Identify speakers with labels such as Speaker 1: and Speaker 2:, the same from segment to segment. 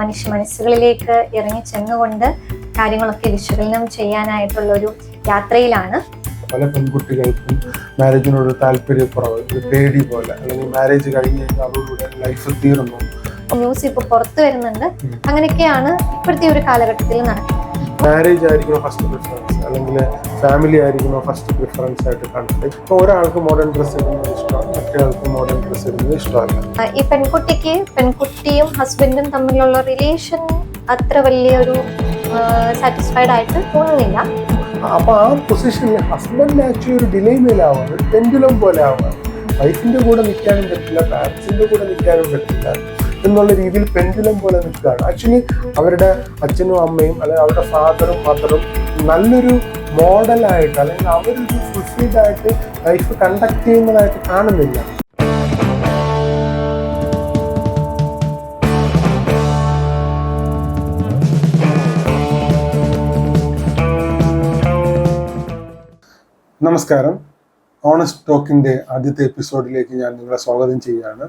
Speaker 1: മനസ്സുകളിലേക്ക് ഇറങ്ങി ചെന്നുകൊണ്ട് കാര്യങ്ങളൊക്കെ വിശകലനം ചെയ്യാനായിട്ടുള്ളൊരു യാത്രയിലാണ്.
Speaker 2: പല പെൺകുട്ടികൾക്കും മാരേജിനോട് താല്പര്യക്കുറവ്, ഒരു പേടി പോലെ, അല്ലെങ്കിൽ മാരേജ് കഴിഞ്ഞ് കഴിഞ്ഞാൽ അവരുടെ ലൈഫ് തീർന്നു.
Speaker 1: ന്യൂസ് ഇപ്പൊ പുറത്തു വരുന്നുണ്ട്. അങ്ങനെയൊക്കെയാണ് ഇപ്പോഴത്തെ ഒരു കാലഘട്ടത്തിൽ നടക്കുന്നത്.
Speaker 2: മാരേജ് ആയിരിക്കണം ഫസ്റ്റ് പ്രിഫറൻസ്, അല്ലെങ്കിൽ ഫാമിലി ആയിരിക്കണം ഫസ്റ്റ് പ്രിഫറൻസ് ആയിട്ട് കണ്ടിട്ട് ഇപ്പൊ ഒരാൾക്ക് മോഡേൺ ഡ്രസ്സ് ഇടുന്നത് ഇഷ്ടമാണ്, മറ്റേ ആൾക്ക് മോഡേൺ ഡ്രസ്സ് ഇടുന്നത് ഇഷ്ടമല്ല.
Speaker 1: ഈ പെൺകുട്ടിയും ഹസ്ബൻഡും തമ്മിലുള്ള റിലേഷൻ അത്ര വലിയൊരു സാറ്റിസ്ഫൈഡ് ആയിട്ട് തോന്നുന്നില്ല.
Speaker 2: അപ്പൊ ആ പൊസിഷനിൽ ഹസ്ബൻഡ് ആക്ച്വലി ഒരു ഡിലേമേലാവാണ്, ഒരു പെൻഡുലം പോലെ ആവാണ്. വൈഫിന്റെ കൂടെ നിൽക്കാനും പറ്റില്ല, പാരന്റ്സിന്റെ കൂടെ നിൽക്കാനും പറ്റില്ല എന്നുള്ള രീതിയിൽ പെൻഡുലം പോലെ നിൽക്കുകയാണ്. ആക്ച്വലി അവരുടെ അച്ഛനും അമ്മയും അല്ലെങ്കിൽ അവരുടെ ഫാദറും മദറും നല്ലൊരു മോഡലായിട്ട് അല്ലെങ്കിൽ അവരൊരു ഫുൾഫിൽഡ് ആയിട്ട് ലൈഫ് കണ്ടക്ട് ചെയ്യുന്നതായിട്ട് കാണുന്നില്ല. നമസ്കാരം. ഓണസ്റ്റ് ടോക്കിൻ്റെ ആദ്യത്തെ എപ്പിസോഡിലേക്ക് ഞാൻ നിങ്ങളെ സ്വാഗതം ചെയ്യുകയാണ്.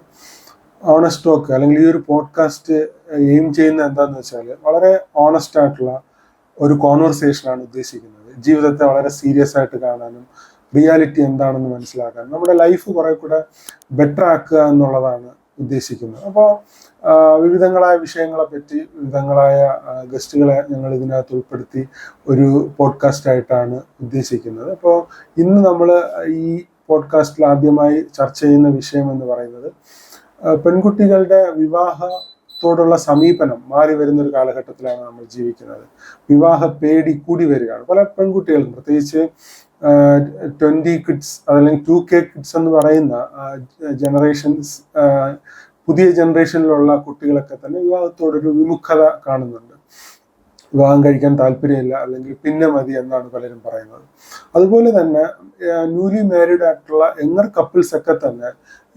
Speaker 2: ഓണസ്റ്റ് ടോക്ക് അല്ലെങ്കിൽ ഈ ഒരു പോഡ്കാസ്റ്റ് എയിം ചെയ്യുന്നത് എന്താണെന്ന് വെച്ചാൽ വളരെ ഓണസ്റ്റ് ആയിട്ടുള്ള ഒരു കോൺവെർസേഷനാണ് ഉദ്ദേശിക്കുന്നത്. ജീവിതത്തെ വളരെ സീരിയസ് ആയിട്ട് കാണാനും റിയാലിറ്റി എന്താണെന്ന് മനസ്സിലാക്കാനും നമ്മുടെ ലൈഫ് കുറെ കൂടെ ബെറ്റർ ആക്കുക എന്നുള്ളതാണ് ഉദ്ദേശിക്കുന്നത്. അപ്പോൾ വിവിധങ്ങളായ വിഷയങ്ങളെ പറ്റി വിവിധങ്ങളായ ഗസ്റ്റുകളെ ഞങ്ങൾ ഇതിനകത്ത് ഉൾപ്പെടുത്തി ഒരു പോഡ്കാസ്റ്റ് ആയിട്ടാണ് ഉദ്ദേശിക്കുന്നത്. അപ്പോൾ ഇന്ന് നമ്മൾ ഈ പോഡ്കാസ്റ്റിൽ ആദ്യമായി ചർച്ച ചെയ്യുന്ന വിഷയം എന്ന് പറയുന്നത് പെൺകുട്ടികളുടെ വിവാഹത്തോടുള്ള സമീപനം മാറി വരുന്ന ഒരു കാലഘട്ടത്തിലാണ് നമ്മൾ ജീവിക്കുന്നത്. വിവാഹ പേടി കൂടി വരികയാണ്. പല പെൺകുട്ടികൾക്കും, പ്രത്യേകിച്ച് 20 കിഡ്സ് അല്ലെങ്കിൽ 2K കിഡ്സ് എന്ന് പറയുന്ന ജനറേഷൻസ്, പുതിയ ജനറേഷനിലുള്ള കുട്ടികളൊക്കെ തന്നെ വിവാഹത്തോടൊരു വിമുഖത കാണുന്നുണ്ട്. വിവാഹം കഴിക്കാൻ താല്പര്യമില്ല, അല്ലെങ്കിൽ പിന്നെ മതി എന്നാണ് പലരും പറയുന്നത്. അതുപോലെ തന്നെ ന്യൂലി മാരീഡ് ആയിട്ടുള്ള യങ്ങർ കപ്പിൾസ് ഒക്കെ തന്നെ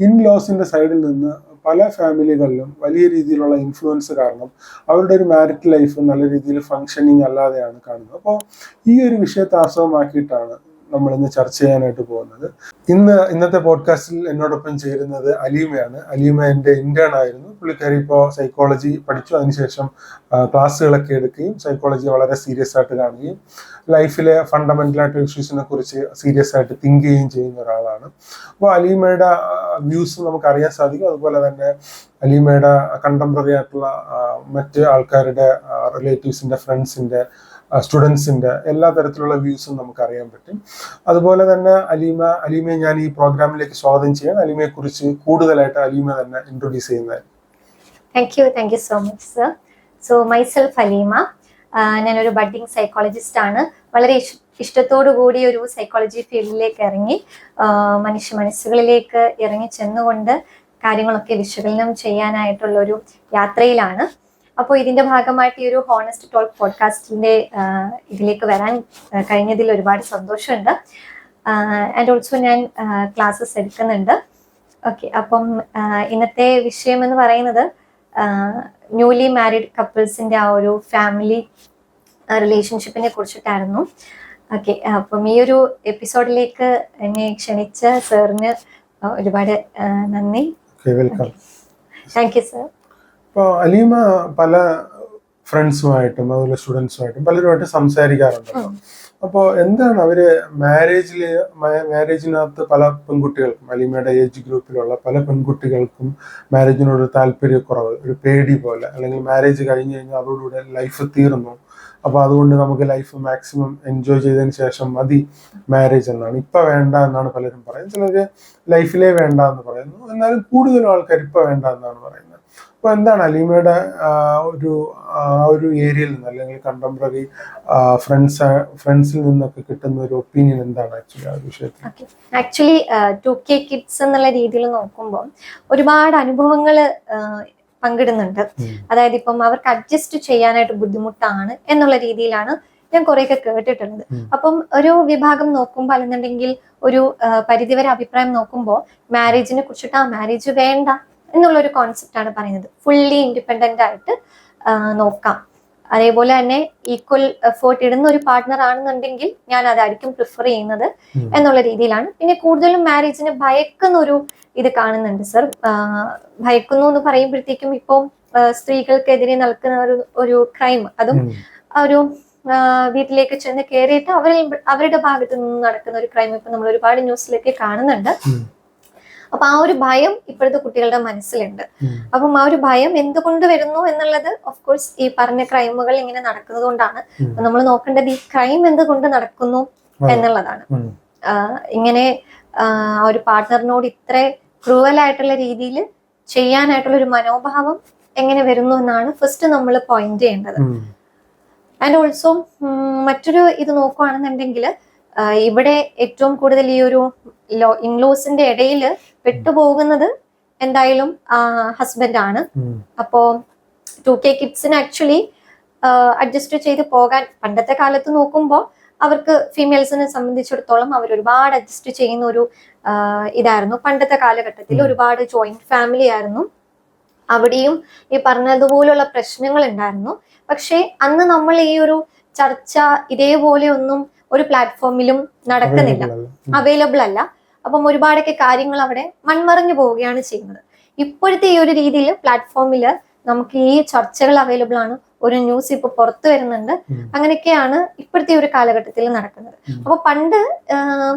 Speaker 2: ഇൻലോസിന്റെ സൈഡിൽ നിന്ന് പല ഫാമിലികളിലും വലിയ രീതിയിലുള്ള ഇൻഫ്ലുവൻസ് കാരണം അവരുടെ ഒരു മാരിറ്റൽ ലൈഫ് നല്ല രീതിയിൽ ഫങ്ഷനിങ് അല്ലാതെയാണ് കാണുന്നത്. അപ്പോൾ ഈ ഒരു വിഷയത്തെ ആസ്പദമാക്കിയിട്ടാണ് നമ്മൾ ഇന്ന് ചർച്ച ചെയ്യാനായിട്ട് പോകുന്നത്. ഇന്നത്തെ പോഡ്കാസ്റ്റിൽ എന്നോടൊപ്പം ചേരുന്നത് അലീമയാണ്. അലീമ എൻ്റെ ഇന്റേൺ ആയിരുന്നു. പുള്ളിക്കാരി ഇപ്പോൾ സൈക്കോളജി പഠിച്ചു. അതിനുശേഷം ക്ലാസ്സുകളൊക്കെ എടുക്കുകയും സൈക്കോളജി വളരെ സീരിയസ് ആയിട്ട് കാണുകയും ലൈഫിലെ ഫണ്ടമെന്റലായിട്ട് ഇഷ്യൂസിനെ കുറിച്ച് സീരിയസ് ആയിട്ട് തിങ്ക് ചെയ്യുകയും ചെയ്യുന്ന ഒരാളാണ്. അപ്പോൾ അലീമയുടെ വ്യൂസ് നമുക്ക് അറിയാൻ സാധിക്കും. അതുപോലെ തന്നെ അലീമയുടെ കണ്ടംപററി ആയിട്ടുള്ള മറ്റ് ആൾക്കാരുടെ റിലേറ്റീവ്സിന്റെ, ഫ്രണ്ട്സിന്റെ, സ്റ്റുഡൻസിന്റെ എല്ലാ തരത്തിലുള്ള വ്യൂസും നമുക്ക് അറിയാൻ പറ്റും. അതുപോലെ തന്നെ അലീമയെ ഞാൻ ഈ പ്രോഗ്രാമിലേക്ക് സ്വാഗതം ചെയ്യാൻ. അലീമയെ കുറിച്ച് കൂടുതലായിട്ട് അലീമ തന്നെ ഇൻട്രൊഡ്യൂസ് ചെയ്യുന്നത്.
Speaker 1: Thank you so much sir. So myself Aleema. ഞാനൊരു ബഡ്ഡിംഗ് സൈക്കോളജിസ്റ്റ് ആണ്. വളരെ ഇഷ്ടത്തോടു കൂടി ഒരു സൈക്കോളജി ഫീൽഡിലേക്ക് ഇറങ്ങി മനസ്സുകളിലേക്ക് ഇറങ്ങി ചെന്നുകൊണ്ട് കാര്യങ്ങളൊക്കെ വിശകലനം ചെയ്യാനായിട്ടുള്ളൊരു യാത്രയിലാണ്. അപ്പോൾ ഇതിന്റെ ഭാഗമായിട്ട് ഈ ഒരു ഹോണസ്റ്റ് ടോക്ക് പോഡ്കാസ്റ്റിന്റെ ഇതിലേക്ക് വരാൻ കഴിഞ്ഞതിൽ ഒരുപാട് സന്തോഷമുണ്ട്. ആൻഡ് ഓൾസോ ഞാൻ ക്ലാസ്സസ് എടുക്കുന്നുണ്ട്. ഓക്കെ, അപ്പം ഇന്നത്തെ വിഷയം എന്ന് പറയുന്നത് ന്യൂലി മാരീഡ് കപ്പിൾസിന്റെ ആ ഒരു ഫാമിലി റിലേഷൻഷിപ്പിനെ കുറിച്ചിട്ടായിരുന്നു. ഓക്കെ, അപ്പം ഈ ഒരു എപ്പിസോഡിലേക്ക് എന്നെ ക്ഷണിച്ച സാറിന് ഒരുപാട് നന്ദി. Thank you sir.
Speaker 2: ഇപ്പോൾ അലീമ പല ഫ്രണ്ട്സുമായിട്ടും അതുപോലെ സ്റ്റുഡൻസുമായിട്ടും പലരുമായിട്ട് സംസാരിക്കാറുണ്ടല്ലോ. അപ്പോൾ എന്താണ് അവര് മാരേജിനകത്ത് പല പെൺകുട്ടികൾക്കും, അലീമയുടെ ഏജ് ഗ്രൂപ്പിലുള്ള പല പെൺകുട്ടികൾക്കും മാരേജിനോട് താല്പര്യക്കുറവ്, ഒരു പേടി പോലെ, അല്ലെങ്കിൽ മാരേജ് കഴിഞ്ഞ് കഴിഞ്ഞാൽ അവരുടെ ലൈഫ് തീർന്നു, അപ്പോൾ അതുകൊണ്ട് നമുക്ക് ലൈഫ് മാക്സിമം എൻജോയ് ചെയ്തതിന് ശേഷം മതി മാരേജ് എന്നാണ്, ഇപ്പം വേണ്ട എന്നാണ് പലരും പറയുന്നത്. ചിലർ ലൈഫിലേ വേണ്ട എന്ന് പറയുന്നു, എന്നാലും കൂടുതലും ആൾക്കാർ ഇപ്പം വേണ്ട എന്നാണ് പറയുന്നത്. അപ്പോൾ എന്താണ് അലീമയുടെ ഒരു ഏരിയയിൽ നിന്ന്, അല്ലെങ്കിൽ കണ്ടംപററി ഫ്രണ്ട്സിൽ നിന്നൊക്കെ കിട്ടുന്ന ഒരു ഒപ്പീനിയൻ എന്താണ് ആക്ച്വലി ആ വിഷയത്തിൽ?
Speaker 1: ആക്ച്വലി 2K കിഡ്സ് എന്നുള്ള രീതിയിൽ നോക്കുമ്പോൾ ഒരുപാട് അനുഭവങ്ങൾ പങ്കിടുന്നുണ്ട്. അതായത് ഇപ്പം അവർക്ക് അഡ്ജസ്റ്റ് ചെയ്യാനായിട്ട് ബുദ്ധിമുട്ടാണ് എന്നുള്ള രീതിയിലാണ് ഞാൻ കുറെയൊക്കെ കേട്ടിട്ടുണ്ട്. അപ്പം ഒരു വിഭാഗം നോക്കുമ്പോൾ, അല്ലെന്നുണ്ടെങ്കിൽ ഒരു പരിധിവരെ അഭിപ്രായം നോക്കുമ്പോൾ മാരേജിനെ കുറിച്ചിട്ട് മാരേജ് വേണ്ട എന്നുള്ളൊരു കോൺസെപ്റ്റ് ആണ് പറയുന്നത്. ഫുള്ളി ഇൻഡിപെൻഡന്റ് ആയിട്ട് നോക്കാം, അതേപോലെ തന്നെ ഈക്വൽ എഫേർട്ട് ഇടുന്ന ഒരു പാർട്ട്ണർ ആണെന്നുണ്ടെങ്കിൽ ഞാൻ അതായിരിക്കും പ്രിഫർ ചെയ്യുന്നത് എന്നുള്ള രീതിയിലാണ്. പിന്നെ കൂടുതലും മാരേജിനെ ഭയക്കുന്ന ഒരു ഇത് കാണുന്നുണ്ട് സർ. ഭയക്കുന്നു എന്ന് പറയുമ്പോഴത്തേക്കും ഇപ്പോൾ സ്ത്രീകൾക്കെതിരെ നടക്കുന്ന ഒരു ക്രൈം, അതും ഒരു വീട്ടിലേക്ക് ചെന്ന് കയറിയിട്ട് അവരുടെ ഭാഗത്ത് നിന്ന് നടക്കുന്ന ഒരു ക്രൈം ഇപ്പൊ നമ്മൾ ഒരുപാട് ന്യൂസിലൊക്കെ കാണുന്നുണ്ട്. അപ്പൊ ആ ഒരു ഭയം ഇപ്പോഴത്തെ കുട്ടികളുടെ മനസ്സിലുണ്ട്. അപ്പം ആ ഒരു ഭയം എന്തുകൊണ്ട് വരുന്നു എന്നുള്ളത് ഓഫ് കോഴ്സ് ഈ പറഞ്ഞ ക്രൈമുകൾ ഇങ്ങനെ നടക്കുന്നത് കൊണ്ടാണ്. നമ്മൾ നോക്കേണ്ടത് ഈ ക്രൈം എന്തുകൊണ്ട് നടക്കുന്നു എന്നുള്ളതാണ്. ഇങ്ങനെ ഒരു പാർട്ട്ണറിനോട് ഇത്ര ക്രൂവൽ ആയിട്ടുള്ള രീതിയിൽ ചെയ്യാനായിട്ടുള്ള ഒരു മനോഭാവം എങ്ങനെ വരുന്നു എന്നാണ് ഫസ്റ്റ് നമ്മൾ പോയിന്റ് ചെയ്യേണ്ടത്. ആൻഡ് ഓൾസോ മറ്റൊരു ഇത് നോക്കുകയാണെന്നുണ്ടെങ്കിൽ ഇവിടെ ഏറ്റവും കൂടുതൽ ഈ ഒരു ഇൻലോസിന്റെ ഇടയിൽ പെട്ടുപോകുന്നത് എന്തായാലും ഹസ്ബൻഡ് ആണ്. അപ്പോ 2K കിഡ്സിന് ആക്ച്വലി അഡ്ജസ്റ്റ് ചെയ്ത് പോകാൻ പണ്ടത്തെ കാലത്ത് നോക്കുമ്പോൾ അവർക്ക് ഫീമെയിൽസിനെ സംബന്ധിച്ചിടത്തോളം അവർ ഒരുപാട് അഡ്ജസ്റ്റ് ചെയ്യുന്ന ഒരു ഇതായിരുന്നു പണ്ടത്തെ കാലഘട്ടത്തിൽ. ഒരുപാട് ജോയിന്റ് ഫാമിലി ആയിരുന്നു, അവിടെയും ഈ പറഞ്ഞതുപോലുള്ള പ്രശ്നങ്ങൾ ഉണ്ടായിരുന്നു. പക്ഷെ അന്ന് നമ്മൾ ഈ ഒരു ചർച്ച ഇതേപോലെ ഒന്നും ഒരു പ്ലാറ്റ്ഫോമിലും നടക്കുന്നില്ല, അവൈലബിൾ അല്ല. അപ്പം ഒരുപാടൊക്കെ കാര്യങ്ങൾ അവിടെ മൺമറഞ്ഞു പോവുകയാണ് ചെയ്യുന്നത്. ഇപ്പോഴത്തെ ഈ ഒരു രീതിയിൽ പ്ലാറ്റ്ഫോമിൽ നമുക്ക് ഈ ചർച്ചകൾ അവൈലബിൾ ആണ്, ഒരു ന്യൂസ് ഇപ്പൊ പുറത്തു വരുന്നുണ്ട്. അങ്ങനെയൊക്കെയാണ് ഇപ്പോഴത്തെ ഒരു കാലഘട്ടത്തിൽ നടക്കുന്നത്. അപ്പൊ പണ്ട്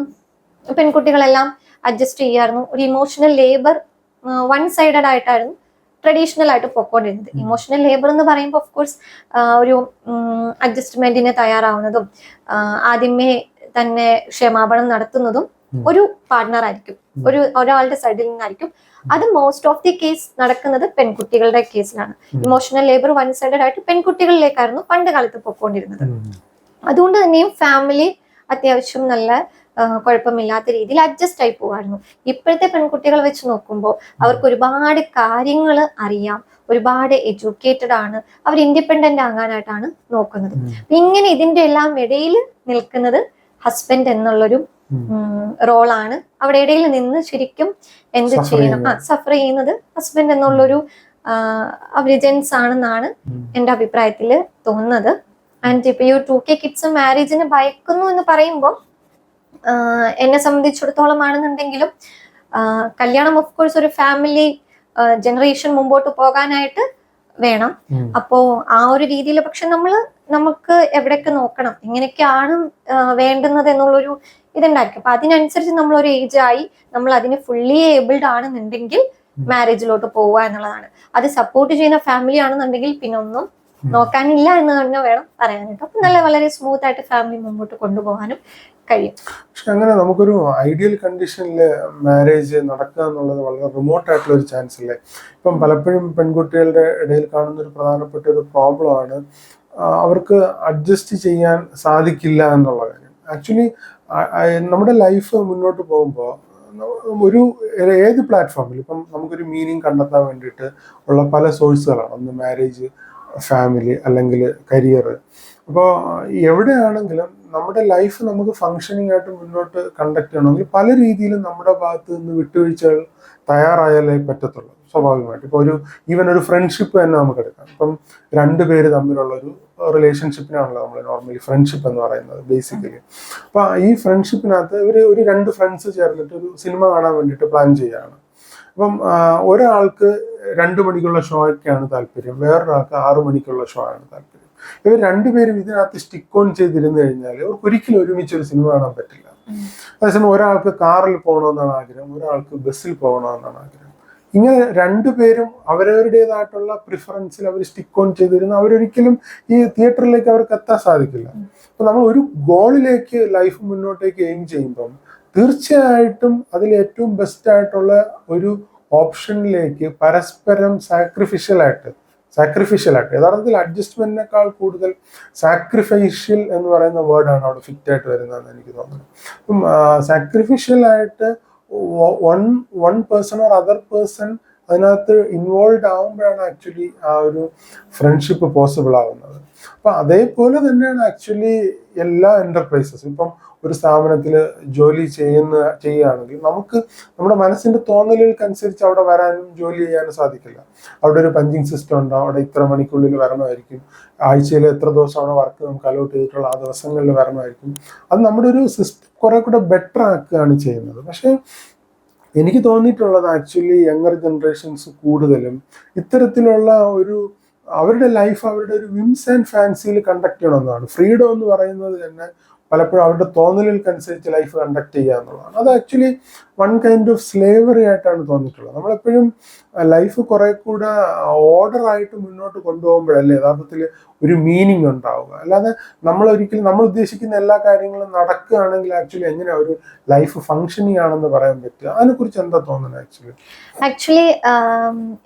Speaker 1: പെൺകുട്ടികളെല്ലാം അഡ്ജസ്റ്റ് ചെയ്യായിരുന്നു. ഒരു ഇമോഷണൽ ലേബർ വൺ സൈഡഡ് ആയിട്ടായിരുന്നു ട്രഡീഷണൽ ആയിട്ട് പൊക്കോണ്ടിരുന്നത്. ഇമോഷണൽ ലേബർ എന്ന് പറയുമ്പോൾ ഓഫ് കോഴ്സ് ഒരു അഡ്ജസ്റ്റ്മെന്റിന് തയ്യാറാവുന്നതും ആദ്യമേ തന്നെ ക്ഷമാപണം നടത്തുന്നതും ഒരു പാർട്ട്ണർ ആയിരിക്കും, ഒരാളുടെ സൈഡിൽ നിന്നായിരിക്കും. അത് മോസ്റ്റ് ഓഫ് ദി കേസ് നടക്കുന്നത് പെൺകുട്ടികളുടെ കേസിലാണ്. ഇമോഷണൽ ലേബർ വൺ സൈഡഡ് ആയിട്ട് പെൺകുട്ടികളിലേക്കായിരുന്നു പണ്ട് കാലത്ത് പൊക്കോണ്ടിരുന്നത്. അതുകൊണ്ട് തന്നെയും ഫാമിലി അത്യാവശ്യം നല്ല കുഴപ്പമില്ലാത്ത രീതിയിൽ അഡ്ജസ്റ്റ് ആയി പോവായിരുന്നു. ഇപ്പോഴത്തെ പെൺകുട്ടികൾ വെച്ച് നോക്കുമ്പോൾ അവർക്ക് ഒരുപാട് കാര്യങ്ങൾ അറിയാം, ഒരുപാട് എഡ്യൂക്കേറ്റഡ് ആണ്, അവർ ഇൻഡിപെൻഡന്റ് ആകാനായിട്ടാണ് നോക്കുന്നത്. ഇങ്ങനെ ഇതിന്റെ എല്ലാം ഇടയിൽ നിൽക്കുന്നത് ഹസ്ബൻഡ് എന്നുള്ളൊരു റോളാണ്. അവിടെ ഇടയിൽ നിന്ന് ശരിക്കും എന്ത് ചെയ്യണം, സഫർ ചെയ്യുന്നത് ഹസ്ബൻഡ് എന്നുള്ളൊരു അവര് ജെൻസ് ആണെന്നാണ് എന്റെ അഭിപ്രായത്തിൽ തോന്നുന്നത്. ആൻഡ് ഇപ്പൊ ഈ 2K കിഡ്സ് മാരേജിന് ഭയക്കുന്നു എന്ന് പറയുമ്പോൾ എന്നെ സംബന്ധിച്ചിടത്തോളം ആണെന്നുണ്ടെങ്കിലും കല്യാണം ഓഫ് കോഴ്സ് ഒരു ഫാമിലി ജനറേഷൻ മുമ്പോട്ട് പോകാനായിട്ട് വേണം. അപ്പോ ആ ഒരു രീതിയിൽ പക്ഷെ നമുക്ക് എവിടെയൊക്കെ നോക്കണം, എങ്ങനെയൊക്കെയാണ് വേണ്ടുന്നത് എന്നുള്ളൊരു ഇതുണ്ടായിരിക്കും. അപ്പൊ അതിനനുസരിച്ച് നമ്മളൊരു ഏജ് ആയി നമ്മൾ അതിന് ഫുള്ളി ഏബിൾഡ് ആണെന്നുണ്ടെങ്കിൽ മാരേജിലോട്ട് പോവുക എന്നുള്ളതാണ്. അത് സപ്പോർട്ട് ചെയ്യുന്ന ഫാമിലി ആണെന്നുണ്ടെങ്കിൽ പിന്നെ ഒന്നും നോക്കാനില്ല എന്ന് തന്നെ വേണം പറയാനായിട്ട്. അപ്പൊ വളരെ സ്മൂത്ത് ആയിട്ട് ഫാമിലി മുമ്പോട്ട് കൊണ്ടുപോകാനും കഴിയും.
Speaker 2: പക്ഷെ അങ്ങനെ നമുക്കൊരു ഐഡിയൽ കണ്ടീഷനിൽ മാരേജ് നടക്കുക എന്നുള്ളത് വളരെ റിമോട്ട് ആയിട്ടുള്ള ഒരു ചാൻസ് അല്ലേ? ഇപ്പം പലപ്പോഴും പെൺകുട്ടികളുടെ ഇടയിൽ കാണുന്ന ഒരു പ്രധാനപ്പെട്ട ഒരു പ്രോബ്ലമാണ് അവർക്ക് അഡ്ജസ്റ്റ് ചെയ്യാൻ സാധിക്കില്ല എന്നുള്ള കാര്യം. ആക്ച്വലി നമ്മുടെ ലൈഫ് മുന്നോട്ട് പോകുമ്പോൾ ഒരു ഏത് പ്ലാറ്റ്ഫോമിൽ ഇപ്പം നമുക്കൊരു മീനിങ് കണ്ടെത്താൻ വേണ്ടിയിട്ട് ഉള്ള പല സോഴ്സുകളാണ്. ഒന്ന് മാരേജ്, ഫാമിലി, അല്ലെങ്കിൽ കരിയർ. അപ്പോൾ എവിടെയാണെങ്കിലും നമ്മുടെ ലൈഫ് നമുക്ക് ഫങ്ഷനിങ് ആയിട്ട് മുന്നോട്ട് കണ്ടക്ട് ചെയ്യണമെങ്കിൽ പല രീതിയിലും നമ്മുടെ ഭാഗത്ത് നിന്ന് വിട്ടുവീഴ്ചകൾ തയ്യാറായാലേ പറ്റത്തുള്ളൂ സ്വാഭാവികമായിട്ട്. ഇപ്പോൾ ഈവൻ ഒരു ഫ്രണ്ട്ഷിപ്പ് തന്നെ നമുക്ക് എടുക്കാം. ഇപ്പം രണ്ടുപേര് തമ്മിലുള്ള ഒരു റിലേഷൻഷിപ്പിനാണല്ലോ നമ്മൾ നോർമലി ഫ്രണ്ട്ഷിപ്പ് എന്ന് പറയുന്നത് ബേസിക്കലി. അപ്പോൾ ഈ ഫ്രണ്ട്ഷിപ്പിനകത്ത് ഒരു രണ്ട് ഫ്രണ്ട്സ് ചേർന്നിട്ട് ഒരു സിനിമ കാണാൻ വേണ്ടിയിട്ട് പ്ലാൻ ചെയ്യുകയാണ്. അപ്പം ഒരാൾക്ക് 2 മണിക്കുള്ള ഷോയ്ക്കാണ് താല്പര്യം, വേറൊരാൾക്ക് 6 മണിക്കുള്ള ഷോ ആണ് താല്പര്യം. ഇവർ രണ്ടുപേരും ഇതിനകത്ത് സ്റ്റിക്ക് ഓൺ ചെയ്തിരുന്നു കഴിഞ്ഞാൽ അവർക്ക് ഒരിക്കലും ഒരുമിച്ച് ഒരു സിനിമ കാണാൻ പറ്റില്ല. അതേസമയം ഒരാൾക്ക് കാറിൽ പോകണമെന്നാണ് ആഗ്രഹം, ഒരാൾക്ക് ബസ്സിൽ പോകണമെന്നാണ് ആഗ്രഹം. ഇങ്ങനെ രണ്ടുപേരും അവരവരുടേതായിട്ടുള്ള പ്രിഫറൻസിൽ അവർ സ്റ്റിക്ക് ഓൺ ചെയ്തിരുന്ന അവരൊരിക്കലും ഈ തിയേറ്ററിലേക്ക് അവർക്ക് എത്താൻ സാധിക്കില്ല. അപ്പൊ നമ്മൾ ഒരു ഗോളിലേക്ക് ലൈഫ് മുന്നോട്ടേക്ക് എയിം ചെയ്യുമ്പം തീർച്ചയായിട്ടും അതിൽ ഏറ്റവും ബെസ്റ്റ് ആയിട്ടുള്ള ഒരു ഓപ്ഷനിലേക്ക് പരസ്പരം സാക്രിഫിഷ്യലായിട്ട് യഥാർത്ഥത്തിൽ അഡ്ജസ്റ്റ്മെന്റിനേക്കാൾ കൂടുതൽ സാക്രിഫൈഷ്യൽ എന്ന് പറയുന്ന വേർഡാണ് അവിടെ ഫിറ്റ് ആയിട്ട് വരുന്നതെന്ന് എനിക്ക് തോന്നുന്നത്. അപ്പം സാക്രിഫിഷ്യലായിട്ട് one person or other person അതിനകത്ത് ഇൻവോൾവ് ആവുമ്പോഴാണ് ആക്ച്വലി ആ ഒരു ഫ്രണ്ട്ഷിപ്പ് പോസിബിൾ ആവുന്നത്. അപ്പൊ അതേപോലെ തന്നെയാണ് ആക്ച്വലി എല്ലാ എന്റർപ്രൈസസും. ഇപ്പം ഒരു സ്ഥാപനത്തിൽ ജോലി ചെയ്യുകയാണെങ്കിൽ നമുക്ക് നമ്മുടെ മനസ്സിന്റെ തോന്നലുകൾക്കനുസരിച്ച് അവിടെ വരാനും ജോലി ചെയ്യാനും സാധിക്കില്ല. അവിടെ ഒരു പഞ്ചിങ് സിസ്റ്റം ഉണ്ടാവും, അവിടെ ഇത്ര മണിക്കുള്ളിൽ വരണമായിരിക്കും, ആഴ്ചയിൽ എത്ര ദിവസമാണോ വർക്ക് നമുക്ക് അലോട്ട് ചെയ്തിട്ടുള്ള ആ ദിവസങ്ങളിൽ വരണമായിരിക്കും. അത് നമ്മുടെ ഒരു സിസ്റ്റം കുറെ കൂടെ ബെറ്റർ ആക്കുകയാണ് ചെയ്യുന്നത്. പക്ഷെ എനിക്ക് തോന്നിയിട്ടുള്ളത് ആക്ച്വലി യങ്ങർ ജനറേഷൻസ് കൂടുതലും ഇത്തരത്തിലുള്ള ഒരു അവരുടെ ലൈഫ് അവരുടെ ഒരു വിംസ് ആൻഡ് ഫാൻസിയിൽ കണ്ടക്ട് ചെയ്യണമെന്നാണ്. ഫ്രീഡം എന്ന് പറയുന്നത് തന്നെ പലപ്പോഴും അവരുടെ തോന്നലുകൾക്കനുസരിച്ച് ലൈഫ് കണ്ടക്ട് ചെയ്യുക എന്നുള്ളതാണ്. അത് actually one kind of slavery ആയിട്ടാണ് തോന്നിയിട്ടുള്ളത്. നമ്മളെപ്പോഴും ലൈഫ് കുറെ കൂടെ ഓർഡർ ആയിട്ട് മുന്നോട്ട് കൊണ്ടുപോകുമ്പോഴല്ലേ യഥാർത്ഥത്തിൽ ഒരു മീനിങ് ഉണ്ടാവുക. അല്ലാതെ നമ്മൾ ഉദ്ദേശിക്കുന്ന എല്ലാ കാര്യങ്ങളും നടക്കുകയാണെങ്കിൽ ആക്ച്വലി എങ്ങനെയാ ഒരു ലൈഫ് ഫങ്ഷനിങ് ആണെന്ന് പറയാൻ പറ്റുക? അതിനെക്കുറിച്ച് എന്താ തോന്നുന്നത്
Speaker 1: ആക്ച്വലി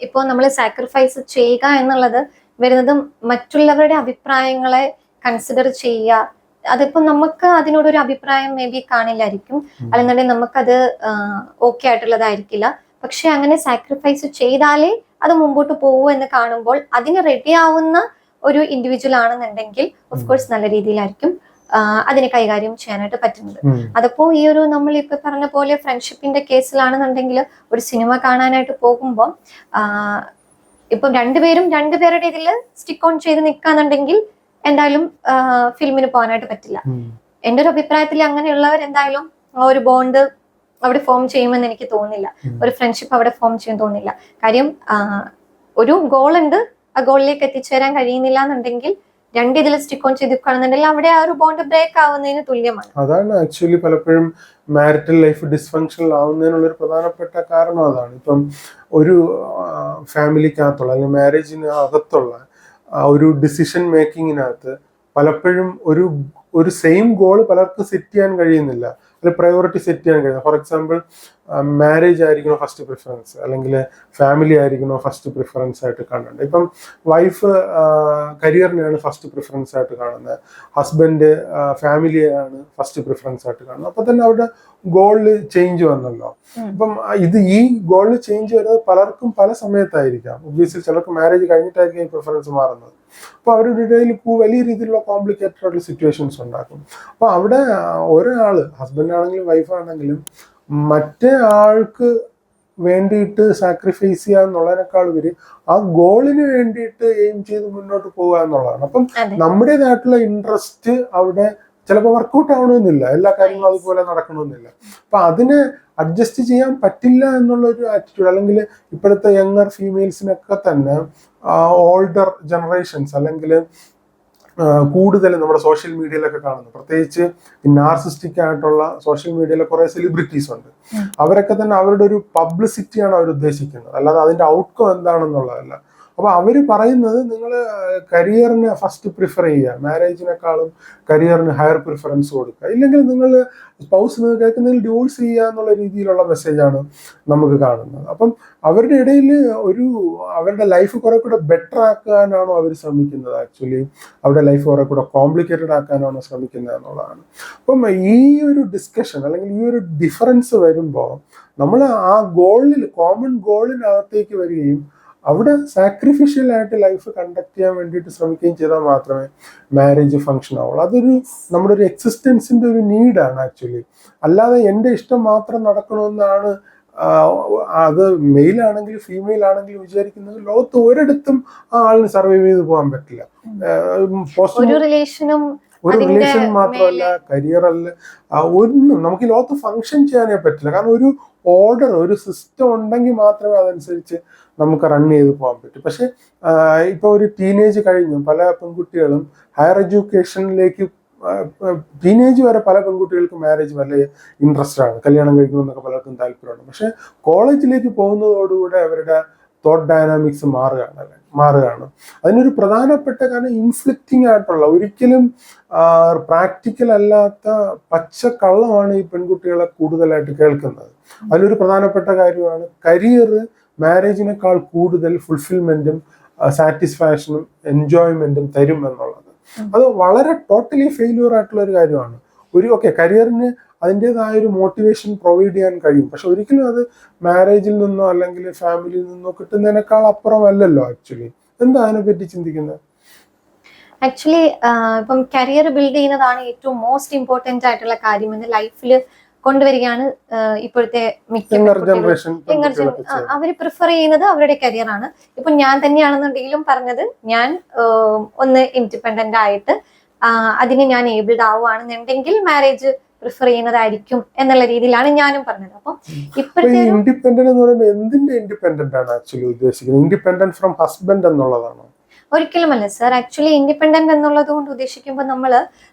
Speaker 1: ഇപ്പോൾ നമ്മൾ സാക്രിഫൈസ് ചെയ്യുക എന്നുള്ളത് വരുന്നതും മറ്റുള്ളവരുടെ അഭിപ്രായങ്ങളെ കൺസിഡർ ചെയ്യുക. അതിപ്പോ നമുക്ക് അതിനോടൊരു അഭിപ്രായം മേ ബി കാണില്ലായിരിക്കും, അല്ലെന്നുണ്ടെങ്കിൽ നമുക്കത് ഓക്കെ ആയിട്ടുള്ളതായിരിക്കില്ല. പക്ഷെ അങ്ങനെ സാക്രിഫൈസ് ചെയ്താലേ അത് മുമ്പോട്ട് പോകൂ എന്ന് കാണുമ്പോൾ അതിന് റെഡി ആവുന്ന ഒരു ഇൻഡിവിജ്വൽ ആണെന്നുണ്ടെങ്കിൽ ഓഫ് കോഴ്സ് നല്ല രീതിയിലായിരിക്കും അതിനെ കൈകാര്യം ചെയ്യാനായിട്ട് പറ്റുന്നത്. അതിപ്പോ ഈ ഒരു നമ്മൾ ഇപ്പൊ പറഞ്ഞ പോലെ ഫ്രണ്ട്ഷിപ്പിന്റെ കേസിലാണെന്നുണ്ടെങ്കിൽ ഒരു സിനിമ കാണാനായിട്ട് പോകുമ്പോൾ ഇപ്പം രണ്ടുപേരുടെ ഇതിൽ സ്റ്റിക്ക് ഓൺ ചെയ്ത് നിൽക്കാന്നുണ്ടെങ്കിൽ എന്തായാലും ഫിലിമിന് പോകാനായിട്ട് പറ്റില്ല. എന്റെ ഒരു അഭിപ്രായത്തിൽ അങ്ങനെയുള്ളവർ എന്തായാലും ഒരു ബോണ്ട് അവിടെ ഫോം ചെയ്യുമെന്ന് എനിക്ക് തോന്നുന്നില്ല, ഒരു ഫ്രണ്ട്ഷിപ്പ് അവിടെ ഫോം ചെയ്യുമെന്ന് തോന്നുന്നില്ല. കാര്യം ഒരു ഗോൾ ഉണ്ട്, ആ ഗോളിലേക്ക് എത്തിച്ചേരാൻ കഴിയുന്നില്ല എന്നുണ്ടെങ്കിൽ ഇതിൽ സ്റ്റിക്ക് ഓൺ ചെയ്തിരിക്കുകയാണെന്നുണ്ടെങ്കിൽ അവിടെ ആ ഒരു ബോണ്ട് ബ്രേക്ക് ആവുന്നതിന് തുല്യമാണ്.
Speaker 2: അതാണ് ആക്ച്വലി പലപ്പോഴും മാരിറ്റൽ ലൈഫ് ഡിസ്ഫങ്ഷണൽ ആവുന്നതിനുള്ള ഒരു പ്രധാനപ്പെട്ട കാരണം അതാണ്. ഇപ്പം ഒരു ഫാമിലിക്കകത്തുള്ള അല്ലെങ്കിൽ മാരേജിന് അകത്തുള്ള ഒരു ഡിസിഷൻ മേക്കിങ്ങിനകത്ത് പലപ്പോഴും ഒരു സെയിം ഗോൾ പലർക്കും സെറ്റ് ചെയ്യാൻ കഴിയുന്നില്ല, ഒരു പ്രയോറിറ്റി സെറ്റ് ചെയ്യാൻ കഴിയുന്നത്. ഫോർ എക്സാമ്പിൾ മാരേജ് ആയിരിക്കണോ ഫസ്റ്റ് പ്രിഫറൻസ്, അല്ലെങ്കിൽ ഫാമിലി ആയിരിക്കണോ ഫസ്റ്റ് പ്രിഫറൻസ് ആയിട്ട് കാണുന്നുണ്ട്. ഇപ്പം വൈഫ് കരിയറിനെയാണ് ഫസ്റ്റ് പ്രിഫറൻസ് ആയിട്ട് കാണുന്നത്, ഹസ്ബൻഡ് ഫാമിലിയാണ് ഫസ്റ്റ് പ്രിഫറൻസ് ആയിട്ട് കാണുന്നത്. അപ്പൊ തന്നെ അവരുടെ ഗോളില് ചേഞ്ച് വന്നല്ലോ. അപ്പം ഈ ഗോളില് ചേഞ്ച് വരുന്നത് പലർക്കും പല സമയത്തായിരിക്കാം. ഒബ്വിയസ്ലി ചിലർക്ക് മാരേജ് കഴിഞ്ഞിട്ടായിരിക്കും ഈ പ്രിഫറൻസ് മാറുന്നത്. അപ്പൊ അവരുടെ ഇടയിൽ വലിയ രീതിയിലുള്ള കോംപ്ലിക്കേറ്റഡ് ആയിട്ടുള്ള സിറ്റുവേഷൻസ് ഉണ്ടാക്കും. അപ്പൊ അവിടെ ഒരാള് ഹസ്ബൻഡ് ആണെങ്കിലും വൈഫാണെങ്കിലും മറ്റേ ആൾക്ക് വേണ്ടിയിട്ട് സാക്രിഫൈസ് ചെയ്യുക എന്നുള്ളതിനേക്കാൾ ഉപരി ആ ഗോളിന് വേണ്ടിയിട്ട് എയിം ചെയ്ത് മുന്നോട്ട് പോവുക എന്നുള്ളതാണ്. അപ്പം നമ്മുടേതായിട്ടുള്ള ഇൻട്രസ്റ്റ് അവിടെ ചിലപ്പോൾ വർക്കൗട്ട് ആവണമെന്നില്ല, എല്ലാ കാര്യങ്ങളും അതുപോലെ നടക്കണമെന്നില്ല. അപ്പൊ അതിനെ അഡ്ജസ്റ്റ് ചെയ്യാൻ പറ്റില്ല എന്നുള്ളൊരു ആറ്റിറ്റ്യൂഡ്, അല്ലെങ്കിൽ ഇപ്പോഴത്തെ യങ്ങർ ഫീമെയിൽസിനൊക്കെ തന്നെ ഓൾഡർ ജനറേഷൻസ് അല്ലെങ്കിൽ കൂടുതൽ നമ്മുടെ സോഷ്യൽ മീഡിയയിലൊക്കെ കാണുന്നു, പ്രത്യേകിച്ച് നാർസിസ്റ്റിക് ആയിട്ടുള്ള സോഷ്യൽ മീഡിയയിലെ കുറെ സെലിബ്രിറ്റീസ് ഉണ്ട്. അവരൊക്കെ തന്നെ അവരുടെ ഒരു പബ്ലിസിറ്റിയാണ് അവർ ഉദ്ദേശിക്കുന്നത്, അല്ലാതെ അതിന്റെ ഔട്ട്കം എന്താണെന്നുള്ളതല്ല. അപ്പൊ അവര് പറയുന്നത് നിങ്ങൾ കരിയറിനെ ഫസ്റ്റ് പ്രിഫർ ചെയ്യുക, മാരേജിനെക്കാളും കരിയറിന് ഹയർ പ്രിഫറൻസ് കൊടുക്കുക, ഇല്ലെങ്കിൽ നിങ്ങൾ സ്പൗസ് കേൾക്കുന്നെങ്കിൽ ഡിവോഴ്സ് ചെയ്യുക എന്നുള്ള രീതിയിലുള്ള മെസ്സേജാണ് നമുക്ക് കാണുന്നത്. അപ്പം അവരുടെ ഇടയിൽ അവരുടെ ലൈഫ് കുറെ കൂടെ ബെറ്റർ ആക്കാനാണോ അവർ ശ്രമിക്കുന്നത്, ആക്ച്വലി അവരുടെ ലൈഫ് കുറെ കൂടെ കോംപ്ലിക്കേറ്റഡ് ആക്കാനാണോ ശ്രമിക്കുന്നത് എന്നുള്ളതാണ്. അപ്പം ഈ ഒരു ഡിസ്കഷൻ അല്ലെങ്കിൽ ഈ ഒരു ഡിഫറൻസ് വരുമ്പോൾ നമ്മൾ ആ കോമൺ ഗോളിനകത്തേക്ക് വരികയും അവിടെ സാക്രിഫിഷ്യൽ ആയിട്ട് ലൈഫ് കണ്ടക്ട് ചെയ്യാൻ വേണ്ടിയിട്ട് ശ്രമിക്കുകയും ചെയ്താൽ മാത്രമേ മാരേജ് ഫങ്ഷൻ ആവുള്ളൂ. അതൊരു നമ്മുടെ ഒരു എക്സിസ്റ്റൻസിന്റെ ഒരു നീഡാണ് ആക്ച്വലി. അല്ലാതെ എൻ്റെ ഇഷ്ടം മാത്രം നടക്കണമെന്നാണ് അത് മെയിൽ ആണെങ്കിലും ഫീമെയിൽ ആണെങ്കിലും വിചാരിക്കുന്നത്. ലോകത്ത് ഒരിടത്തും ആ ആളിന് സർവൈവ് ചെയ്ത് പോകാൻ പറ്റില്ല.
Speaker 1: ഒരു റിലേഷൻ
Speaker 2: മാത്രമല്ല, കരിയർ അല്ല, ഒന്നും നമുക്ക് ഈ ലോകത്ത് ഫങ്ഷൻ ചെയ്യാനേ പറ്റില്ല. കാരണം ഒരു ഓർഡർ, ഒരു സിസ്റ്റം ഉണ്ടെങ്കിൽ മാത്രമേ അതനുസരിച്ച് നമുക്ക് റൺ ചെയ്ത് പോകാൻ പറ്റും. പക്ഷെ ഇപ്പൊ ഒരു ടീനേജ് കഴിഞ്ഞു പല പെൺകുട്ടികളും ഹയർ എഡ്യൂക്കേഷനിലേക്ക്, ടീനേജ് വരെ പല പെൺകുട്ടികൾക്കും മാരേജ് വലിയ ഇൻട്രസ്റ്റ് ആണ്, കല്യാണം കഴിക്കണമെന്നൊക്കെ പലർക്കും താല്പര്യമാണ്. പക്ഷെ കോളേജിലേക്ക് പോകുന്നതോടുകൂടെ അവരുടെ തോട്ട് ഡൈനാമിക്സ് മാറുകയാണ്. അതിനൊരു പ്രധാനപ്പെട്ട കാരണം ഇൻഫ്ലിക്റ്റിംഗ് ആയിട്ടുള്ള, ഒരിക്കലും പ്രാക്ടിക്കൽ അല്ലാത്ത പച്ചക്കള്ളമാണ് ഈ പെൺകുട്ടികളെ കൂടുതലായിട്ട് കേൾക്കുന്നത്. അതിലൊരു പ്രധാനപ്പെട്ട കാര്യമാണ് കരിയർ മാരേജിനേക്കാൾ കൂടുതൽ ഫുൾഫിൽമെന്റും സാറ്റിസ്ഫാക്ഷനും എൻജോയ്മെന്റും തരും എന്നുള്ളത്. അത് വളരെ ടോട്ടലി ഫെയിലിയർ ആയിട്ടുള്ള ഒരു കാര്യമാണ്. കരിയറിന് അതിൻ്റെതായ ഒരു മോട്ടിവേഷൻ പ്രൊവൈഡ് ചെയ്യാൻ കഴിയും, പക്ഷെ ഒരിക്കലും അത് മാരേജിൽ നിന്നോ അല്ലെങ്കിൽ ഫാമിലിയിൽ നിന്നോ കിട്ടുന്നതിനേക്കാൾ അപ്പുറമല്ലല്ലോ ആക്ച്വലി. എന്താ അതിനെപ്പറ്റി ചിന്തിക്കുന്നത്?
Speaker 1: ആക്ച്വലി ഇപ്പം കരിയർ ബിൽഡ് ചെയ്യുന്നതാണ് ഏറ്റവും മോസ്റ്റ് ഇമ്പോർട്ടന്റ് ആയിട്ടുള്ള കാര്യം എന്ന് ലൈഫിൽ കൊണ്ടുവരികയാണ് ഇപ്പോഴത്തെ മിക്ക അവര് പ്രിഫർ ചെയ്യുന്നത് അവരുടെ കരിയറാണ്. ഇപ്പൊ ഞാൻ തന്നെയാണെന്നുണ്ടെങ്കിലും പറഞ്ഞത്, ഞാൻ ഒന്ന് ഇൻഡിപെൻഡന്റ് ആയിട്ട് അതിന് ഞാൻ ഏബിൾഡ് ആവുകയാണെന്നുണ്ടെങ്കിൽ മാരേജ് പ്രിഫർ ചെയ്യുന്നതായിരിക്കും എന്നുള്ള രീതിയിലാണ് ഞാനും പറഞ്ഞത്. അപ്പം ഇപ്പോഴത്തെ
Speaker 2: ഇൻഡിപെൻഡന്റ് എന്ന് പറയുമ്പോൾ എന്തിന്റെ ഇൻഡിപെൻഡന്റ് ആണ് ആക്ച്വലി ഉദ്ദേശിക്കുന്നത്? ഇൻഡിപെൻഡന്റ് ഫ്രം ഹസ്ബൻഡ് എന്നുള്ളതാണോ?
Speaker 1: ഒരിക്കലുമല്ല സർ. ആക്ച്വലി ഇൻഡിപെൻഡന്റ് എന്നുള്ളത് കൊണ്ട് ഉദ്ദേശിക്കുമ്പോൾ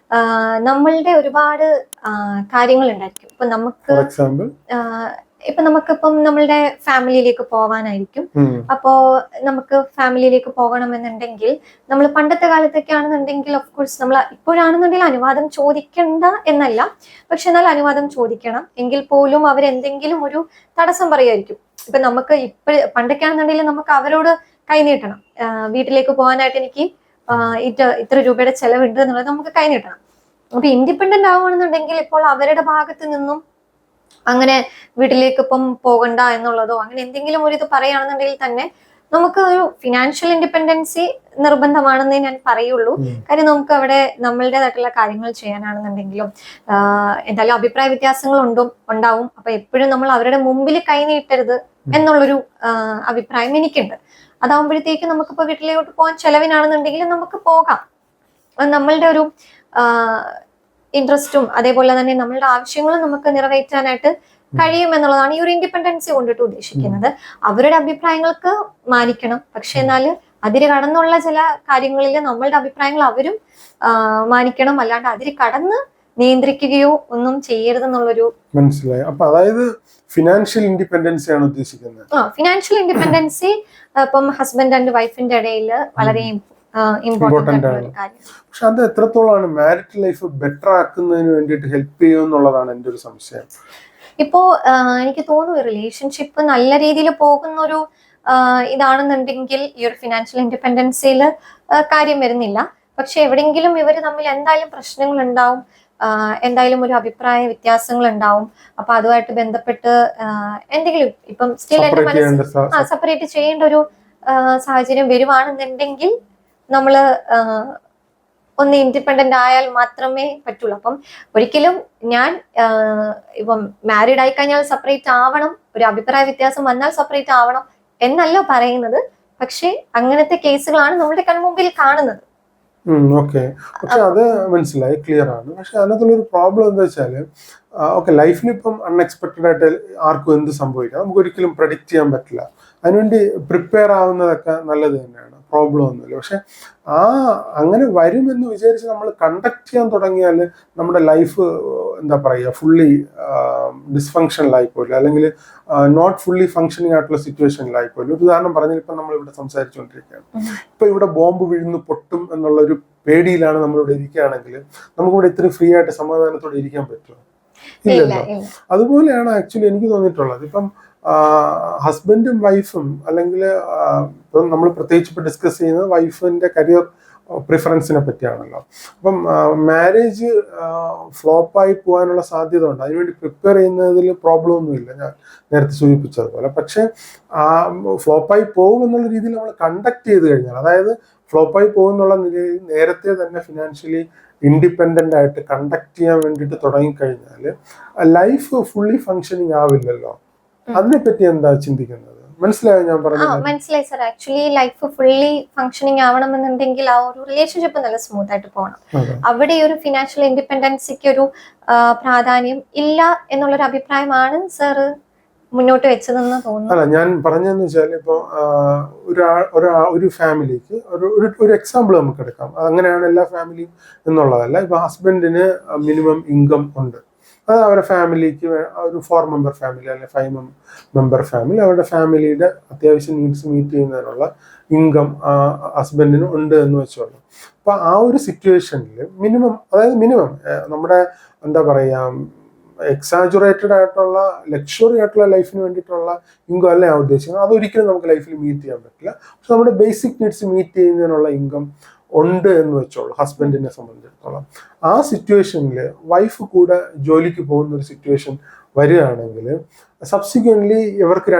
Speaker 1: നമ്മളുടെ ഒരുപാട് കാര്യങ്ങൾ ഉണ്ടായിരിക്കും. ഇപ്പൊ നമുക്ക്
Speaker 2: ഫോർ എക്സാമ്പിൾ
Speaker 1: നമുക്കിപ്പം നമ്മളുടെ ഫാമിലിയിലേക്ക് പോവാനായിരിക്കും. അപ്പോ നമുക്ക് ഫാമിലിയിലേക്ക് പോകണമെന്നുണ്ടെങ്കിൽ നമ്മൾ പണ്ടത്തെ കാലത്തൊക്കെ ആണെന്നുണ്ടെങ്കിൽ ഓഫ് കോഴ്സ് നമ്മൾ ഇപ്പോഴാണെന്നുണ്ടെങ്കിൽ അനുവാദം ചോദിക്കണ്ട എന്നല്ല, പക്ഷെ എന്നാൽ അനുവാദം ചോദിക്കണം. എങ്കിൽ പോലും അവരെന്തെങ്കിലും ഒരു തടസ്സം പറയുമായിരിക്കും. ഇപ്പൊ നമുക്ക് പണ്ടൊക്കെ ആണെന്നുണ്ടെങ്കിൽ നമുക്ക് അവരോട് കൈനീട്ടണം. വീട്ടിലേക്ക് പോകാനായിട്ട് എനിക്ക് ഇത്ര രൂപയുടെ ചെലവുണ്ട് എന്നുള്ളത് നമുക്ക് കൈനീട്ടണം. അപ്പൊ ഇൻഡിപെൻഡന്റ് ആവുകയാണെന്നുണ്ടെങ്കിൽ ഇപ്പോൾ അവരുടെ ഭാഗത്ത് നിന്നും അങ്ങനെ വീട്ടിലേക്ക് ഇപ്പം പോകണ്ട എന്നുള്ളതോ അങ്ങനെ എന്തെങ്കിലും ഒരു ഇത് പറയുകയാണെന്നുണ്ടെങ്കിൽ തന്നെ നമുക്ക് ഒരു ഫിനാൻഷ്യൽ ഇൻഡിപെൻഡൻസി നിർബന്ധമാണെന്നേ ഞാൻ പറയുള്ളൂ. കാര്യം നമുക്ക് അവിടെ നമ്മളുടേതായിട്ടുള്ള കാര്യങ്ങൾ ചെയ്യാനാണെന്നുണ്ടെങ്കിലും എന്തായാലും അഭിപ്രായ വ്യത്യാസങ്ങൾ ഉണ്ടാവും. അപ്പൊ എപ്പോഴും നമ്മൾ അവരുടെ മുമ്പിൽ കൈനീട്ടരുത് എന്നുള്ളൊരു അഭിപ്രായം എനിക്കുണ്ട്. അതാവുമ്പോഴത്തേക്ക് നമുക്കിപ്പോ വീട്ടിലോട്ട് പോകാൻ ചെലവിനാണെന്നുണ്ടെങ്കിൽ നമുക്ക് പോകാം. നമ്മളുടെ ഒരു ഇൻട്രസ്റ്റും അതേപോലെ തന്നെ നമ്മളുടെ ആവശ്യങ്ങളും നമുക്ക് നിറവേറ്റാനായിട്ട് കഴിയും എന്നുള്ളതാണ് ഈ ഒരു ഇൻഡിപെൻഡൻസി കൊണ്ടിട്ട് ഉദ്ദേശിക്കുന്നത്. അവരുടെ അഭിപ്രായങ്ങൾക്ക് മാനിക്കണം, പക്ഷെ എന്നാല് അതിര് കടന്നുള്ള ചില കാര്യങ്ങളിൽ നമ്മളുടെ അഭിപ്രായങ്ങൾ അവരും മാനിക്കണം. അല്ലാണ്ട് അതിര് കടന്ന് നിയന്ത്രിക്കുകയോ ഒന്നും ചെയ്യരുതെന്നുള്ളൊരു
Speaker 2: മനസ്സിലായി. അപ്പൊ അതായത് ഫിനാൻഷ്യൽ ഇൻഡിപെൻഡൻസി ആണ് ഉദ്ദേശിക്കുന്നത്.
Speaker 1: ഫിനാൻഷ്യൽ ഇൻഡിപെൻഡൻസി ഇപ്പം ഹസ്ബൻഡ് ആൻഡ് വൈഫിന്റെ ഇടയിൽ വളരെ ഇമ്പോർട്ടന്റ് ആണ്.
Speaker 2: പക്ഷെ അത് എത്രത്തോളാണ് മാരിറ്റൽ ലൈഫ് ബെറ്റർ ആക്കുന്നതിന് വേണ്ടിയിട്ട് ഹെൽപ്പ് ചെയ്യും എന്നുള്ളതാണ് എൻ്റെ ഒരു സംശയം.
Speaker 1: ഇപ്പോ എനിക്ക് തോന്നുന്നു റിലേഷൻഷിപ്പ് നല്ല രീതിയിൽ പോകുന്ന ഒരു ഇതാണെന്നുണ്ടെങ്കിൽ ഈ ഒരു ഫിനാൻഷ്യൽ ഇൻഡിപെൻഡൻസിയിൽ കാര്യം വരുന്നില്ല. പക്ഷെ എവിടെയെങ്കിലും ഇവര് തമ്മിൽ എന്തായാലും പ്രശ്നങ്ങൾ ഉണ്ടാവും, എന്തായാലും ഒരു അഭിപ്രായ വ്യത്യാസങ്ങൾ ഉണ്ടാവും. അപ്പൊ അതുമായിട്ട് ബന്ധപ്പെട്ട് എന്തെങ്കിലും ഇപ്പം സ്റ്റിൽ എന്റെ മനസ്സിൽ സെപ്പറേറ്റ് ചെയ്യേണ്ട ഒരു സാഹചര്യം വരുവാണെന്നുണ്ടെങ്കിൽ നമ്മള് ഒന്ന് ഇൻഡിപെൻഡന്റ് ആയാൽ മാത്രമേ പറ്റുള്ളൂ. അപ്പം ഒരിക്കലും ഞാൻ ഇപ്പം മാരീഡ് ആയി കഴിഞ്ഞാൽ സെപ്പറേറ്റ് ആവണം, ഒരു അഭിപ്രായ വ്യത്യാസം വന്നാൽ സെപ്പറേറ്റ് ആവണം എന്നല്ല പറയുന്നത്. പക്ഷെ അങ്ങനത്തെ കേസുകളാണ് നമ്മുടെ കൺമുമ്പിൽ കാണുന്നത്.
Speaker 2: ഓക്കെ, പക്ഷെ അത് മനസ്സിലായി, ക്ലിയർ ആണ്. പക്ഷെ അതിനകത്തുള്ളൊരു പ്രോബ്ലം എന്താ വെച്ചാല്, ഓക്കെ ലൈഫിൽ ഇപ്പം അൺഎക്സ്പെക്റ്റഡ് ആയിട്ട് ആർക്കും എന്ത് സംഭവിക്കാം, നമുക്ക് ഒരിക്കലും പ്രഡിക്റ്റ് ചെയ്യാൻ പറ്റില്ല. അതിനുവേണ്ടി പ്രിപ്പയർ ആവുന്നതൊക്കെ നല്ലത് തന്നെയാണ്, പ്രോബ്ലം ഒന്നുമില്ല. പക്ഷെ അങ്ങനെ വരുമെന്ന് വിചാരിച്ച് നമ്മൾ കണ്ടക്ട് ചെയ്യാൻ തുടങ്ങിയാൽ നമ്മുടെ ലൈഫ് എന്താ പറയുക ഫുള്ളി ഡിസ്ഫങ്ഷനിലായിപ്പോയില്ല, അല്ലെങ്കിൽ നോട്ട് ഫുള്ളി ഫങ്ഷനിങ് ആയിട്ടുള്ള സിറ്റുവേഷനിലായിപ്പോയില്ല. ഒരു ഉദാഹരണം പറഞ്ഞാൽ ഇപ്പം നമ്മളിവിടെ സംസാരിച്ചുകൊണ്ടിരിക്കുകയാണ്, ഇപ്പൊ ഇവിടെ ബോംബ് വീഴുന്നു പൊട്ടും എന്നുള്ളൊരു പേടിയിലാണ് നമ്മളിവിടെ ഇരിക്കുകയാണെങ്കിൽ നമുക്കിവിടെ ഇത്രയും ഫ്രീ ആയിട്ട് സമാധാനത്തോടെ ഇരിക്കാൻ പറ്റുമോ? ഇല്ലല്ലോ. അതുപോലെയാണ് ആക്ച്വലി എനിക്ക് തോന്നിയിട്ടുള്ളത്. ഇപ്പം ഹസ്ബൻഡും വൈഫും അല്ലെങ്കിൽ ഇപ്പം നമ്മൾ പ്രത്യേകിച്ച് ഇപ്പം ഡിസ്കസ് ചെയ്യുന്നത് വൈഫിന്റെ കരിയർ പ്രിഫറൻസിനെ പറ്റിയാണല്ലോ. അപ്പം മാരേജ് ഫ്ലോപ്പായി പോകാനുള്ള സാധ്യത ഉണ്ട്. അതിനുവേണ്ടി പ്രിപ്പയർ ചെയ്യുന്നതിൽ പ്രോബ്ലം ഒന്നുമില്ല, ഞാൻ നേരത്തെ സൂചിപ്പിച്ചതുപോലെ. പക്ഷെ ഫ്ലോപ്പായി പോകും എന്നുള്ള രീതിയിൽ നമ്മൾ കണ്ടക്ട് ചെയ്ത് കഴിഞ്ഞാൽ, അതായത് ഫ്ലോപ്പായി പോകുന്നുള്ള നിലയിൽ നേരത്തെ തന്നെ ഫിനാൻഷ്യലി ഇൻഡിപെൻഡന്റ് ആയിട്ട് കണ്ടക്ട് ചെയ്യാൻ വേണ്ടിയിട്ട് തുടങ്ങിക്കഴിഞ്ഞാൽ ലൈഫ് ഫുള്ളി ഫങ്ഷനിങ് ആവില്ലല്ലോ. അതിനെപ്പറ്റി എന്താ ചിന്തിക്കുന്നത്? മനസ്സിലായോ ഞാൻ പറഞ്ഞത്?
Speaker 1: മനസ്സിലായി sir. Actually life fully functioning ആവണമെന്നുണ്ടെങ്കിൽ ആ ഒരു റിലേഷൻഷിപ്പ് നല്ല സ്മൂത്ത് ആയിട്ട് പോകണം. അവിടെ ഒരു ഫിനാൻഷ്യൽ ഇൻഡിപെൻഡൻസിക്ക് ഒരു പ്രാധാന്യം ഇല്ല എന്നുള്ളൊരു അഭിപ്രായമാണ് സർ മുന്നോട്ട് വെച്ചതെന്ന് തോന്നുന്നു.
Speaker 2: അല്ല, ഞാൻ പറഞ്ഞതെന്ന് വെച്ചാൽ ഇപ്പൊ ഒരു ഫാമിലിക്ക് ഒരു എക്സാമ്പിൾ നമുക്ക് എടുക്കാം. അങ്ങനെയാണ് എല്ലാ ഫാമിലിയും എന്നുള്ളതല്ല. ഇപ്പൊ ഹസ്ബൻഡിന് മിനിമം ഇൻകം ഉണ്ട്, അത് അവരുടെ ഫാമിലിക്ക് ഒരു 4 മെമ്പർ ഫാമിലി അല്ലെങ്കിൽ 5 മെമ്പർ ഫാമിലി, അവരുടെ ഫാമിലിയുടെ അത്യാവശ്യം നീഡ്സ് മീറ്റ് ചെയ്യുന്നതിനുള്ള ഇൻകം ഹസ്ബൻഡിന് ഉണ്ട് എന്ന് വെച്ചോളൂ. അപ്പൊ ആ ഒരു സിറ്റുവേഷനിൽ മിനിമം, അതായത് മിനിമം നമ്മുടെ എന്താ പറയാ എക്സാജുറേറ്റഡ് ആയിട്ടുള്ള ലക്ഷറി ആയിട്ടുള്ള ലൈഫിന് വേണ്ടിയിട്ടുള്ള ഇൻകം അല്ല ഞാൻ ഉദ്ദേശിക്കുന്നത്. അതൊരിക്കലും നമുക്ക് ലൈഫിൽ മീറ്റ് ചെയ്യാൻ പറ്റില്ല. പക്ഷെ നമ്മുടെ ബേസിക് നീഡ്സ് മീറ്റ് ചെയ്യുന്നതിനുള്ള ഇൻകം ഉണ്ട് എന്ന് വെച്ചോളൂ ഹസ്ബൻഡിനെ സംബന്ധിച്ചിടത്തോളം. ആ സിറ്റുവേഷനിൽ വൈഫ് കൂടെ ജോലിക്ക് പോകുന്ന ഒരു സിറ്റുവേഷൻ വരികയാണെങ്കിൽ സബ്സിക്വന്റ്ലി ഇവർക്ക്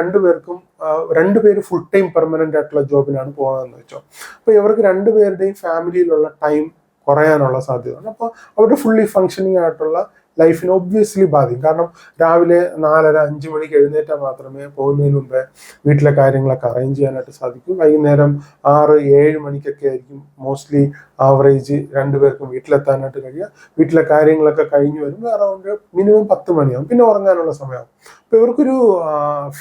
Speaker 2: രണ്ടുപേര് ഫുൾ ടൈം പെർമനന്റ് ആയിട്ടുള്ള ജോബിനാണ് പോകുന്നതെന്ന് വെച്ചോ. അപ്പൊ ഇവർക്ക് രണ്ടുപേരുടെയും ഫാമിലിയിലുള്ള ടൈം കുറയാനുള്ള സാധ്യതയാണ്. അപ്പോൾ അവരുടെ ഫുള്ളി ഫങ്ഷനിങ് ആയിട്ടുള്ള ലൈഫിനെ ഒബ്വിയസ്ലി ബാധിക്കും. കാരണം രാവിലെ 4:30-5 മണിക്ക് എഴുന്നേറ്റാൽ മാത്രമേ പോകുന്നതിന് മുമ്പേ വീട്ടിലെ കാര്യങ്ങളൊക്കെ അറേഞ്ച് ചെയ്യാനായിട്ട് സാധിക്കും. വൈകുന്നേരം 6-7 മണിക്കൊക്കെ ആയിരിക്കും മോസ്റ്റ്ലി ആവറേജ് രണ്ടുപേർക്കും വീട്ടിലെത്താനായിട്ട് കഴിയുക. വീട്ടിലെ കാര്യങ്ങളൊക്കെ കഴിഞ്ഞ് വരുമ്പോൾ അറൗണ്ട് മിനിമം 10 മണിയാവും. പിന്നെ ഉറങ്ങാനുള്ള സമയമാവും. അപ്പോൾ ഇവർക്കൊരു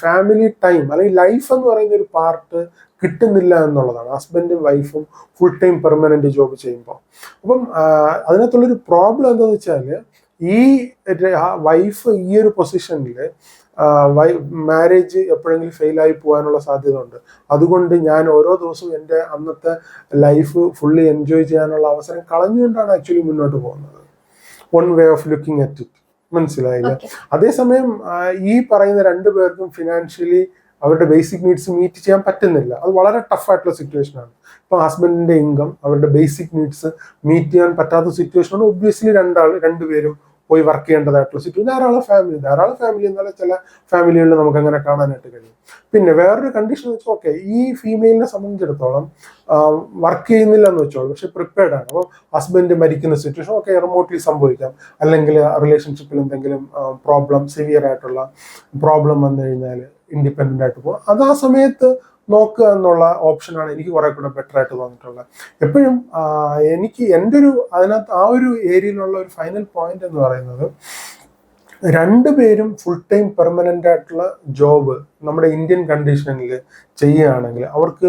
Speaker 2: ഫാമിലി ടൈം അല്ലെങ്കിൽ ലൈഫ് എന്ന് പറയുന്ന ഒരു പാർട്ട് കിട്ടുന്നില്ല എന്നുള്ളതാണ്. ഹസ്ബൻഡും വൈഫും ഫുൾ ടൈം പെർമനന്റ് ജോബ് ചെയ്യുമ്പോൾ. അപ്പം അതിനകത്തുള്ളൊരു പ്രോബ്ലം എന്താണെന്ന് വെച്ചാൽ ഈ വൈഫ് ഈ ഒരു പൊസിഷനിൽ മാരേജ് എപ്പോഴെങ്കിലും ഫെയിലായി പോകാനുള്ള സാധ്യത ഉണ്ട്. അതുകൊണ്ട് ഞാൻ ഓരോ ദിവസവും എൻ്റെ അന്നത്തെ ലൈഫ് ഫുള്ളി എൻജോയ് ചെയ്യാനുള്ള അവസരം കളഞ്ഞുകൊണ്ടാണ് ആക്ച്വലി മുന്നോട്ട് പോകുന്നത്. One way of looking at it. മനസ്സിലായില്ല? അതേസമയം ഈ പറയുന്ന രണ്ടുപേർക്കും ഫിനാൻഷ്യലി അവരുടെ ബേസിക് നീഡ്സ് മീറ്റ് ചെയ്യാൻ പറ്റുന്നില്ല. അത് വളരെ ടഫായിട്ടുള്ള സിറ്റുവേഷനാണ്. ഇപ്പം ഹസ്ബൻഡിന്റെ ഇൻകം അവരുടെ ബേസിക് നീഡ്സ് മീറ്റ് ചെയ്യാൻ പറ്റാത്ത സിറ്റുവേഷനാണ്. ഒബ്വിയസ്ലി രണ്ടുപേരും പോയി വർക്ക് ചെയ്യേണ്ടതായിട്ടുള്ള സിറ്റുവേഷൻ. ധാരാളം ഫാമിലി എന്നാലും ചില ഫാമിലികളിൽ നമുക്ക് അങ്ങനെ കാണാനായിട്ട് കഴിയും. പിന്നെ വേറൊരു കണ്ടീഷൻ വെച്ചാൽ ഓക്കെ, ഈ ഫീമെയിലിനെ സംബന്ധിച്ചിടത്തോളം വർക്ക് ചെയ്യുന്നില്ല എന്ന് വെച്ചോളൂ, പക്ഷെ പ്രിപ്പയർഡ് ആണ്. അപ്പോൾ ഹസ്ബൻഡ് മരിക്കുന്ന സിറ്റുവേഷൻ ഓക്കെ റിമോട്ട്ലി സംഭവിക്കാം, അല്ലെങ്കിൽ റിലേഷൻഷിപ്പിൽ എന്തെങ്കിലും സിവിയർ ആയിട്ടുള്ള പ്രോബ്ലം വന്നു കഴിഞ്ഞാൽ ഇൻഡിപെൻഡൻ്റ് ആയിട്ട് പോകും. അത് ആ സമയത്ത് നോക്കുക എന്നുള്ള ഓപ്ഷനാണ് എനിക്ക് കുറെ കൂടെ ബെറ്റർ ആയിട്ട് തോന്നിയിട്ടുള്ളത്. എപ്പോഴും എനിക്ക് എൻ്റെ അതിനകത്ത് ആ ഒരു ഏരിയയിലുള്ള ഒരു ഫൈനൽ പോയിന്റ് എന്ന് പറയുന്നത്, രണ്ടുപേരും ഫുൾ ടൈം പെർമനൻ്റ് ആയിട്ടുള്ള ജോബ് നമ്മുടെ ഇന്ത്യൻ കണ്ടീഷനിൽ ചെയ്യുകയാണെങ്കിൽ അവർക്ക്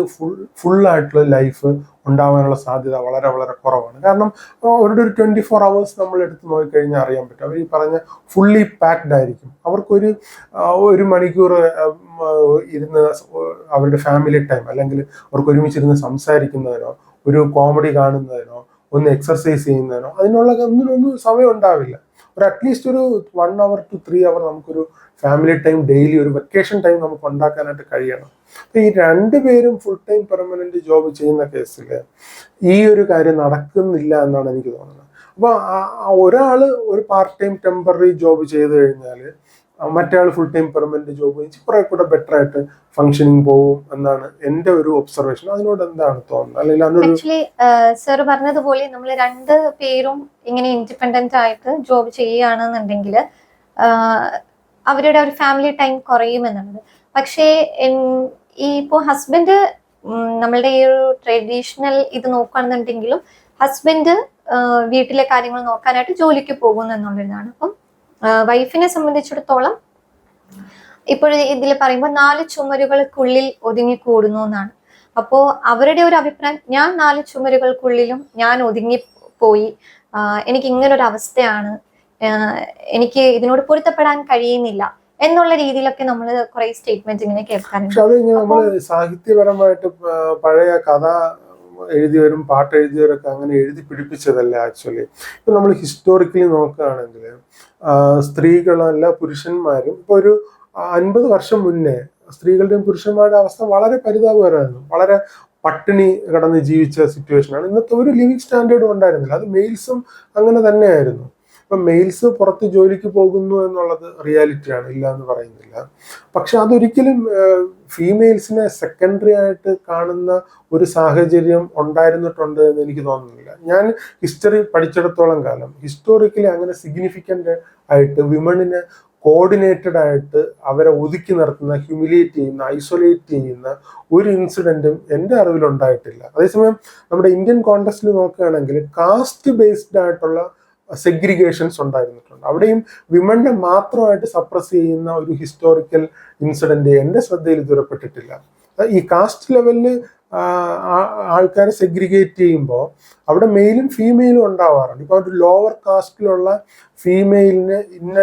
Speaker 2: ഫുള്ളായിട്ടുള്ള ലൈഫ് ഉണ്ടാവാനുള്ള സാധ്യത വളരെ വളരെ കുറവാണ്. കാരണം അവരുടെ ഒരു 24 hours നമ്മൾ എടുത്ത് നോക്കിക്കഴിഞ്ഞാൽ അറിയാൻ പറ്റും. അവർ ഈ പറഞ്ഞ ഫുള്ളി പാക്ഡ് ആയിരിക്കും. അവർക്കൊരു 1 മണിക്കൂർ ഇരുന്ന് അവരുടെ ഫാമിലി ടൈം, അല്ലെങ്കിൽ അവർക്ക് ഒരുമിച്ചിരുന്ന് സംസാരിക്കുന്നതിനോ ഒരു കോമഡി കാണുന്നതിനോ ഒന്ന് എക്സർസൈസ് ചെയ്യുന്നതിനോ അതിനുള്ള ഒന്നിനൊന്നും സമയം ഉണ്ടാവില്ല. അറ്റ്ലീസ്റ്റ് ഒരു 1 hour to 3 hour നമുക്കൊരു ഫാമിലി ടൈം ഡെയിലി, ഒരു വെക്കേഷൻ ടൈം നമുക്ക് ഉണ്ടാക്കാനായിട്ട് കഴിയണം. അപ്പൊ ഈ രണ്ടുപേരും ഫുൾ ടൈം പെർമനന്റ് ജോബ് ചെയ്യുന്ന കേസിൽ ഈ ഒരു കാര്യം നടക്കുന്നില്ല എന്നാണ് എനിക്ക് തോന്നുന്നത്. അപ്പൊ ഒരാള് ഒരു പാർട്ട് ടൈം ടെമ്പററി ജോബ് ചെയ്ത് കഴിഞ്ഞാൽ മറ്റേ ആൾ ഫുൾ ടൈം പെർമനന്റ് ജോബ് വെച്ച് കുറെ കൂടെ ബെറ്റർ ആയിട്ട് ഫംഗ്ഷനിങ് പോകും എന്നാണ് എൻ്റെ ഒരു ഒബ്സർവേഷൻ. അതിനോട് എന്താണ് തോന്നുന്നത്? അല്ലെങ്കിൽ
Speaker 1: ആക്ച്വലി സർ പറഞ്ഞതുപോലെ നമ്മൾ 2 പേരും ഇങ്ങനെ ഇൻഡിപെൻഡന്റ് ആയിട്ട് ജോബ് ചെയ്യുകയാണെന്നുണ്ടെങ്കിൽ അവരുടെ ഒരു ഫാമിലി ടൈം കുറയുമെന്നുള്ളത്. പക്ഷേ ഇപ്പോൾ ഹസ്ബൻഡ് നമ്മളുടെ ഈ ഒരു ട്രഡീഷണൽ ഇത് നോക്കുകയാണെന്നുണ്ടെങ്കിലും ഹസ്ബൻഡ് വീട്ടിലെ കാര്യങ്ങൾ നോക്കാനായിട്ട് ജോലിക്ക് പോകുന്നു എന്നുള്ളതാണ്. അപ്പം വൈഫിനെ സംബന്ധിച്ചിടത്തോളം ഇപ്പോൾ ഇതിൽ പറയുമ്പോൾ 4 ചുമരുകൾക്കുള്ളിൽ ഒതുങ്ങിക്കൂടുന്നു എന്നാണ്. അപ്പോൾ അവരുടെ ഒരു അഭിപ്രായം, ഞാൻ 4 ചുമരുകൾക്കുള്ളിലും ഞാൻ ഒതുങ്ങിപ്പോയി, എനിക്ക് ഇങ്ങനൊരു അവസ്ഥയാണ്, എനിക്ക് ഇതിനോട് പൊരുത്തപ്പെടാൻ കഴിയുന്നില്ല എന്നുള്ള രീതിയിലൊക്കെ നമ്മൾ കുറെ സ്റ്റേറ്റ്മെന്റ് ഇങ്ങനെ കേൾക്കാറുണ്ട്.
Speaker 2: നമ്മൾ സാഹിത്യപരമായിട്ട് പഴയ കഥ എഴുതിയവരും പാട്ട് എഴുതിയവരൊക്കെ അങ്ങനെ എഴുതി പിടിപ്പിച്ചതല്ല ആക്ച്വലി. ഇപ്പൊ നമ്മൾ ഹിസ്റ്റോറിക്കലി നോക്കുകയാണെങ്കിൽ സ്ത്രീകളല്ല പുരുഷന്മാരും ഇപ്പൊ ഒരു 50 വർഷം മുന്നേ സ്ത്രീകളുടെയും പുരുഷന്മാരുടെ അവസ്ഥ വളരെ പരിതാപകരമായിരുന്നു. വളരെ പട്ടിണി കിടന്ന് ജീവിച്ച സിറ്റുവേഷനാണ്. ഇന്നത്തെ ഒരു ലിവിങ് സ്റ്റാൻഡേർഡും ഉണ്ടായിരുന്നില്ല. അത് മെയിൽസും അങ്ങനെ തന്നെയായിരുന്നു. ഇപ്പം മെയിൽസ് പുറത്ത് ജോലിക്ക് പോകുന്നു എന്നുള്ളത് റിയാലിറ്റിയാണ്, ഇല്ല എന്ന് പറയുന്നില്ല. പക്ഷെ അതൊരിക്കലും ഫീമെയിൽസിനെ സെക്കൻഡറി ആയിട്ട് കാണുന്ന ഒരു സാഹചര്യം ഉണ്ടായിരുന്നിട്ടുണ്ട് എന്ന് എനിക്ക് തോന്നുന്നില്ല. ഞാൻ ഹിസ്റ്ററി പഠിച്ചിടത്തോളം കാലം ഹിസ്റ്റോറിക്കലി അങ്ങനെ സിഗ്നിഫിക്കൻ്റ് ആയിട്ട് വിമണിനെ കോർഡിനേറ്റഡ് ആയിട്ട് അവരെ ഒതുക്കി നിർത്തുന്ന, ഹ്യൂമിലിയേറ്റ് ചെയ്യുന്ന, ഐസൊലേറ്റ് ചെയ്യുന്ന ഒരു ഇൻസിഡൻറ്റും എൻ്റെ അറിവിലുണ്ടായിട്ടില്ല. അതേസമയം നമ്മുടെ ഇന്ത്യൻ കോണ്ടെക്സ്റ്റിൽ നോക്കുകയാണെങ്കിൽ കാസ്റ്റ് ബേസ്ഡ് ആയിട്ടുള്ള സെഗ്രിഗേഷൻസ് ഉണ്ടായിരുന്നിട്ടുണ്ട്. അവിടെയും വിമണിനെ മാത്രമായിട്ട് സപ്രസ് ചെയ്യുന്ന ഒരു ഹിസ്റ്റോറിക്കൽ ഇൻസിഡന്റ് എൻ്റെ ശ്രദ്ധയിൽ ഇതുവരെപ്പെട്ടിട്ടില്ല. ഈ കാസ്റ്റ് ലെവലിൽ ആൾക്കാരെ സെഗ്രിഗേറ്റ് ചെയ്യുമ്പോൾ അവിടെ മെയിലും ഫീമെയിലും ഉണ്ടാവാറുണ്ട്. ഇപ്പോൾ ഒരു ലോവർ കാസ്റ്റിലുള്ള ഫീമെയിലിന് ഇന്ന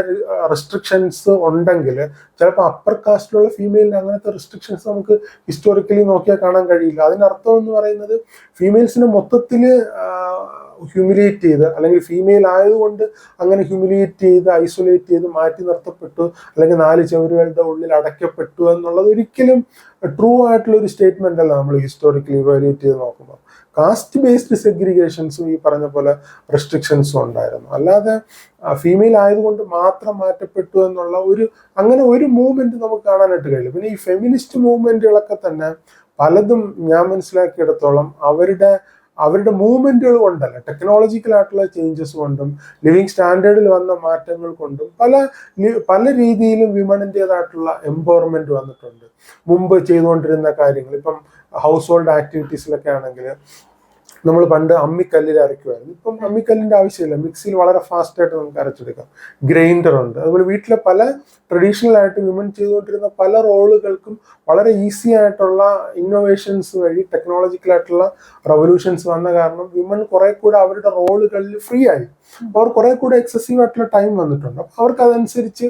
Speaker 2: റെസ്ട്രിക്ഷൻസ് ഉണ്ടെങ്കിൽ ചിലപ്പോൾ അപ്പർ കാസ്റ്റിലുള്ള ഫീമെയിലിന് അങ്ങനത്തെ റെസ്ട്രിക്ഷൻസ് നമുക്ക് ഹിസ്റ്റോറിക്കലി നോക്കിയാൽ കാണാൻ കഴിയില്ല. അതിനർത്ഥം എന്ന് പറയുന്നത് ഫീമെയിൽസിനെ മൊത്തത്തിൽ ഹ്യൂമിലിയേറ്റ് ചെയ്ത്, അല്ലെങ്കിൽ ഫീമെയിൽ ആയതുകൊണ്ട് അങ്ങനെ ഹ്യൂമിലിയേറ്റ് ചെയ്ത് ഐസൊലേറ്റ് ചെയ്ത് മാറ്റി നിർത്തപ്പെട്ടു, അല്ലെങ്കിൽ 4 ചുവരുകളുടെ ഉള്ളിൽ അടയ്ക്കപ്പെട്ടു എന്നുള്ളത് ഒരിക്കലും ട്രൂ ആയിട്ടുള്ള ഒരു സ്റ്റേറ്റ്മെന്റ് അല്ല നമ്മൾ ഹിസ്റ്റോറിക്കലി ഇവാലുവേറ്റ് ചെയ്ത് നോക്കുമ്പോൾ. കാസ്റ്റ് ബേസ്ഡ് സെഗ്രിഗേഷൻസും ഈ പറഞ്ഞ പോലെ റെസ്ട്രിക്ഷൻസും ഉണ്ടായിരുന്നു. അല്ലാതെ ഫീമെയിൽ ആയതുകൊണ്ട് മാത്രം മാറ്റപ്പെട്ടു എന്നുള്ള അങ്ങനെ ഒരു മൂവ്മെന്റ് നമുക്ക് കാണാനായിട്ട് കഴിയില്ല. പിന്നെ ഈ ഫെമിനിസ്റ്റ് മൂവ്മെന്റുകളൊക്കെ തന്നെ പലതും ഞാൻ മനസ്സിലാക്കിയിടത്തോളം അവരുടെ അവരുടെ മൂവ്മെന്റുകൾ കൊണ്ടല്ല, ടെക്നോളജിക്കൽ ആയിട്ടുള്ള ചേഞ്ചസ് കൊണ്ടും ലിവിങ് സ്റ്റാൻഡേർഡിൽ വന്ന മാറ്റങ്ങൾ കൊണ്ടും പല രീതിയിലും വിമണിൻ്റെതായിട്ടുള്ള എംപവർമെന്റ് വന്നിട്ടുണ്ട്. മുമ്പ് ചെയ്തുകൊണ്ടിരുന്ന കാര്യങ്ങൾ, ഇപ്പം ഹൗസ് ഹോൾഡ് ആക്ടിവിറ്റീസിലൊക്കെ ആണെങ്കിൽ നമ്മൾ പണ്ട് അമ്മിക്കല്ലിൽ അരയ്ക്കുമായിരുന്നു. ഇപ്പം അമ്മിക്കല്ലിൻ്റെ ആവശ്യമില്ല, മിക്സിയിൽ വളരെ ഫാസ്റ്റായിട്ട് നമുക്ക് അരച്ചെടുക്കാം. ഗ്രൈൻഡർ ഉണ്ട്. അതുപോലെ വീട്ടിലെ പല ട്രഡീഷണൽ ആയിട്ട് വിമൺ ചെയ്തുകൊണ്ടിരുന്ന പല റോളുകൾക്കും വളരെ ഈസി ആയിട്ടുള്ള ഇന്നോവേഷൻസ് വഴി ടെക്നോളജിക്കലായിട്ടുള്ള റവല്യൂഷൻസ് വന്ന കാരണം വിമൺ കുറെ കൂടെ അവരുടെ റോളുകളിൽ ഫ്രീ ആയി. അവർ കുറെ കൂടെ എക്സസീവ് ആയിട്ടുള്ള ടൈം വന്നിട്ടുണ്ട്. അപ്പോൾ അവർക്ക് അതനുസരിച്ച്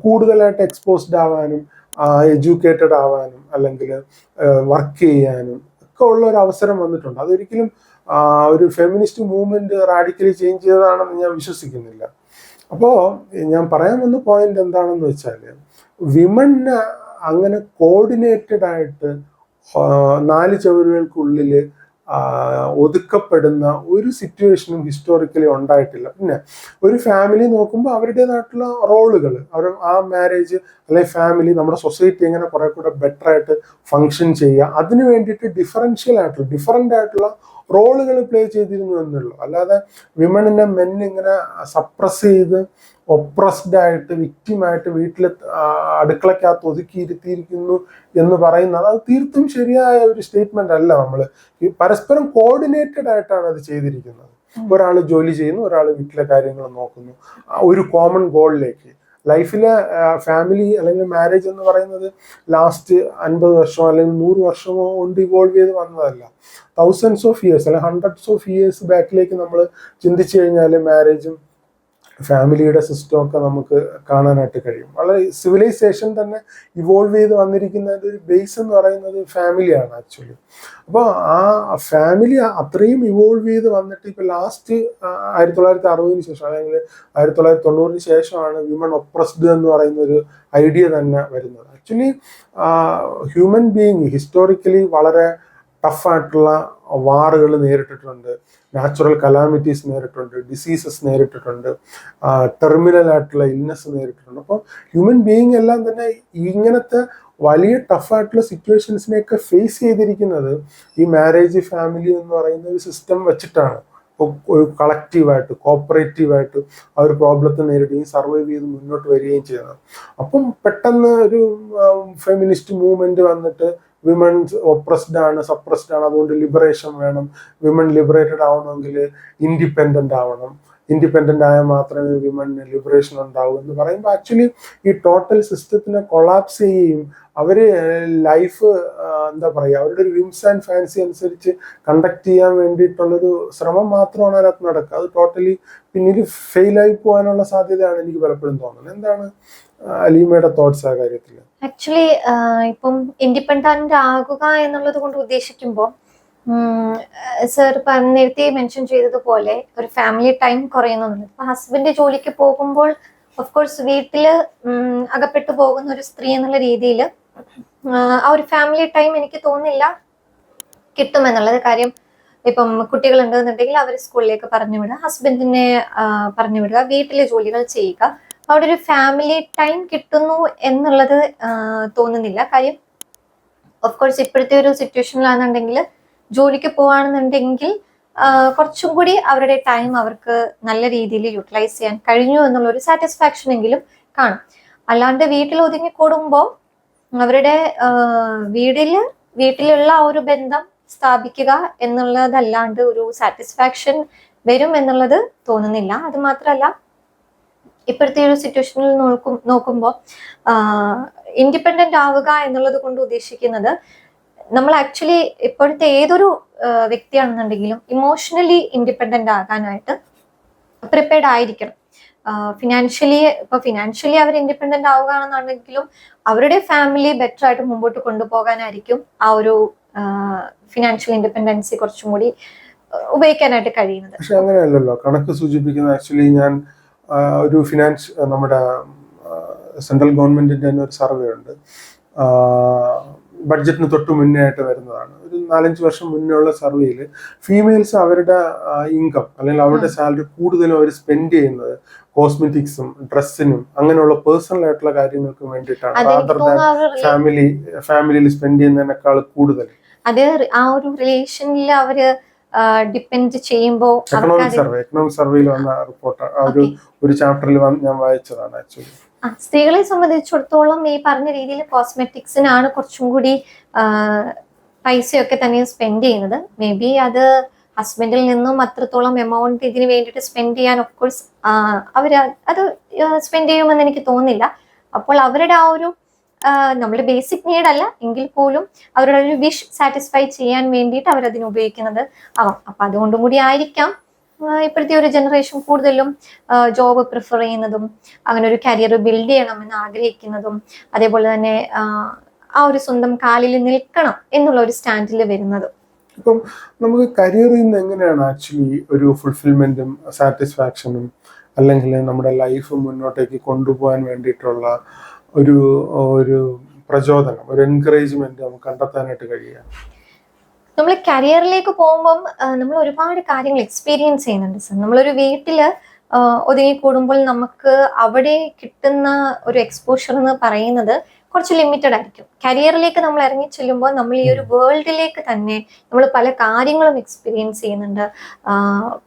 Speaker 2: കൂടുതലായിട്ട് എക്സ്പോസ്ഡ് ആവാനും എഡ്യൂക്കേറ്റഡ് ആവാനും അല്ലെങ്കിൽ വർക്ക് ചെയ്യാനും ഒക്കെ ഉള്ള ഒരു അവസരം വന്നിട്ടുണ്ട്. അതൊരിക്കലും ഒരു ഫെമിനിസ്റ്റ് മൂവ്മെന്റ് റാഡിക്കലി ചേഞ്ച് ചെയ്തതാണെന്ന് ഞാൻ വിശ്വസിക്കുന്നില്ല. അപ്പോൾ ഞാൻ പറയാൻ വന്ന പോയിന്റ് എന്താണെന്ന് വെച്ചാൽ, വിമണിന് അങ്ങനെ കോർഡിനേറ്റഡ് ആയിട്ട് 4 ചുവരുകൾക്കുള്ളിൽ ഒതുക്കപ്പെടുന്ന ഒരു സിറ്റുവേഷനും ഹിസ്റ്റോറിക്കലി ഉണ്ടായിട്ടില്ല. പിന്നെ ഒരു ഫാമിലി നോക്കുമ്പോൾ അവരുടേതായിട്ടുള്ള റോളുകൾ, ആ മാരേജ് അല്ലെങ്കിൽ ഫാമിലി, നമ്മുടെ സൊസൈറ്റി എങ്ങനെ കുറെ കൂടെ ബെറ്റർ ആയിട്ട് ഫങ്ഷൻ ചെയ്യുക, അതിന് വേണ്ടിയിട്ട് ഡിഫറൻ്റ് ആയിട്ടുള്ള റോളുകൾ പ്ലേ ചെയ്തിരുന്നു എന്നുള്ളൂ. അല്ലാതെ വിമണിനെ ഇങ്ങനെ സപ്രസ് ചെയ്ത് ഒപ്രസ്ഡ് ആയിട്ട് വിക്റ്റിമായിട്ട് വീട്ടിൽ അടുക്കളക്കകത്ത് ഒതുക്കിയിരുത്തിയിരിക്കുന്നു എന്ന് പറയുന്നത് അത് തീർത്തും ശരിയായ ഒരു സ്റ്റേറ്റ്മെന്റ് അല്ല. നമ്മൾ പരസ്പരം കോർഡിനേറ്റഡ് ആയിട്ടാണ് അത് ചെയ്തിരിക്കുന്നത്. ഒരാൾ ജോലി ചെയ്യുന്നു, ഒരാൾ വീട്ടിലെ കാര്യങ്ങൾ നോക്കുന്നു, ഒരു കോമൺ ഗോളിലേക്ക്. ലൈഫിലെ ഫാമിലി അല്ലെങ്കിൽ മാരേജ് എന്ന് പറയുന്നത് ലാസ്റ്റ് 50 വർഷമോ അല്ലെങ്കിൽ 100 വർഷമോ കൊണ്ട് ഇവോൾവ് ചെയ്ത് വന്നതല്ല. തൗസൻഡ്സ് ഓഫ് ഇയേഴ്സ് അല്ലെങ്കിൽ ഹൺഡ്രഡ്സ് ഓഫ് ഇയേഴ്സ് ബാക്കിലേക്ക് നമ്മൾ ചിന്തിച്ചു കഴിഞ്ഞാൽ മാരേജും ഫാമിലിയുടെ സിസ്റ്റം ഒക്കെ നമുക്ക് കാണാനായിട്ട് കഴിയും. വളരെ സിവിലൈസേഷൻ തന്നെ ഇവോൾവ് ചെയ്ത് വന്നിരിക്കുന്നതിൻ്റെ ഒരു ബേസ് എന്ന് പറയുന്നത് ഫാമിലിയാണ് ആക്ച്വലി. അപ്പോൾ ആ ഫാമിലി അത്രയും ഇവോൾവ് ചെയ്ത് വന്നിട്ട് ഇപ്പോൾ ലാസ്റ്റ് 1960 ശേഷം അല്ലെങ്കിൽ 1990 ശേഷമാണ് വിമൺ ഒപ്രസ്ഡ് എന്ന് പറയുന്ന ഒരു ഐഡിയ തന്നെ വരുന്നത്. ആക്ച്വലി ഹ്യൂമൻ ബീയിങ് ഹിസ്റ്റോറിക്കലി വളരെ ടഫായിട്ടുള്ള വാറുകൾ നേരിട്ടിട്ടുണ്ട്, നാച്ചുറൽ കലാമിറ്റീസ് നേരിട്ടുണ്ട്, ഡിസീസസ് നേരിട്ടിട്ടുണ്ട്, ടെർമിനൽ ആയിട്ടുള്ള ഇൽനെസ് നേരിട്ടിട്ടുണ്ട്. അപ്പോൾ ഹ്യൂമൻ ബീയിങ് എല്ലാം തന്നെ ഇങ്ങനത്തെ വലിയ ടഫായിട്ടുള്ള സിറ്റുവേഷൻസിനെയൊക്കെ ഫേസ് ചെയ്തിരിക്കുന്നത് ഈ മാരേജ് ഫാമിലി എന്ന് പറയുന്ന ഒരു സിസ്റ്റം വെച്ചിട്ടാണ്. ഒരു കളക്റ്റീവായിട്ട് കോപ്പറേറ്റീവായിട്ട് ആ ഒരു പ്രോബ്ലത്തെ നേരിടുകയും സർവൈവ് ചെയ്ത് മുന്നോട്ട് വരികയും ചെയ്യുന്നത്. അപ്പം പെട്ടെന്ന് ഒരു ഫെമിനിസ്റ്റ് മൂവ്മെന്റ് വന്നിട്ട് വിമൺസ് ഒപ്രസ്ഡ് ആണ്, സപ്രസ്ഡ് ആണ്, അതുകൊണ്ട് ലിബറേഷൻ വേണം, വിമൺ ലിബറേറ്റഡ് ആവണമെങ്കിൽ ഇൻഡിപെൻഡന്റ് ആവണം, ഇൻഡിപെൻഡന്റ് ആയാൽ മാത്രമേ വിമണിന് ലിബറേഷൻ ഉണ്ടാവൂ എന്ന് പറയുമ്പോൾ ആക്ച്വലി ഈ ടോട്ടൽ സിസ്റ്റത്തിനെ കൊളാപ്സ് ചെയ്യുകയും അവര് ലൈഫ് എന്താ പറയുക അവരുടെ ഒരു വിംസ് ആൻഡ് ഫാൻസി അനുസരിച്ച് കണ്ടക്ട് ചെയ്യാൻ വേണ്ടിയിട്ടുള്ളൊരു ശ്രമം മാത്രമാണ് അതിനകത്ത് നടക്കുക. അത് ടോട്ടലി പിന്നീട് ഫെയിലായി പോകാനുള്ള സാധ്യതയാണ് എനിക്ക് പലപ്പോഴും തോന്നുന്നത്. എന്താണ് അലീമയുടെ തോട്ട്സ് ആ കാര്യത്തിൽ?
Speaker 1: ആക്ച്വലി ഇപ്പം ഇൻഡിപെൻഡന്റ് ആകുക എന്നുള്ളത് കൊണ്ട് ഉദ്ദേശിക്കുമ്പോൾ സർ നേരത്തെ മെൻഷൻ ചെയ്തതുപോലെ ഒരു ഫാമിലി ടൈം കുറയുന്നുണ്ട്. ഇപ്പൊ ഹസ്ബൻഡ് ജോലിക്ക് പോകുമ്പോൾ ഓഫ് കോഴ്സ് വീട്ടില് അകപ്പെട്ടു പോകുന്ന ഒരു സ്ത്രീ എന്നുള്ള രീതിയിൽ ആ ഒരു ഫാമിലി ടൈം എനിക്ക് തോന്നുന്നില്ല കിട്ടുമെന്നുള്ളത്. കാര്യം ഇപ്പം കുട്ടികൾ ഉണ്ടെന്നുണ്ടെങ്കിൽ അവർ സ്കൂളിലേക്ക് പറഞ്ഞു വിടുക, ഹസ്ബൻഡിനെ പറഞ്ഞു വിടുക, വീട്ടിലെ ജോലികൾ ചെയ്യുക. അവിടെ ഒരു ഫാമിലി ടൈം കിട്ടുന്നു എന്നുള്ളത് തോന്നുന്നില്ല. കാര്യം ഓഫ് കോഴ്സ് ഇപ്പോഴത്തെ ഒരു സിറ്റുവേഷനിലാണെന്നുണ്ടെങ്കിൽ ജോലിക്ക് പോവാണെന്നുണ്ടെങ്കിൽ കുറച്ചും കൂടി അവരുടെ ടൈം അവർക്ക് നല്ല രീതിയിൽ യൂട്ടിലൈസ് ചെയ്യാൻ കഴിഞ്ഞു എന്നുള്ള ഒരു സാറ്റിസ്ഫാക്ഷൻ എങ്കിലും കാണും. അല്ലാണ്ട് വീട്ടിൽ ഒതുങ്ങിക്കൂടുമ്പോൾ അവരുടെ വീട്ടിലുള്ള ആ ഒരു ബന്ധം സ്ഥാപിക്കുക എന്നുള്ളതല്ലാണ്ട് ഒരു സാറ്റിസ്ഫാക്ഷൻ വരും എന്നുള്ളത് തോന്നുന്നില്ല. അത് മാത്രമല്ല ഇപ്പോഴത്തെ ഒരു സിറ്റുവേഷനിൽ നോക്കുമ്പോൾ ഇൻഡിപെൻഡന്റ് ആവുക എന്നുള്ളത് കൊണ്ട് ഉദ്ദേശിക്കുന്നത് നമ്മൾ ആക്ച്വലി ഇപ്പോഴത്തെ ഏതൊരു വ്യക്തിയാണെന്നുണ്ടെങ്കിലും ഇമോഷണലി ഇൻഡിപെൻഡന്റ് ആകാനായിട്ട് പ്രിപ്പയർഡ് ആയിരിക്കണം. ഫിനാൻഷ്യലി അവർ ഇൻഡിപെൻഡന്റ് ആവുകയാണെന്നുണ്ടെങ്കിലും അവരുടെ ഫാമിലി ബെറ്റർ ആയിട്ട് മുമ്പോട്ട് കൊണ്ടുപോകാനായിരിക്കും ആ ഒരു ഫിനാൻഷ്യൽ ഇൻഡിപെൻഡൻസി കുറച്ചും കൂടി ഉപയോഗിക്കാനായിട്ട് കഴിയുന്നത്.
Speaker 2: പക്ഷെ അങ്ങനെയല്ലല്ലോ കണക്ക് സൂചിപ്പിക്കുന്നത്. ആക്ച്വലി ഞാൻ ഒരു നമ്മുടെ സെൻട്രൽ ഗവൺമെന്റിന്റെ തന്നെ ഒരു സർവേ ഉണ്ട്, ബഡ്ജറ്റിന് തൊട്ട് മുന്നേ ആയിട്ട് വരുന്നതാണ്. ഒരു 4-5 വർഷം മുന്നേ ഉള്ള സർവേയിൽ ഫീമെയിൽസ് അവരുടെ ഇൻകം അല്ലെങ്കിൽ അവരുടെ സാലറി കൂടുതലും അവർ സ്പെൻഡ് ചെയ്യുന്നത് കോസ്മെറ്റിക്സും ഡ്രസ്സിനും അങ്ങനെയുള്ള പേഴ്സണൽ ആയിട്ടുള്ള കാര്യങ്ങൾക്കും വേണ്ടിയിട്ടാണ്. ഫാമിലിയിൽ സ്പെൻഡ് ചെയ്യുന്നതിനേക്കാൾ കൂടുതൽ
Speaker 1: അത് ആ ഒരു റിലേഷനിൽ അവര് ഡിപ്പെൻഡ് ചെയ്യുമ്പോൾ
Speaker 2: എക്കണോമിക് സർവേയിൽ വന്ന റിപ്പോർട്ട് ഒരു ചാപ്റ്ററിൽ ഞാൻ വായിച്ചതാണ് ആക്ച്വലി.
Speaker 1: സ്ത്രീകളെ സംബന്ധിച്ചിടത്തോളം ഈ പറഞ്ഞ രീതിയിൽ കോസ്മെറ്റിക്സിനാണ് കുറച്ചും കൂടി പൈസയൊക്കെ തന്നെ സ്പെൻഡ് ചെയ്യുന്നത്. മേ ബി അത് ഹസ്ബൻഡിൽ നിന്നും അത്രത്തോളം എമൗണ്ട് ഇതിന് വേണ്ടിയിട്ട് സ്പെൻഡ് ചെയ്യാൻ ഓഫ് കോഴ്സ് അവർ അത് സ്പെൻഡ് ചെയ്യുമെന്ന് എനിക്ക് തോന്നുന്നില്ല. അപ്പോൾ അവരുടെ ആ ഒരു നമ്മുടെ ബേസിക് നീഡ് അല്ല എങ്കിൽ പോലും അവരുടെ ഒരു വിഷ് സാറ്റിസ്ഫൈ ചെയ്യാൻ വേണ്ടിയിട്ട് അവരതിന് ഉപയോഗിക്കുന്നത് ആവാം. അപ്പം അതുകൊണ്ടും കൂടി ആയിരിക്കാം ഇപ്പോഴത്തെ ഒരു ജനറേഷൻ കൂടുതലും ജോബ് പ്രിഫർ ചെയ്യുന്നതും അങ്ങനെ ഒരു കരിയർ ബിൽഡ് ചെയ്യണമെന്ന് ആഗ്രഹിക്കുന്നതും അതേപോലെ തന്നെ ആ ഒരു സ്വന്തം കാലിൽ നിൽക്കണം എന്നുള്ള ഒരു സ്റ്റാൻഡിൽ വരുന്നതും.
Speaker 2: ഇപ്പം നമുക്ക് കരിയറിൽ നിന്ന് എങ്ങനെയാണ് ആക്ച്വലി ഒരു ഫുൾഫിൽമെന്റും സാറ്റിസ്ഫാക്ഷനും അല്ലെങ്കിൽ നമ്മുടെ ലൈഫ് മുന്നോട്ടേക്ക് കൊണ്ടുപോകാൻ വേണ്ടിയിട്ടുള്ള ഒരു പ്രചോദനം, ഒരു എൻകറേജ്മെന്റ് നമുക്ക് കണ്ടെത്താനായിട്ട് കഴിയുക?
Speaker 1: നമ്മൾ കരിയറിലേക്ക് പോകുമ്പം നമ്മൾ ഒരുപാട് കാര്യങ്ങൾ എക്സ്പീരിയൻസ് ചെയ്യുന്നുണ്ട് സർ. നമ്മളൊരു വീട്ടിൽ ഒതുങ്ങിക്കൂടുമ്പോൾ നമുക്ക് അവിടെ കിട്ടുന്ന ഒരു എക്സ്പോഷർ എന്ന് പറയുന്നത് കുറച്ച് ലിമിറ്റഡ് ആയിരിക്കും. കരിയറിലേക്ക് നമ്മൾ ഇറങ്ങി ചെല്ലുമ്പോൾ നമ്മൾ ഈ ഒരു വേൾഡിലേക്ക് തന്നെ നമ്മൾ പല കാര്യങ്ങളും എക്സ്പീരിയൻസ് ചെയ്യുന്നുണ്ട്,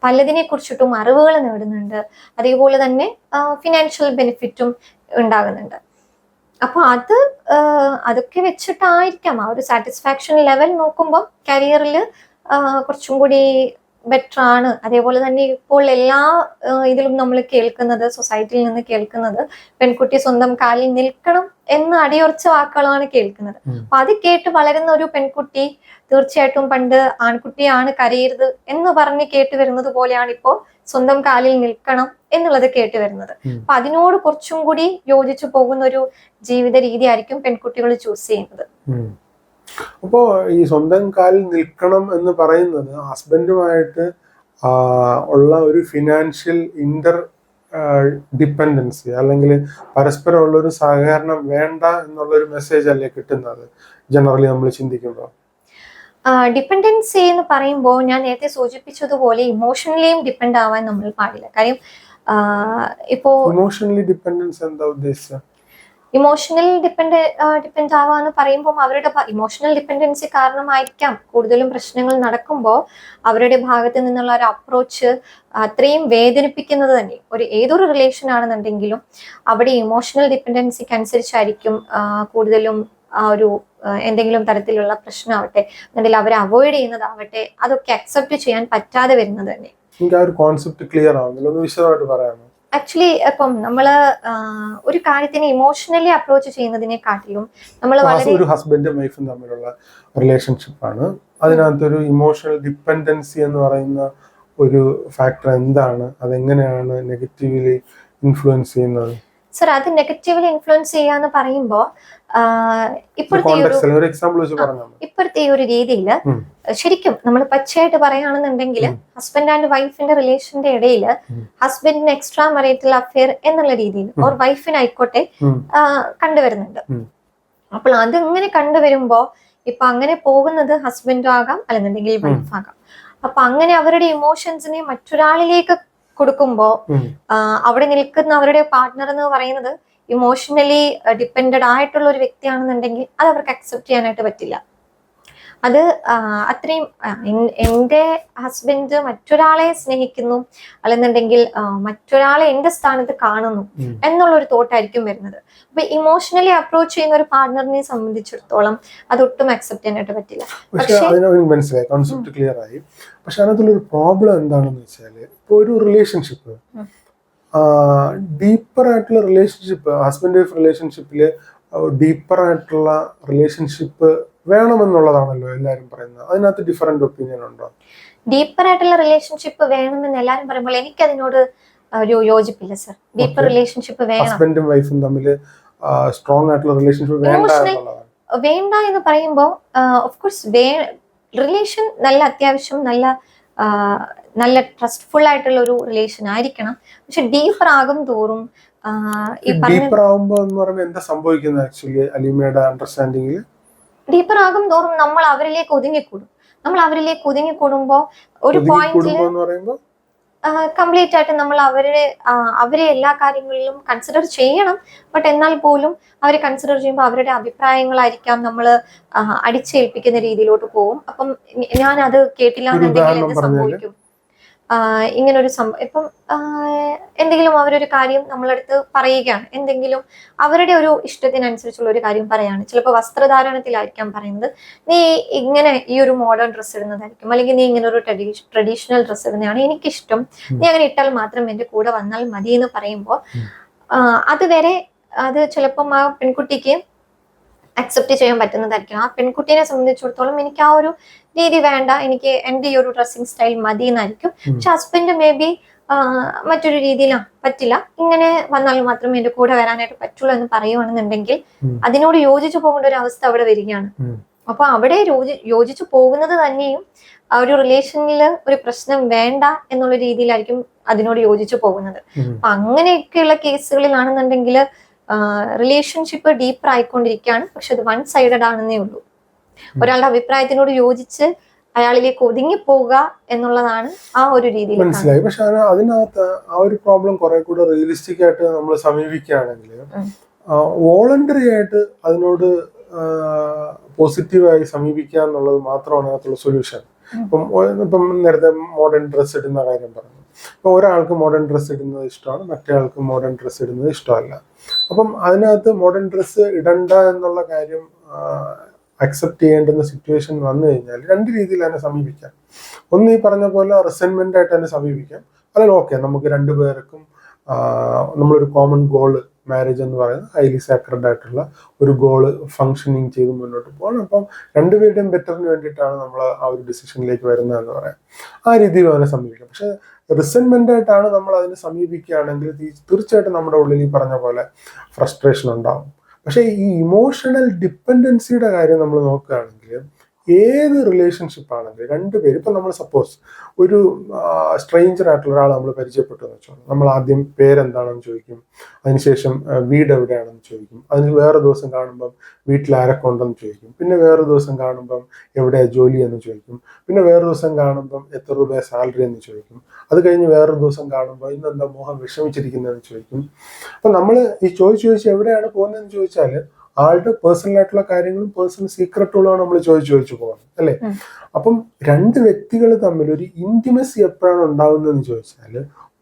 Speaker 1: പലതിനെ കുറിച്ചിട്ടും അറിവുകൾ നേടുന്നുണ്ട്, അതേപോലെ തന്നെ ഫിനാൻഷ്യൽ ബെനിഫിറ്റും ഉണ്ടാകുന്നുണ്ട്. അപ്പോൾ അതൊക്കെ വെച്ചിട്ടായിരിക്കാം ആ ഒരു സാറ്റിസ്ഫാക്ഷൻ ലെവൽ നോക്കുമ്പോൾ കരിയറിൽ കുറച്ചും കൂടി ബെറ്റർ ആണ്. അതേപോലെ തന്നെ ഇപ്പോൾ എല്ലാ ഇതിലും നമ്മൾ കേൾക്കുന്നത്, സൊസൈറ്റിയിൽ നിന്ന് കേൾക്കുന്നത് പെൺകുട്ടി സ്വന്തം കാലിൽ നിൽക്കണം എന്ന് അടിയുറച്ച വാക്കുകളാണ് കേൾക്കുന്നത്. അപ്പൊ അത് കേട്ട് വളരുന്ന ഒരു പെൺകുട്ടി തീർച്ചയായിട്ടും പണ്ട് ആൺകുട്ടിയാണ് കരയരുത് എന്ന് പറഞ്ഞ് കേട്ട് വരുന്നത് പോലെയാണ് ഇപ്പോൾ സ്വന്തം കാലിൽ നിൽക്കണം എന്നുള്ളത് കേട്ട് വരുന്നത്. അപ്പൊ അതിനോട് കുറച്ചും കൂടി യോജിച്ചു പോകുന്ന ഒരു ജീവിത രീതി ആയിരിക്കും പെൺകുട്ടികൾ ചൂസ് ചെയ്യുന്നത്.
Speaker 2: അപ്പോ ഈ സ്വന്തം കാലിൽ നിൽക്കണം എന്ന് പറയുന്നത് ഹസ്ബൻഡുമായിട്ട് ഉള്ള ഒരു ഫിനാൻഷ്യൽ ഡിപ്പെൻഡൻസി അല്ലെങ്കിൽ പരസ്പരമുള്ള ഒരു സഹകരണം വേണ്ട എന്നുള്ളൊരു മെസ്സേജ് അല്ലേ കിട്ടുന്നത് ജനറലി നമ്മൾ ചിന്തിക്കുമ്പോൾ?
Speaker 1: ഡിപ്പെൻഡൻസി എന്ന് പറയുമ്പോൾ ഞാൻ നേരത്തെ സൂചിപ്പിച്ചതുപോലെ ഇമോഷണലിയും ഡിപ്പെൻഡ് ആവാൻ നമ്മൾ പാടില്ല. കാര്യം ഇപ്പോ
Speaker 2: ഇമോഷണലി ഡിപ്പെൻഡൻസ് എന്താ ഉദ്ദേശിച്ചത്?
Speaker 1: ഇമോഷണൽ ഡിപ്പെൻഡ് ആവാന്ന് പറയുമ്പോൾ അവരുടെ ഇമോഷണൽ ഡിപ്പെൻഡൻസി കാരണമായിരിക്കാം കൂടുതലും പ്രശ്നങ്ങൾ നടക്കുമ്പോൾ അവരുടെ ഭാഗത്ത് നിന്നുള്ള ഒരു അപ്രോച്ച് അത്രയും വേദനിപ്പിക്കുന്നത് തന്നെ. ഏതൊരു റിലേഷൻ ആണെന്നുണ്ടെങ്കിലും അവിടെ ഇമോഷണൽ ഡിപ്പെൻഡൻസിക്ക് അനുസരിച്ചായിരിക്കും കൂടുതലും ആ ഒരു എന്തെങ്കിലും തരത്തിലുള്ള പ്രശ്നമാവട്ടെ അല്ലെങ്കിൽ അവരെ അവോയ്ഡ് ചെയ്യുന്നതാവട്ടെ അതൊക്കെ അക്സെപ്റ്റ് ചെയ്യാൻ പറ്റാതെ വരുന്നത് തന്നെ.
Speaker 2: ക്ലിയർ ആവുന്നില്ല, വിശദമായിട്ട് പറയാമോ?
Speaker 1: ആക്ച്വലി ഇപ്പം നമ്മള് ഒരു കാര്യത്തിനെ ഇമോഷണലി അപ്രോച്ച് ചെയ്യുന്നതിനെക്കാട്ടിലും നമ്മൾ
Speaker 2: ഒരു ഹസ്ബൻഡും വൈഫും തമ്മിലുള്ള റിലേഷൻഷിപ്പ് ആണ്, അതിനകത്തൊരു ഇമോഷണൽ ഡിപ്പെൻഡൻസി എന്ന് പറയുന്ന ഒരു ഫാക്ടർ എന്താണ്, അതെങ്ങനെയാണ് നെഗറ്റീവ്ലി ഇൻഫ്ലുവൻസ് ചെയ്യുന്നത്?
Speaker 1: സർ, അത് നെഗറ്റീവ്ലി ഇൻഫ്ലുവൻസ് ചെയ്യാന്ന് പറയുമ്പോ ഇപ്പോഴത്തെ ഈ ഒരു രീതിയിൽ ശരിക്കും നമ്മൾ പച്ചയായിട്ട് പറയുകയാണെന്നുണ്ടെങ്കിൽ ഹസ്ബൻഡ് ആൻഡ് വൈഫിന്റെ റിലേഷന്റെ ഇടയിൽ ഹസ്ബൻഡിന് എക്സ്ട്രാ മറൈറ്റൽ അഫെയർ എന്നുള്ള രീതിയിൽ ഓർ വൈഫിനായിക്കോട്ടെ കണ്ടുവരുന്നുണ്ട്. അപ്പോൾ അതിങ്ങനെ കണ്ടുവരുമ്പോ ഇപ്പൊ അങ്ങനെ പോകുന്നത് ഹസ്ബൻഡും ആകാം അല്ലെന്നുണ്ടെങ്കിൽ വൈഫ് ആകാം. അപ്പൊ അങ്ങനെ അവരുടെ ഇമോഷൻസിനെ മറ്റൊരാളിലേക്ക് കൊടുക്കുമ്പോ അവിടെ നിൽക്കുന്ന അവരുടെ പാർട്ട്ണർ എന്ന് പറയുന്നത് ഇമോഷണലി ഡിപ്പെൻഡഡ് ആയിട്ടുള്ള ഒരു വ്യക്തിയാണെന്നുണ്ടെങ്കിൽ അത് അവർക്ക് അക്സെപ്റ്റ് ചെയ്യാനായിട്ട് പറ്റില്ല. അത് അത്രയും എൻ്റെ ഹസ്ബൻഡ് മറ്റൊരാളെ സ്നേഹിക്കുന്നു അല്ലെന്നുണ്ടെങ്കിൽ മറ്റൊരാളെ എൻ്റെ സ്ഥാനത്ത് കാണുന്നു എന്നുള്ളൊരു തോട്ടായിരിക്കും വരുന്നത്. അപ്പൊ ഇമോഷണലി അപ്രോച്ച് ചെയ്യുന്ന ഒരു പാർട്ട്ണറിനെ സംബന്ധിച്ചിടത്തോളം അതൊട്ടും അക്സെപ്റ്റ് ചെയ്യാനായിട്ട് പറ്റില്ല.
Speaker 2: മനസ്സിലായി, കോൺസെപ്റ്റ് ക്ലിയർ ആയി. പക്ഷെ അതിനകത്തുള്ളൊരു പ്രോബ്ലം എന്താണെന്ന് വെച്ചാല് ഇപ്പൊ ഒരു റിലേഷൻഷിപ്പ് ഡീപ്പർ ആയിട്ടുള്ള റിലേഷൻഷിപ്പ്, ഹസ്ബൻഡ് വൈഫ് റിലേഷൻഷിപ്പില് ഡീപ്പർ ആയിട്ടുള്ള റിലേഷൻഷിപ്പ് വേണമെന്നുള്ളതാണല്ലോ എല്ലാരും പറയുന്നത്. അതിനകത്ത് ഡിഫറെന്റ് ഒപ്പീനിയൻ ഉണ്ടോ?
Speaker 1: ഡീപ്പർ ആയിട്ടുള്ള റിലേഷൻഷിപ്പ് വേണമെന്ന് എല്ലാരും പറയുമ്പോൾ എനിക്ക് അതിനോട് ഒരു യോജിപ്പില്ല സർ. ഡീപ്പർ റിലേഷൻഷിപ്പ് വേണം,
Speaker 2: ഹസ്ബൻഡും വൈഫും തമ്മിൽ സ്ട്രോങ് ആയിട്ടുള്ള റിലേഷൻഷിപ്പ്
Speaker 1: വേണ്ട എന്ന് പറയുമ്പോൾ ഓഫ് കോഴ്സ് റിലേഷൻ നല്ല അത്യാവശ്യം നല്ല ട്രസ്റ്റ്ഫുൾ ആയിട്ടുള്ള ഒരു റിലേഷൻ ആയിരിക്കണം. പക്ഷെ ഡീപ്പർ ആകും തോറും
Speaker 2: ഡീപ്പർ ആകുമ്പോൾ എന്ന് പറയുമ്പോൾ എന്താ സംഭവിക്കുന്നത് ആക്ച്വലി അലീമയുടെ അണ്ടർസ്റ്റാൻഡിങ്ങിൽ?
Speaker 1: ഡീപ്പർ ആകും തോറും നമ്മൾ അവരിലേക്ക് ഒതുങ്ങിക്കൂടും. നമ്മൾ അവരിലേക്ക് ഒതുങ്ങിക്കൂടുമ്പോ ഒരു പോയിന്റിൽ കംപ്ലീറ്റ് ആയിട്ട് നമ്മൾ അവരെ എല്ലാ കാര്യങ്ങളിലും കൺസിഡർ ചെയ്യണം. ബട്ട് എന്നാൽ പോലും അവരെ കൺസിഡർ ചെയ്യുമ്പോൾ അവരുടെ അഭിപ്രായങ്ങളായിരിക്കാം നമ്മൾ അടിച്ചേൽപ്പിക്കുന്ന രീതിയിലോട്ട് പോകും. അപ്പം ഞാൻ അത് കേട്ടില്ല എന്നുണ്ടെങ്കിൽ എന്ത് സംഭവിക്കും? ഇങ്ങനൊരു ഇപ്പം എന്തെങ്കിലും അവരൊരു കാര്യം നമ്മളടുത്ത് പറയുകയാണ്, എന്തെങ്കിലും അവരുടെ ഒരു ഇഷ്ടത്തിനനുസരിച്ചുള്ള ഒരു കാര്യം പറയാണ്. ചിലപ്പോൾ വസ്ത്രധാരണത്തിലായിരിക്കാം പറയുന്നത്, നീ ഇങ്ങനെ ഈ ഒരു മോഡേൺ ഡ്രസ്സ് ഇടുന്നതായിരിക്കും, അല്ലെങ്കിൽ നീ ഇങ്ങനെ ഒരു ട്രഡീഷണൽ ഡ്രസ്സ് ഇടുന്നതാണ് എനിക്കിഷ്ടം, നീ അങ്ങനെ ഇട്ടാൽ മാത്രം എന്റെ കൂടെ വന്നാൽ മതി എന്ന് പറയുമ്പോൾ അതുവരെ അത് ചിലപ്പം ആ പെൺകുട്ടിക്ക് അക്സെപ്റ്റ് ചെയ്യാൻ പറ്റുന്നതായിരിക്കും. ആ പെൺകുട്ടീനെ സംബന്ധിച്ചിടത്തോളം എനിക്ക് ആ ഒരു രീതി വേണ്ട, എനിക്ക് എൻ്റെ ഈ ഒരു ഡ്രസ്സിങ് സ്റ്റൈൽ മതി എന്നായിരിക്കും. പക്ഷെ ഹസ്ബൻഡ് മേ ബി മറ്റൊരു രീതിയിലാ പറ്റില്ല, ഇങ്ങനെ വന്നാൽ മാത്രമേ എന്റെ കൂടെ വരാനായിട്ട് പറ്റുള്ളൂ എന്ന് പറയുവാണെന്നുണ്ടെങ്കിൽ അതിനോട് യോജിച്ചു പോകേണ്ട ഒരു അവസ്ഥ അവിടെ വരികയാണ്. അപ്പൊ അവിടെ യോജിച്ചു പോകുന്നത് തന്നെയും ആ ഒരു റിലേഷനിൽ ഒരു പ്രശ്നം വേണ്ട എന്നുള്ള രീതിയിലായിരിക്കും അതിനോട് യോജിച്ചു പോകുന്നത്. അപ്പൊ അങ്ങനെയൊക്കെയുള്ള കേസുകളിലാണെന്നുണ്ടെങ്കിൽ റിലേഷൻഷിപ്പ് ഡീപ്പർ ആയിക്കൊണ്ടിരിക്കുകയാണ്. പക്ഷെ അത് വൺ സൈഡഡ് ആണെന്നേ ഉള്ളൂ. ഒരാളുടെ അഭിപ്രായത്തിനോട് യോജിച്ച് അയാളിലേക്ക് ഒതുങ്ങി പോവുക എന്നുള്ളതാണ് ആ ഒരു രീതിയിൽ
Speaker 2: മനസ്സിലായി. പക്ഷെ അതിനകത്ത് ആ ഒരു പ്രോബ്ലം കുറെ കൂടെ റിയലിസ്റ്റിക് ആയിട്ട് നമ്മൾ സമീപിക്കുകയാണെങ്കിൽ വോളണ്ടറി ആയിട്ട് അതിനോട് പോസിറ്റീവായി സമീപിക്കുക എന്നുള്ളത് മാത്രമാണ് അതിനകത്തുള്ള സൊല്യൂഷൻ. ഇപ്പം നേരത്തെ മോഡേൺ ഡ്രസ്സ് ഇടുന്ന കാര്യം പറഞ്ഞു. ഇപ്പൊ ഒരാൾക്ക് മോഡേൺ ഡ്രസ്സ് ഇടുന്നത് ഇഷ്ടമാണ്, മറ്റേ ആൾക്ക് മോഡേൺ ഡ്രസ്സ് ഇടുന്നത് ഇഷ്ടമല്ല. അപ്പം അതിനകത്ത് മോഡേൺ ഡ്രസ്സ് ഇടണ്ട എന്നുള്ള കാര്യം അക്സെപ്റ്റ് ചെയ്യേണ്ടുന്ന സിറ്റുവേഷൻ വന്നു കഴിഞ്ഞാൽ രണ്ട് രീതിയിൽ തന്നെ സമീപിക്കാം. ഒന്ന് ഈ പറഞ്ഞ പോലെ റിസെന്റ്മെന്റ് ആയിട്ട് തന്നെ സമീപിക്കാം. അല്ലെങ്കിൽ ഓക്കെ, നമുക്ക് രണ്ടുപേർക്കും നമ്മളൊരു കോമൺ ഗോള്, മാരേജ് എന്ന് പറയുന്നത് ഹൈലി സാക്രഡ് ആയിട്ടുള്ള ഒരു ഗോള് ഫങ്ഷനിങ് ചെയ്ത് മുന്നോട്ട് പോകണം. അപ്പം രണ്ടുപേരുടെയും ബെറ്ററിന് വേണ്ടിയിട്ടാണ് നമ്മൾ ആ ഒരു ഡിസിഷനിലേക്ക് വരുന്നതെന്ന് പറയാം. ആ രീതിയിൽ അതിനെ സമീപിക്കാം. പക്ഷെ റിസെന്റ്മെന്റ് ആയിട്ടാണ് നമ്മൾ അതിനെ സമീപിക്കുകയാണെങ്കിൽ തീർച്ചയായിട്ടും നമ്മുടെ ഉള്ളിൽ ഈ പറഞ്ഞ പോലെ ഫ്രസ്ട്രേഷൻ ഉണ്ടാവും. പക്ഷെ ഈ ഇമോഷണൽ ഡിപ്പെൻഡൻസിയുടെ കാര്യം നമ്മൾ നോക്കുകയാണെങ്കിൽ ഏത് റിലേഷൻഷിപ്പ് ആണെങ്കിലും രണ്ടുപേരും, ഇപ്പം നമ്മൾ സപ്പോസ് ഒരു സ്ട്രേഞ്ചർ ആയിട്ടുള്ള ഒരാൾ നമ്മൾ പരിചയപ്പെട്ടു എന്ന് വെച്ചോളൂ. നമ്മൾ ആദ്യം പേരെന്താണെന്ന് ചോദിക്കും, അതിനുശേഷം വീട് എവിടെയാണെന്ന് ചോദിക്കും, അതിന് വേറെ ദിവസം കാണുമ്പം വീട്ടിൽ ആരൊക്കെ ഉണ്ടെന്ന് ചോദിക്കും, പിന്നെ വേറെ ദിവസം കാണുമ്പം എവിടെയാണ് ജോലി എന്ന് ചോദിക്കും, പിന്നെ വേറെ ദിവസം കാണുമ്പം എത്ര രൂപ സാലറി എന്ന് ചോദിക്കും, അത് കഴിഞ്ഞ് വേറൊരു ദിവസം കാണുമ്പോൾ ഇന്നെന്താ മോഹം വിഷമിച്ചിരിക്കുന്നതെന്ന് ചോദിക്കും. അപ്പം നമ്മൾ ഈ ചോദിച്ച് എവിടെയാണ് പോകുന്നതെന്ന് ചോദിച്ചാൽ ആളുടെ പേഴ്സണൽ ആയിട്ടുള്ള കാര്യങ്ങളും പേഴ്സണൽ സീക്രട്ടുകളാണ് നമ്മൾ ചോദിച്ചു പോകുന്നത്, അല്ലേ? അപ്പം രണ്ട് വ്യക്തികൾ തമ്മിൽ ഒരു ഇന്റിമസി എപ്പോഴാണ് ഉണ്ടാകുന്നതെന്ന് ചോദിച്ചാൽ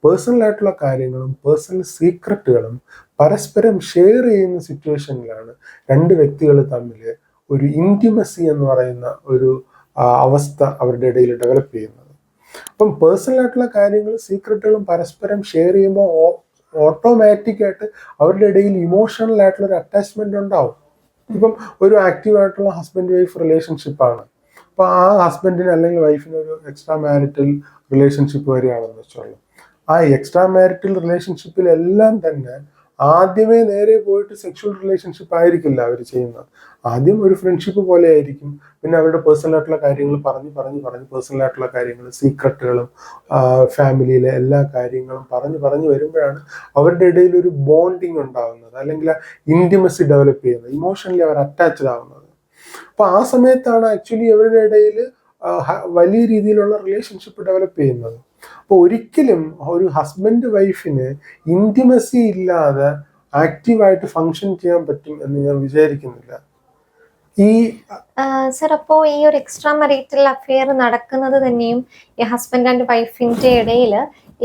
Speaker 2: പേഴ്സണൽ ആയിട്ടുള്ള കാര്യങ്ങളും പേഴ്സണൽ സീക്രട്ടുകളും പരസ്പരം ഷെയർ ചെയ്യുന്ന സിറ്റുവേഷനിലാണ് രണ്ട് വ്യക്തികൾ തമ്മിൽ ഒരു ഇന്റിമസി എന്ന് പറയുന്ന ഒരു അവസ്ഥ അവരുടെ ഇടയിൽ ഡെവലപ്പ് ചെയ്യുന്നത്. അപ്പം പേഴ്സണൽ ആയിട്ടുള്ള കാര്യങ്ങളും സീക്രട്ടുകളും പരസ്പരം ഷെയർ ചെയ്യുമ്പോൾ ഓട്ടോമാറ്റിക് ആയിട്ട് അവരുടെ ഇടയിൽ ഇമോഷണൽ ആയിട്ടുള്ള ഒരു അറ്റാച്ച്മെന്റ് ഉണ്ടാവും. ഇപ്പം ഒരു ആക്റ്റീവായിട്ടുള്ള ഹസ്ബൻഡ് വൈഫ് റിലേഷൻഷിപ്പാണ്. അപ്പൊ ആ ഹസ്ബൻഡിന് അല്ലെങ്കിൽ വൈഫിന് ഒരു എക്സ്ട്രാ മാരിറ്റൽ റിലേഷൻഷിപ്പ് വരികയാണെന്ന് വെച്ചോളൂ. ആ എക്സ്ട്രാ മാരിറ്റൽ റിലേഷൻഷിപ്പിലെല്ലാം തന്നെ ആദ്യമേ നേരെ പോയിട്ട് സെക്ഷൽ റിലേഷൻഷിപ്പ് ആയിരിക്കില്ല അവർ ചെയ്യുന്നത്. ആദ്യം ഒരു ഫ്രണ്ട്ഷിപ്പ് പോലെ ആയിരിക്കും. പിന്നെ അവരുടെ പേഴ്സണൽ ആയിട്ടുള്ള കാര്യങ്ങൾ പറഞ്ഞ് പേഴ്സണൽ ആയിട്ടുള്ള കാര്യങ്ങൾ, സീക്രട്ടുകളും ഫാമിലിയിലെ എല്ലാ കാര്യങ്ങളും പറഞ്ഞ് വരുമ്പോഴാണ് അവരുടെ ഇടയിൽ ഒരു ബോണ്ടിങ് ഉണ്ടാകുന്നത്, അല്ലെങ്കിൽ ഇന്റിമസി ഡെവലപ്പ് ചെയ്യുന്നത്, ഇമോഷണലി അവർ അറ്റാച്ച്ഡ് ആവുന്നത്. അപ്പൊ ആ സമയത്താണ് ആക്ച്വലി അവരുടെ ഇടയിൽ വലിയ രീതിയിലുള്ള റിലേഷൻഷിപ്പ് ഡെവലപ്പ് ചെയ്യുന്നത്. അപ്പോൾ ഒരിക്കലും ഒരു ഹസ്ബൻഡ് വൈഫിന് ഇന്റിമസി ഇല്ലാതെ ആക്റ്റീവായിട്ട് ഫങ്ഷൻ ചെയ്യാൻ പറ്റും എന്ന് ഞാൻ വിചാരിക്കുന്നില്ല.
Speaker 1: സർ, അപ്പോ ഈ ഒരു എക്സ്ട്രാ മരീറ്റൽ അഫെയർ നടക്കുന്നത് തന്നെയും ഈ ഹസ്ബൻഡ് ആൻഡ് വൈഫിന്റെ ഇടയിൽ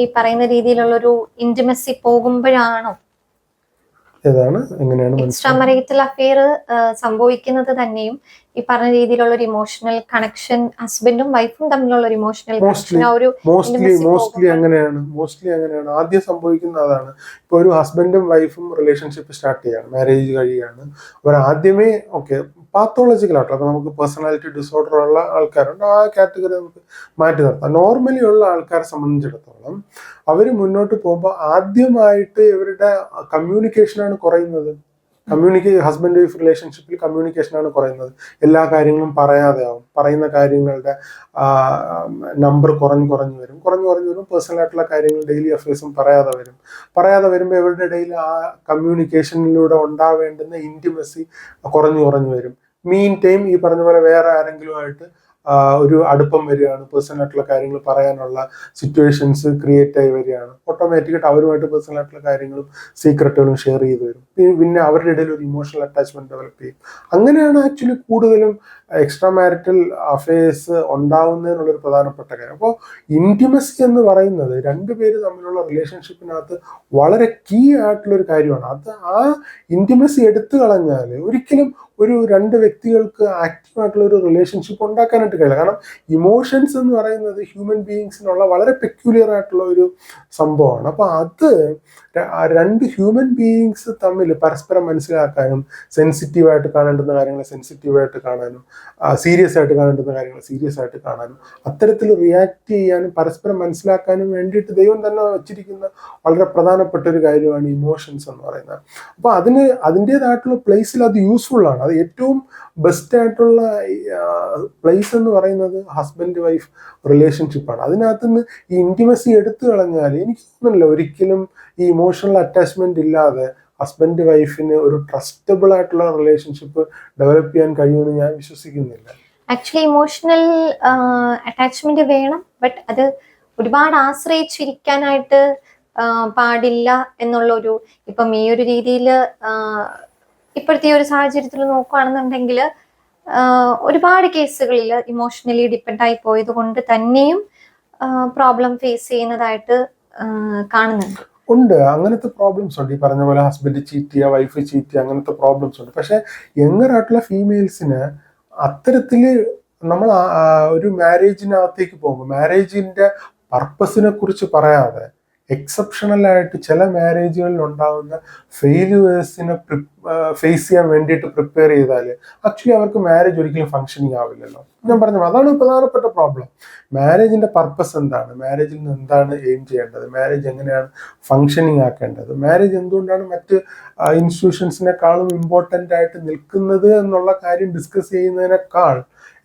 Speaker 1: ഈ പറയുന്ന രീതിയിലുള്ള ഒരു ഇന്റിമസി പോകുമ്പോഴാണോ? എക്സ്ട്രാ മരീറ്റൽ അഫെയർ സംഭവിക്കുന്നത് തന്നെയും ഈ പറഞ്ഞ രീതിയിലുള്ള ഒരു ഇമോഷണൽ കണക്ഷൻ, ഹസ്ബൻഡും വൈഫും തമ്മിലുള്ള ഒരു ഇമോഷണൽ കണക്ഷൻ
Speaker 2: മോസ്റ്റ്ലി അങ്ങനെയാണ് ആദ്യം സംഭവിക്കുന്നത്. അതാണ് ഇപ്പൊ ഒരു ഹസ്ബൻഡും വൈഫും റിലേഷൻഷിപ്പ് സ്റ്റാർട്ട് ചെയ്യാണ്, മാരേജ് കഴിയാണ്. അവർ ആദ്യമേ ഓക്കെ പാത്തോളജിക്കൽ ആട്ടോ, അപ്പൊ നമുക്ക് പേഴ്സണാലിറ്റി ഡിസോർഡർ ഉള്ള ആൾക്കാരുണ്ട്, ആ കാറ്റഗറി നമുക്ക് മാറ്റി നിർത്താം. നോർമലി ഉള്ള ആൾക്കാരെ സംബന്ധിച്ചിടത്തോളം അവർ മുന്നോട്ട് പോകുമ്പോൾ ആദ്യമായിട്ട് ഇവരുടെ കമ്മ്യൂണിക്കേഷനാണ് കുറയുന്നത്. ഹസ്ബൻഡ് വൈഫ് റിലേഷൻഷിപ്പിൽ കമ്മ്യൂണിക്കേഷനാണ് കുറയുന്നത്. എല്ലാ കാര്യങ്ങളും പറയാതെ ആവും. പറയുന്ന കാര്യങ്ങളുടെ നമ്പർ കുറഞ്ഞു വരും. പേഴ്സണൽ ആയിട്ടുള്ള കാര്യങ്ങൾ, ഡെയിലി അഫയേഴ്സും പറയാതെ വരുമ്പോൾ ഇവരുടെ ഇടയിൽ ആ കമ്മ്യൂണിക്കേഷനിലൂടെ ഉണ്ടാവേണ്ടുന്ന ഇന്റിമസി കുറഞ്ഞു വരും. മീൻ ടൈം ഈ പറഞ്ഞ പോലെ വേറെ ആരെങ്കിലും ആയിട്ട് ഒരു അടുപ്പം വരികയാണ്, പേഴ്സണൽ ആയിട്ടുള്ള കാര്യങ്ങൾ പറയാനുള്ള സിറ്റുവേഷൻസ് ക്രിയേറ്റ് ആയി വരികയാണ്. ഓട്ടോമാറ്റിക്കായിട്ട് അവരുമായിട്ട് പേഴ്സണൽ ആയിട്ടുള്ള കാര്യങ്ങളും സീക്രട്ടുകളും ഷെയർ ചെയ്ത് വരും. പിന്നെ അവരുടെ ഇടയിൽ ഒരു ഇമോഷണൽ അറ്റാച്ച്മെന്റ് ഡെവലപ്പ് ചെയ്യും. അങ്ങനെയാണ് ആക്ച്വലി കൂടുതലും എക്സ്ട്രാ മാരിറ്റൽ അഫയേഴ്സ് ഉണ്ടാവുന്നതിനുള്ളൊരു പ്രധാനപ്പെട്ട കാര്യം. അപ്പോൾ ഇൻറ്റിമസി എന്ന് പറയുന്നത് രണ്ടുപേര് തമ്മിലുള്ള റിലേഷൻഷിപ്പിനകത്ത് വളരെ കീ ആയിട്ടുള്ളൊരു കാര്യമാണ്. അത് ആ ഇൻറ്റിമസി എടുത്തു കളഞ്ഞാൽ ഒരിക്കലും ഒരു രണ്ട് വ്യക്തികൾക്ക് ആക്റ്റീവായിട്ടുള്ള ഒരു റിലേഷൻഷിപ്പ് ഉണ്ടാക്കാനായിട്ട് കഴിയില്ല. കാരണം ഇമോഷൻസ് എന്ന് പറയുന്നത് ഹ്യൂമൻ ബീയിങ്സിനുള്ള വളരെ പെക്യുലിയർ ആയിട്ടുള്ള ഒരു സംഭവമാണ്. അപ്പോൾ അത് രണ്ട് ഹ്യൂമൻ ബീയിങ്സ് തമ്മിൽ പരസ്പരം മനസ്സിലാക്കാനും, സെൻസിറ്റീവായിട്ട് കാണേണ്ടുന്ന കാര്യങ്ങൾ സെൻസിറ്റീവായിട്ട് കാണാനും, സീരിയസ് ആയിട്ട് കാണേണ്ടുന്ന കാര്യങ്ങൾ സീരിയസ് ആയിട്ട് കാണാനും, അത്തരത്തിൽ റിയാക്ട് ചെയ്യാനും പരസ്പരം മനസ്സിലാക്കാനും വേണ്ടിയിട്ട് ദൈവം തന്നെ വെച്ചിരിക്കുന്ന വളരെ പ്രധാനപ്പെട്ട ഒരു കാര്യമാണ് ഇമോഷൻസ് എന്ന് പറയുന്നത്. അപ്പോൾ അതിൻ്റേതായിട്ടുള്ള പ്ലേസിൽ അത് യൂസ്ഫുൾ ആണ്. അത് ഏറ്റവും ബെസ്റ്റ് ആയിട്ടുള്ള പ്ലേസ് എന്ന് പറയുന്നത് ഹസ്ബൻഡ് വൈഫ് റിലേഷൻഷിപ്പാണ്. അതിനകത്ത് നിന്ന് ഈ ഇൻറ്റിമസി എടുത്തു കളഞ്ഞാൽ എനിക്ക് തോന്നുന്നില്ല ഒരിക്കലും ഈ ഇമോഷണൽ അറ്റാച്ച്മെന്റ് ഇല്ലാതെ ഹസ്ബൻഡ് വൈഫിന് ഒരു ട്രസ്റ്റബിൾ ആയിട്ടുള്ള റിലേഷൻഷിപ്പ് ഡെവലപ്പ് ചെയ്യാൻ കഴിയുമെന്ന് ഞാൻ വിശ്വസിക്കുന്നില്ല.
Speaker 1: ആക്ച്വലി ഇമോഷണൽ അറ്റാച്ച്മെന്റ് വേണം, ബട്ട് അത് ഒരുപാട് ആശ്രയിച്ചിരിക്കാനായിട്ട് പാടില്ല എന്നുള്ളൊരു, ഇപ്പം ഈ ഒരു രീതിയിൽ ഇപ്പോഴത്തെ ഒരു സാഹചര്യത്തിൽ നോക്കുകയാണെന്നുണ്ടെങ്കിൽ ഒരുപാട് കേസുകളിൽ ഇമോഷണലി ഡിപ്പെൻഡായി പോയത് കൊണ്ട് തന്നെയും പ്രോബ്ലം ഫേസ് ചെയ്യുന്നതായിട്ട് കാണുന്നുണ്ട്.
Speaker 2: ഉണ്ട്, അങ്ങനത്തെ പ്രോബ്ലംസ് ഉണ്ട്. ഈ പറഞ്ഞ പോലെ ഹസ്ബൻഡ് ചീറ്റ് ചെയ്യുക, വൈഫ് ചീറ്റ് ചെയ്യുക, അങ്ങനത്തെ പ്രോബ്ലംസ് ഉണ്ട്. പക്ഷെ യങ്ങറായിട്ടുള്ള ഫീമെയിൽസിന് അത്തരത്തിൽ നമ്മൾ ഒരു മാരേജിനകത്തേക്ക് പോകുമ്പോൾ മാരേജിന്റെ പർപ്പസിനെ കുറിച്ച് പറയാതെ എക്സെപ്ഷണൽ ആയിട്ട് ചില മാരേജുകളിൽ ഉണ്ടാകുന്ന ഫെയിലുവേഴ്സിനെ ഫേസ് ചെയ്യാൻ വേണ്ടിയിട്ട് പ്രിപ്പയർ ചെയ്താൽ ആക്ച്വലി അവർക്ക് മാരേജ് ഒരിക്കലും ഫങ്ഷനിങ് ആവില്ലല്ലോ. ഞാൻ പറഞ്ഞു, അതാണ് പ്രധാനപ്പെട്ട പ്രോബ്ലം. മാരേജിന്റെ പർപ്പസ് എന്താണ്, മാരേജിൽ നിന്ന് എന്താണ് എയിം ചെയ്യേണ്ടത്, മാരേജ് എങ്ങനെയാണ് ഫങ്ഷനിങ് ആക്കേണ്ടത്, മാരേജ് എന്തുകൊണ്ടാണ് മറ്റ് ഇൻസ്റ്റിറ്റ്യൂഷൻസിനെക്കാളും ഇമ്പോർട്ടൻ്റ് ആയിട്ട് നിൽക്കുന്നത് എന്നുള്ള കാര്യം ഡിസ്കസ് ചെയ്യുന്നതിനേക്കാൾ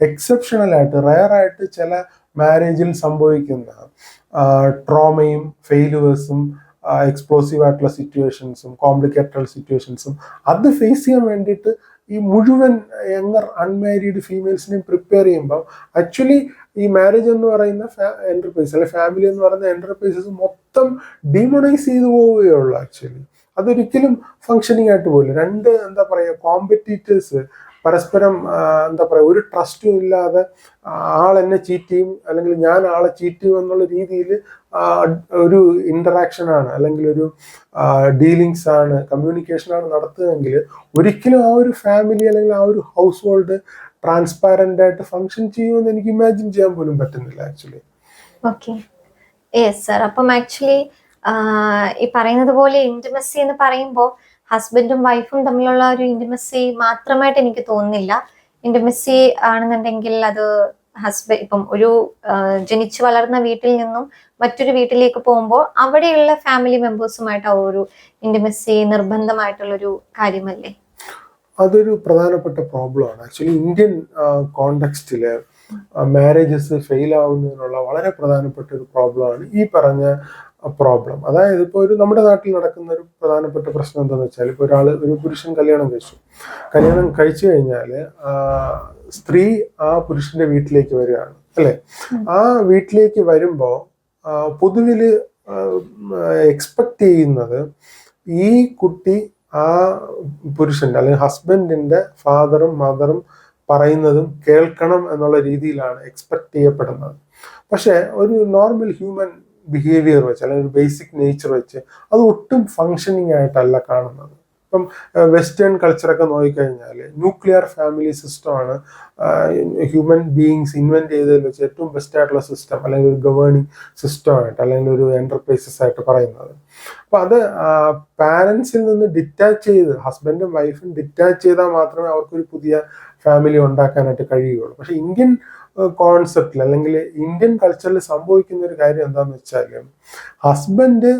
Speaker 2: എക്സെപ്ഷണൽ ആയിട്ട് റയർ ആയിട്ട് ചില മാരേജിൽ സംഭവിക്കുന്ന ട്രോമയും ഫെയിലുവേഴ്സും എക്സ്പ്ലോസീവ് ആയിട്ടുള്ള സിറ്റുവേഷൻസും കോംപ്ലിക്കേറ്റഡ് സിറ്റുവേഷൻസും അത് ഫേസ് ചെയ്യാൻ വേണ്ടിയിട്ട് ഈ മുഴുവൻ യങ്ങർ അൺമാരീഡ് ഫീമെയിൽസിനെയും പ്രിപ്പയർ ചെയ്യുമ്പോൾ ആക്ച്വലി ഈ മാരേജ് എന്ന് പറയുന്ന എന്റർപ്രൈസ് അല്ലെ ഫാമിലി എന്ന് പറയുന്ന എന്റർപ്രൈസസ് മൊത്തം ഡീമോണൈസ് ചെയ്തു പോവുകയുള്ളൂ. ആക്ച്വലി അതൊരിക്കലും ഫങ്ഷനിങ് ആയിട്ട് പോകില്ല. രണ്ട് എന്താ പറയുക കോമ്പറ്റീറ്റേഴ്സ് പരസ്പരം എന്താ പറയുക ഒരു ട്രസ്റ്റും ഇല്ലാതെ ആൾ എന്നെ ചീറ്റ് ചെയ്യും അല്ലെങ്കിൽ ഞാൻ ആളെ ചീറ്റ് ചെയ്യും എന്നുള്ള രീതിയിൽ ഒരു ഇന്ററാക്ഷനാണ് അല്ലെങ്കിൽ ഒരു ഡീലിങ്സ് ആണ്, കമ്മ്യൂണിക്കേഷനാണ് നടത്തുന്നതെങ്കിൽ ഒരിക്കലും ആ ഒരു ഫാമിലി അല്ലെങ്കിൽ ആ ഒരു ഹൗസ് ഹോൾഡ് ട്രാൻസ്പാരന്റ് ആയിട്ട് ഫങ്ഷൻ ചെയ്യുമെന്ന് എനിക്ക് ഇമാജിൻ ചെയ്യാൻ പോലും പറ്റുന്നില്ല ആക്ച്വലി.
Speaker 1: Okay, yes sir. അപ്പം ആക്ച്വലി ഈ പറയുന്നത് പോലെ ഇന്റിമസി എന്ന് പറയുമ്പോൾ ഹസ്ബൻഡും വൈഫും തമ്മിലുള്ള ഒരു ഇന്റിമസി മാത്രമായിട്ട് എനിക്ക് തോന്നുന്നില്ല. ഇന്റിമസി ആണെന്നുണ്ടെങ്കിൽ അത് ഇപ്പം ഒരു ജനിച്ചു വളർന്ന വീട്ടിൽ നിന്നും മറ്റൊരു വീട്ടിലേക്ക് പോകുമ്പോൾ അവിടെയുള്ള ഫാമിലി മെമ്പേഴ്സുമായിട്ട് ആ ഒരു ഇന്റിമസി നിർബന്ധമായിട്ടുള്ളൊരു കാര്യമല്ലേ?
Speaker 2: അതൊരു പ്രധാനപ്പെട്ട പ്രോബ്ലമാണ്. ആക്ച്വലി ഇന്ത്യൻ കോണ്ടെക്സ്റ്റില് മാരേജസ് ഫെയിൽ ആവുന്നതിനുള്ള വളരെ പ്രധാനപ്പെട്ട ഒരു പ്രോബ്ലമാണ് ഈ പറഞ്ഞ പ്രോബ്ലം. അതായത് ഇപ്പോൾ നമ്മുടെ നാട്ടിൽ നടക്കുന്ന ഒരു പ്രധാനപ്പെട്ട പ്രശ്നം എന്താണെന്ന് വെച്ചാൽ, ഇപ്പോൾ ഒരു പുരുഷൻ കല്യാണം കഴിച്ചു കഴിഞ്ഞാൽ സ്ത്രീ ആ പുരുഷന്റെ വീട്ടിലേക്ക് വരികയാണ് അല്ലെ. ആ വീട്ടിലേക്ക് വരുമ്പോൾ പൊതുവിൽ എക്സ്പെക്ട് ചെയ്യുന്നത് ഈ കുട്ടി ആ പുരുഷന്റെ അല്ലെങ്കിൽ ഹസ്ബൻഡിന്റെ ഫാദറും മദറും പറയുന്നതും കേൾക്കണം എന്നുള്ള രീതിയിലാണ് എക്സ്പെക്ട് ചെയ്യപ്പെടുന്നത്. പക്ഷെ ഒരു നോർമൽ ഹ്യൂമൻ ബിഹേവിയർ വെച്ച് അല്ലെങ്കിൽ ഒരു ബേസിക് നേച്ചർ വെച്ച് അത് ഒട്ടും ഫങ്ഷനിങ് ആയിട്ടല്ല കാണുന്നത്. ഇപ്പം വെസ്റ്റേൺ കൾച്ചറൊക്കെ നോക്കിക്കഴിഞ്ഞാൽ ന്യൂക്ലിയർ ഫാമിലി സിസ്റ്റമാണ് ഹ്യൂമൻ ബീയിങ്സ് ഇൻവെന്റ് ചെയ്തതിൽ വെച്ച് ഏറ്റവും ബെസ്റ്റ് ആയിട്ടുള്ള സിസ്റ്റം അല്ലെങ്കിൽ ഒരു ഗവേണിംഗ് സിസ്റ്റമായിട്ട് അല്ലെങ്കിൽ ഒരു എന്റർപ്രൈസസ് ആയിട്ട് പറയുന്നത്. അപ്പം അത് പാരൻസിൽ നിന്ന് ഡിറ്റാച്ച് ചെയ്ത് ഹസ്ബൻഡും വൈഫും ഡിറ്റാച്ച് ചെയ്താൽ മാത്രമേ അവർക്കൊരു പുതിയ ഫാമിലി ഉണ്ടാക്കാനായിട്ട് കഴിയുകയുള്ളൂ. പക്ഷെ ഇന്ത്യൻ കോൺസെപ്റ്റിൽ അല്ലെങ്കിൽ ഇന്ത്യൻ കൾച്ചറിൽ സംഭവിക്കുന്ന ഒരു കാര്യം എന്താണെന്ന് വെച്ചാൽ, ഹസ്ബൻഡ്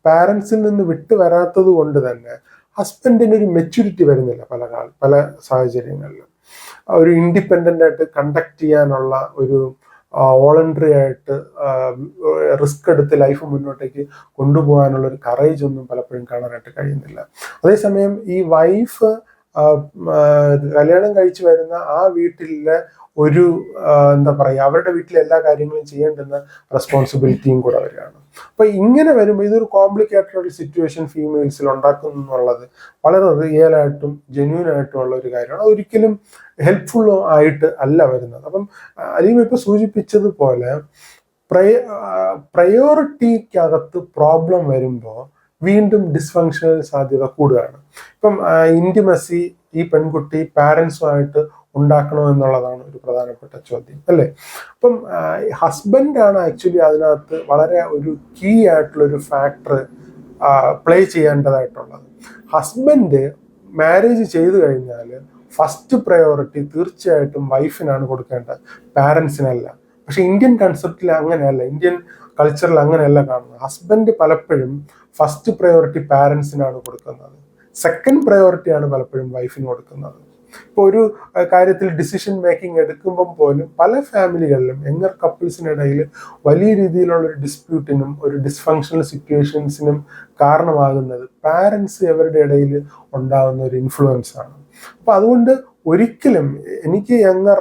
Speaker 2: പാരൻസിൽ നിന്ന് വിട്ടു വരാത്തത് കൊണ്ട് തന്നെ ഹസ്ബൻഡിന് ഒരു മെച്യൂരിറ്റി വരുന്നില്ല പല സാഹചര്യങ്ങളിലും. ഒരു ഇൻഡിപെൻഡൻ്റ് ആയിട്ട് കണ്ടക്ട് ചെയ്യാനുള്ള ഒരു വോളണ്ടറി ആയിട്ട് റിസ്ക് എടുത്ത് ലൈഫ് മുന്നോട്ടേക്ക് കൊണ്ടുപോകാനുള്ള ഒരു കറേജ് ഒന്നും പലപ്പോഴും കാണാനായിട്ട് കഴിയുന്നില്ല. അതേസമയം ഈ വൈഫ് കല്യാണം കഴിച്ചു വരുന്ന ആ വീട്ടിലെ ഒരു എന്താ പറയുക, അവരുടെ വീട്ടിലെ എല്ലാ കാര്യങ്ങളും ചെയ്യേണ്ടുന്ന റെസ്പോൺസിബിലിറ്റിയും കൂടെ വരികയാണ്. അപ്പൊ ഇങ്ങനെ വരുമ്പോൾ ഇതൊരു കോംപ്ലിക്കേറ്റഡ് ഒരു സിറ്റുവേഷൻ ഫീമെയിൽസിൽ ഉണ്ടാക്കുന്നു എന്നുള്ളത് വളരെ റിയൽ ആയിട്ടും ജെന്യൂൻ ആയിട്ടും ഉള്ള ഒരു കാര്യമാണ്. ഒരിക്കലും ഹെൽപ്ഫുൾ ആയിട്ട് അല്ല വരുന്നത്. അപ്പം അലീം ഇപ്പൊ സൂചിപ്പിച്ചതുപോലെ പ്രയോറിറ്റിക്കകത്ത് പ്രോബ്ലം വരുമ്പോൾ വീണ്ടും ഡിസ്ഫങ്ഷണൽ സാധ്യത കൂടുകയാണ്. ഇപ്പം ഇന്റിമസി ഈ പെൺകുട്ടി പാരൻസുമായിട്ട് ഉണ്ടാക്കണോ എന്നുള്ളതാണ് ഒരു പ്രധാനപ്പെട്ട ചോദ്യം, അല്ലേ? അപ്പം ഹസ്ബൻഡാണ് ആക്ച്വലി അതിനകത്ത് വളരെ ഒരു കീ ആയിട്ടുള്ള ഒരു ഫാക്ടർ പ്ലേ ചെയ്യേണ്ടതായിട്ടുള്ളത്. ഹസ്ബൻഡ് മാരേജ് ചെയ്തു കഴിഞ്ഞാൽ ഫസ്റ്റ് പ്രയോറിറ്റി തീർച്ചയായിട്ടും വൈഫിനാണ് കൊടുക്കേണ്ടത്, പാരൻസിനല്ല. പക്ഷെ ഇന്ത്യൻ കൺസെപ്റ്റിൽ അങ്ങനെയല്ല, ഇന്ത്യൻ കൾച്ചറിൽ അങ്ങനെയല്ല കാണുന്നത്. ഹസ്ബൻഡ് പലപ്പോഴും ഫസ്റ്റ് പ്രയോറിറ്റി പാരൻസിനാണ് കൊടുക്കുന്നത്, സെക്കൻഡ് പ്രയോറിറ്റിയാണ് പലപ്പോഴും വൈഫിന് കൊടുക്കുന്നത്. ഇപ്പോൾ ഒരു കാര്യത്തിൽ ഡിസിഷൻ മേക്കിംഗ് എടുക്കുമ്പം പോലും പല ഫാമിലികളിലും യങ്ങർ കപ്പിൾസിനിടയിൽ വലിയ രീതിയിലുള്ള ഒരു ഡിസ്പ്യൂട്ടിനും ഒരു ഡിസ്ഫങ്ഷണൽ സിറ്റുവേഷൻസിനും കാരണമാകുന്നത് പാരൻസ് അവരുടെ ഇടയിൽ ഉണ്ടാകുന്ന ഒരു ഇൻഫ്ലുവൻസ് ആണ്. അപ്പൊ അതുകൊണ്ട് ഒരിക്കലും എനിക്ക് യങ്ങർ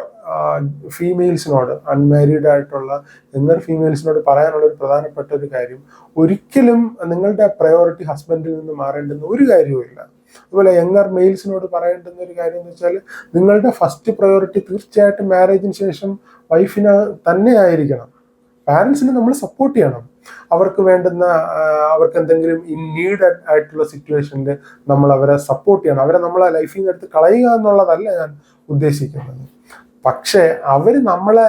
Speaker 2: ഫീമെയിൽസിനോട്, അൺമാരീഡ് ആയിട്ടുള്ള യങ്ങർ ഫീമെയിൽസിനോട് പറയാനുള്ള ഒരു പ്രധാനപ്പെട്ട ഒരു കാര്യം, ഒരിക്കലും നിങ്ങളുടെ പ്രയോറിറ്റി ഹസ്ബൻഡിൽ നിന്ന് മാറേണ്ടുന്ന ഒരു കാര്യവുമില്ല. അതുപോലെ യങ്ങർ മെയിൽസിനോട് പറയേണ്ടുന്ന ഒരു കാര്യം എന്ന് വെച്ചാൽ, നിങ്ങളുടെ ഫസ്റ്റ് പ്രയോറിറ്റി തീർച്ചയായിട്ടും മാരേജിന് ശേഷം വൈഫിന് തന്നെ ആയിരിക്കണം. പാരൻസിനെ നമ്മൾ സപ്പോർട്ട് ചെയ്യണം. അവർക്ക് വേണ്ടുന്ന, അവർക്ക് എന്തെങ്കിലും ഇൻ നീഡ് ആയിട്ടുള്ള സിറ്റുവേഷനിൽ നമ്മൾ അവരെ സപ്പോർട്ട് ചെയ്യണം. അവരെ നമ്മളെ ലൈഫിൽ നിന്ന് എടുത്ത് കളയുക എന്നുള്ളതല്ല ഞാൻ ഉദ്ദേശിക്കുന്നത്. പക്ഷേ അവർ നമ്മളെ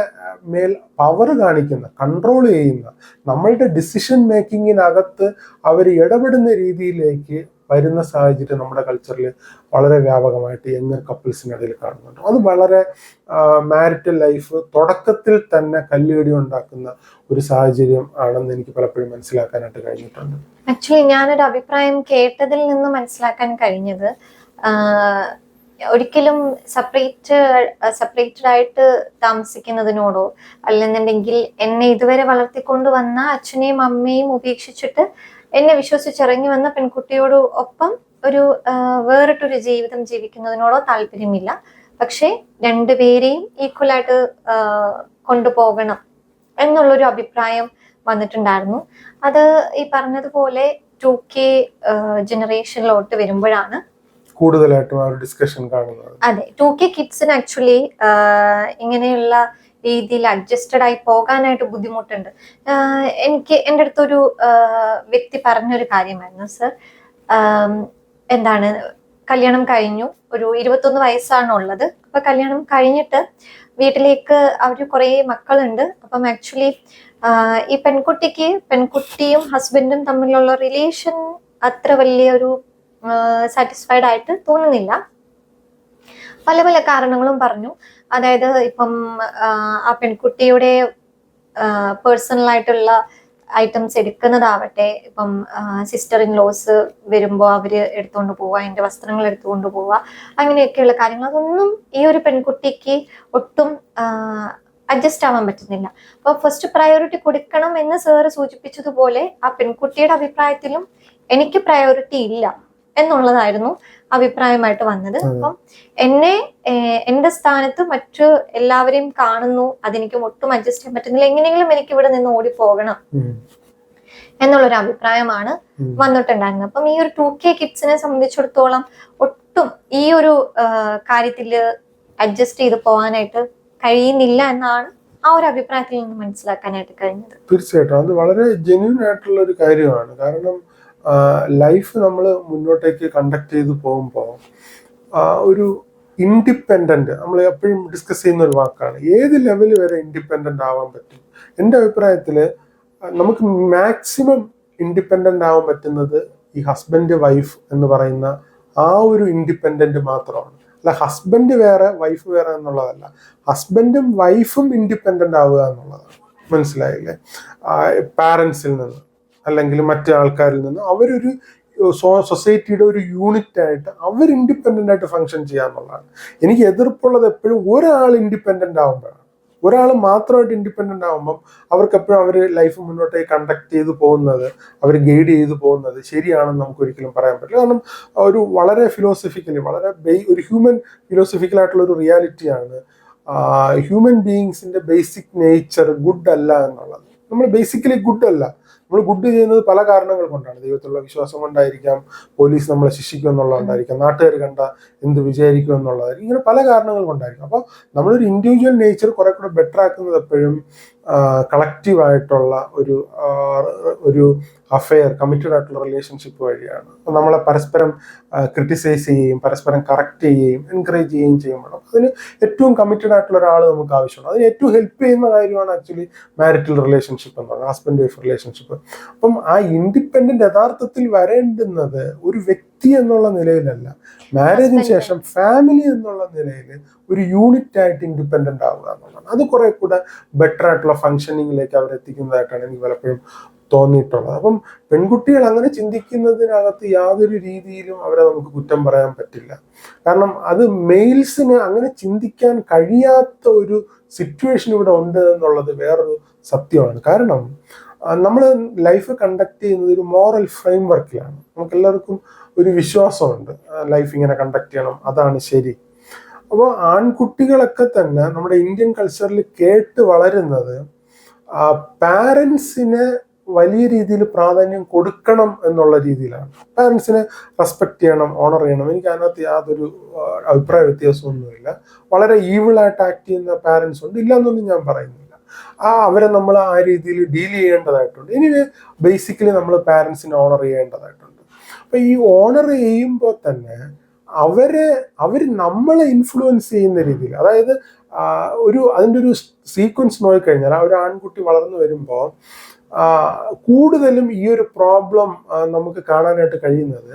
Speaker 2: മേൽ പവർ കാണിക്കുന്ന, കൺട്രോൾ ചെയ്യുന്ന, നമ്മളുടെ ഡിസിഷൻ മേക്കിങ്ങിനകത്ത് അവർ ഇടപെടുന്ന രീതിയിലേക്ക് വരുന്ന സാഹചര്യം നമ്മുടെ കൾച്ചറിൽ വളരെ വ്യാപകമായിട്ട് യങ്ങർ കപ്പിൾസിനിടയിൽ കാണുന്നുണ്ട്. അത് വളരെ മാരിറ്റൽ ലൈഫ് തുടക്കത്തിൽ തന്നെ കല്ലുകടി ഉണ്ടാക്കുന്ന ഒരു സാഹചര്യം ആണെന്ന് എനിക്ക് പലപ്പോഴും മനസ്സിലാക്കാനായിട്ട് കഴിഞ്ഞിട്ടുണ്ട്.
Speaker 1: ആക്ച്വലി ഞാനൊരു അഭിപ്രായം കേട്ടതിൽ നിന്ന് മനസ്സിലാക്കാൻ കഴിഞ്ഞത്, ഒരിക്കലും സെപ്പറേറ്റഡ് ആയിട്ട് താമസിക്കുന്നതിനോടോ അല്ലെന്നുണ്ടെങ്കിൽ എന്നെ ഇതുവരെ വളർത്തിക്കൊണ്ട് വന്ന അച്ഛനെയും അമ്മയും ഉപേക്ഷിച്ചിട്ട് എന്നെ വിശ്വസിച്ചിറങ്ങി വന്ന പെൺകുട്ടിയോട് ഒപ്പം ഒരു വേറിട്ടൊരു ജീവിതം ജീവിക്കുന്നതിനോടോ താല്പര്യമില്ല. പക്ഷെ രണ്ടുപേരെയും ഈക്വലായിട്ട് കൊണ്ടുപോകണം എന്നുള്ളൊരു അഭിപ്രായം വന്നിട്ടുണ്ടായിരുന്നു. അത് ഈ പറഞ്ഞതുപോലെ 2K ജനറേഷനിലോട്ട് വരുമ്പോഴാണ്
Speaker 2: കൂടുതലായിട്ടും ആ ഒരു ഡിസ്കഷൻ കാണുന്നത്.
Speaker 1: അതെ, 2K കിഡ്സിന് ആക്ച്വലി ഇങ്ങനെയുള്ള രീതിയിൽ അഡ്ജസ്റ്റഡ് ആയി പോകാനായിട്ട് ബുദ്ധിമുട്ടുണ്ട്. എൻ്റെ അടുത്തൊരു വ്യക്തി പറഞ്ഞൊരു കാര്യമായിരുന്നു, സർ എന്താണ്, കല്യാണം കഴിഞ്ഞു, ഒരു 21 വയസ്സാണ് ഉള്ളത്. അപ്പൊ കല്യാണം കഴിഞ്ഞിട്ട് വീട്ടിലേക്ക് അവർ കുറേ മക്കളുണ്ട്. അപ്പം ആക്ച്വലി ഈ പെൺകുട്ടിയും ഹസ്ബൻഡും തമ്മിലുള്ള റിലേഷൻ അത്ര വലിയൊരു സാറ്റിസ്ഫൈഡ് ആയിട്ട് തോന്നുന്നില്ല. പല പല കാരണങ്ങളും പറഞ്ഞു. അതായത് ഇപ്പം ആ പെൺകുട്ടിയുടെ പേഴ്സണൽ ആയിട്ടുള്ള ഐറ്റംസ് എടുക്കുന്നതാവട്ടെ, ഇപ്പം സിസ്റ്റർ ഇൻ ലോസ് വരുമ്പോൾ അവര് എടുത്തുകൊണ്ട് പോവുക, അതിന്റെ വസ്ത്രങ്ങൾ എടുത്തുകൊണ്ട് പോവുക, അങ്ങനെയൊക്കെയുള്ള കാര്യങ്ങൾ, അതൊന്നും ഈ ഒരു പെൺകുട്ടിക്ക് ഒട്ടും അഡ്ജസ്റ്റ് ആവാൻ പറ്റുന്നില്ല. അപ്പൊ ഫസ്റ്റ് പ്രയോറിറ്റി കൊടുക്കണം എന്ന് സാറ് സൂചിപ്പിച്ചതുപോലെ ആ പെൺകുട്ടിയുടെ അഭിപ്രായത്തിലും എനിക്ക് പ്രയോറിറ്റി ഇല്ല എന്നുള്ളതായിരുന്നു അഭിപ്രായമായിട്ട് വന്നത്. അപ്പം എന്റെ സ്ഥാനത്ത് മറ്റു എല്ലാവരെയും കാണുന്നു, അതെനിക്ക് ഒട്ടും അഡ്ജസ്റ്റ് ചെയ്യാൻ പറ്റുന്നില്ല, എങ്ങനെയെങ്കിലും എനിക്ക് ഇവിടെ നിന്ന് ഓടി പോകണം എന്നുള്ളൊരു അഭിപ്രായമാണ് വന്നിട്ടുണ്ടായിരുന്നത്. അപ്പം ഈ ഒരു 2K കിഡ്സിനെ സംബന്ധിച്ചിടത്തോളം ഒട്ടും ഈ ഒരു കാര്യത്തിൽ അഡ്ജസ്റ്റ് ചെയ്ത് പോകാനായിട്ട് കഴിയുന്നില്ല എന്നാണ് ആ ഒരു അഭിപ്രായത്തിൽ നിന്ന് മനസ്സിലാക്കാനായിട്ട് കഴിഞ്ഞത്.
Speaker 2: തീർച്ചയായിട്ടും അത് വളരെ ജെന്യൂൻ ആയിട്ടുള്ള ഒരു കാര്യമാണ്. കാരണം ലൈഫ് നമ്മൾ മുന്നോട്ടേക്ക് കണ്ടക്ട് ചെയ്ത് പോകുമ്പോൾ ഒരു ഇൻഡിപെൻഡന്റ്, നമ്മൾ എപ്പോഴും ഡിസ്കസ് ചെയ്യുന്ന ഒരു വാക്കാണ്, ഏത് ലെവൽ വരെ ഇൻഡിപെൻഡന്റ് ആവാൻ പറ്റും. എൻ്റെ അഭിപ്രായത്തിൽ നമുക്ക് മാക്സിമം ഇൻഡിപെൻഡന്റ് ആവാൻ പറ്റുന്നത് ഈ ഹസ്ബൻഡ് വൈഫ് എന്ന് പറയുന്ന ആ ഒരു ഇൻഡിപെൻഡന്റ് മാത്രമാണ്. അല്ല ഹസ്ബൻഡ് വേറെ വൈഫ് വേറെ എന്നുള്ളതല്ല, ഹസ്ബൻഡും വൈഫും ഇൻഡിപെൻഡന്റ് ആവുക എന്നുള്ളതാണ്. മനസ്സിലായില്ലേ? പാരൻസിൽ നിന്ന് അല്ലെങ്കിൽ മറ്റു ആൾക്കാരിൽ നിന്ന് അവരൊരു സൊസൈറ്റിയുടെ ഒരു യൂണിറ്റ് ആയിട്ട് അവർ ഇൻഡിപെൻഡന്റ് ആയിട്ട് ഫങ്ഷൻ ചെയ്യാന്നുള്ളതാണ്. എനിക്ക് എതിർപ്പുള്ളത് എപ്പോഴും ഒരാൾ ഇൻഡിപെൻഡന്റ് ആവുമ്പോഴാണ്. ഒരാൾ മാത്രമായിട്ട് ഇൻഡിപെൻഡൻ്റ് ആകുമ്പം അവർക്ക് എപ്പോഴും അവർ ലൈഫ് മുന്നോട്ടേക്ക് കണ്ടക്ട് ചെയ്ത് പോകുന്നത്, അവർ ഗൈഡ് ചെയ്ത് പോകുന്നത് ശരിയാണെന്ന് നമുക്ക് ഒരിക്കലും പറയാൻ പറ്റില്ല. കാരണം ഒരു വളരെ ഫിലോസഫിക്കലി, വളരെ ഒരു ഹ്യൂമൻ ഫിലോസഫിക്കലായിട്ടുള്ള ഒരു റിയാലിറ്റിയാണ് ഹ്യൂമൻ ബീയിങ്സിന്റെ ബേസിക് നേച്ചർ ഗുഡ് അല്ല എന്നുള്ളത്. നമ്മൾ ബേസിക്കലി ഗുഡ് അല്ല. നമ്മൾ ഗുഡ് ചെയ്യുന്നത് പല കാരണങ്ങൾ കൊണ്ടാണ്. ദൈവത്തിലുള്ള വിശ്വാസം കൊണ്ടായിരിക്കാം, പോലീസ് നമ്മളെ ശിക്ഷിക്കും എന്നുള്ളതുകൊണ്ടായിരിക്കാം, നാട്ടുകാർ കണ്ട എന്ത് വിചാരിക്കും എന്നുള്ളതായിരിക്കും, ഇങ്ങനെ പല കാരണങ്ങൾ കൊണ്ടായിരിക്കും. അപ്പോൾ നമ്മളൊരു ഇൻഡിവിജ്വൽ നേച്ചർ കുറെ കൂടെ ബെറ്റർ ആക്കുന്നത് എപ്പോഴും കളക്റ്റീവായിട്ടുള്ള ഒരു അഫെയർ, കമ്മിറ്റഡ് ആയിട്ടുള്ള റിലേഷൻഷിപ്പ് വഴിയാണ്. അപ്പം നമ്മളെ പരസ്പരം ക്രിട്ടിസൈസ് ചെയ്യുകയും പരസ്പരം കറക്റ്റ് ചെയ്യുകയും എൻകറേജ് ചെയ്യുകയും ചെയ്യുമ്പോൾ അതിന് ഏറ്റവും കമ്മിറ്റഡ് ആയിട്ടുള്ള ഒരാൾ നമുക്ക് ആവശ്യമാണ്. അതിന് ഏറ്റവും ഹെൽപ്പ് ചെയ്യുന്ന കാര്യമാണ് ആക്ച്വലി മാരിറ്റൽ റിലേഷൻഷിപ്പ് എന്ന് പറയുന്നത്, ഹസ്ബൻഡ് വൈഫ് റിലേഷൻഷിപ്പ്. അപ്പം ആ ഇൻഡിപെൻഡന്റ് യഥാർത്ഥത്തിൽ വരേണ്ടുന്നത് ഒരു വ്യക്തി എന്നുള്ള നിലയിലല്ല, മാരേജിന് ശേഷം ഫാമിലി എന്നുള്ള നിലയിൽ ഒരു യൂണിറ്റ് ആയിട്ട് ഇൻഡിപെൻഡന്റ് ആവുക എന്നുള്ളതാണ്. അത് കുറെ കൂടെ ബെറ്റർ ആയിട്ടുള്ള ഫങ്ഷനിങ്ങിലേക്ക് അവരെത്തിക്കുന്നതായിട്ടാണ് എനിക്ക് പലപ്പോഴും തോന്നിയിട്ടുള്ളത്. അപ്പം പെൺകുട്ടികൾ അങ്ങനെ ചിന്തിക്കുന്നതിനകത്ത് യാതൊരു രീതിയിലും അവരെ നമുക്ക് കുറ്റം പറയാൻ പറ്റില്ല. കാരണം അത് മെയിൽസിന് അങ്ങനെ ചിന്തിക്കാൻ കഴിയാത്ത ഒരു സിറ്റുവേഷൻ ഇവിടെ ഉണ്ട് എന്നുള്ളത് വേറൊരു സത്യമാണ്. കാരണം നമ്മൾ ലൈഫ് കണ്ടക്ട് ചെയ്യുന്നത് ഒരു മോറൽ ഫ്രെയിം വർക്കിലാണ്. നമുക്ക് എല്ലാവർക്കും ഒരു വിശ്വാസമുണ്ട്, ലൈഫ് ഇങ്ങനെ കണ്ടക്ട് ചെയ്യണം, അതാണ് ശരി. അപ്പോൾ ആൺകുട്ടികളൊക്കെ തന്നെ നമ്മുടെ ഇന്ത്യൻ കൾച്ചറിൽ കേട്ട് വളരുന്നത് പാരൻസിന് വലിയ രീതിയിൽ പ്രാധാന്യം കൊടുക്കണം എന്നുള്ള രീതിയിലാണ്. പാരൻസിനെ റെസ്പെക്ട് ചെയ്യണം, ഓണർ ചെയ്യണം. എനിക്ക് അതിനകത്ത് യാതൊരു അഭിപ്രായ വ്യത്യാസമൊന്നുമില്ല. വളരെ ഈവിളായിട്ട് ആക്ട് ചെയ്യുന്ന പാരൻസ് ഉണ്ട്, ഇല്ല എന്നൊന്നും ഞാൻ പറയുന്നില്ല. അവരെ നമ്മൾ ആ രീതിയിൽ ഡീൽ ചെയ്യേണ്ടതായിട്ടുണ്ട്. എനിവേ ബേസിക്കലി നമ്മൾ പാരൻസിനെ ഓണർ ചെയ്യേണ്ടതായിട്ടുണ്ട്. അപ്പൊ ഈ ഓണർ ചെയ്യുമ്പോൾ തന്നെ അവർ നമ്മളെ ഇൻഫ്ലുവൻസ് ചെയ്യുന്ന രീതിയിൽ, അതായത് അതിൻ്റെ ഒരു സീക്വൻസ് നോക്കിക്കഴിഞ്ഞാൽ ആ ഒരു ആൺകുട്ടി വളർന്നു വരുമ്പോൾ കൂടുതലും ഈ ഒരു പ്രോബ്ലം നമുക്ക് കാണാനായിട്ട് കഴിയുന്നത്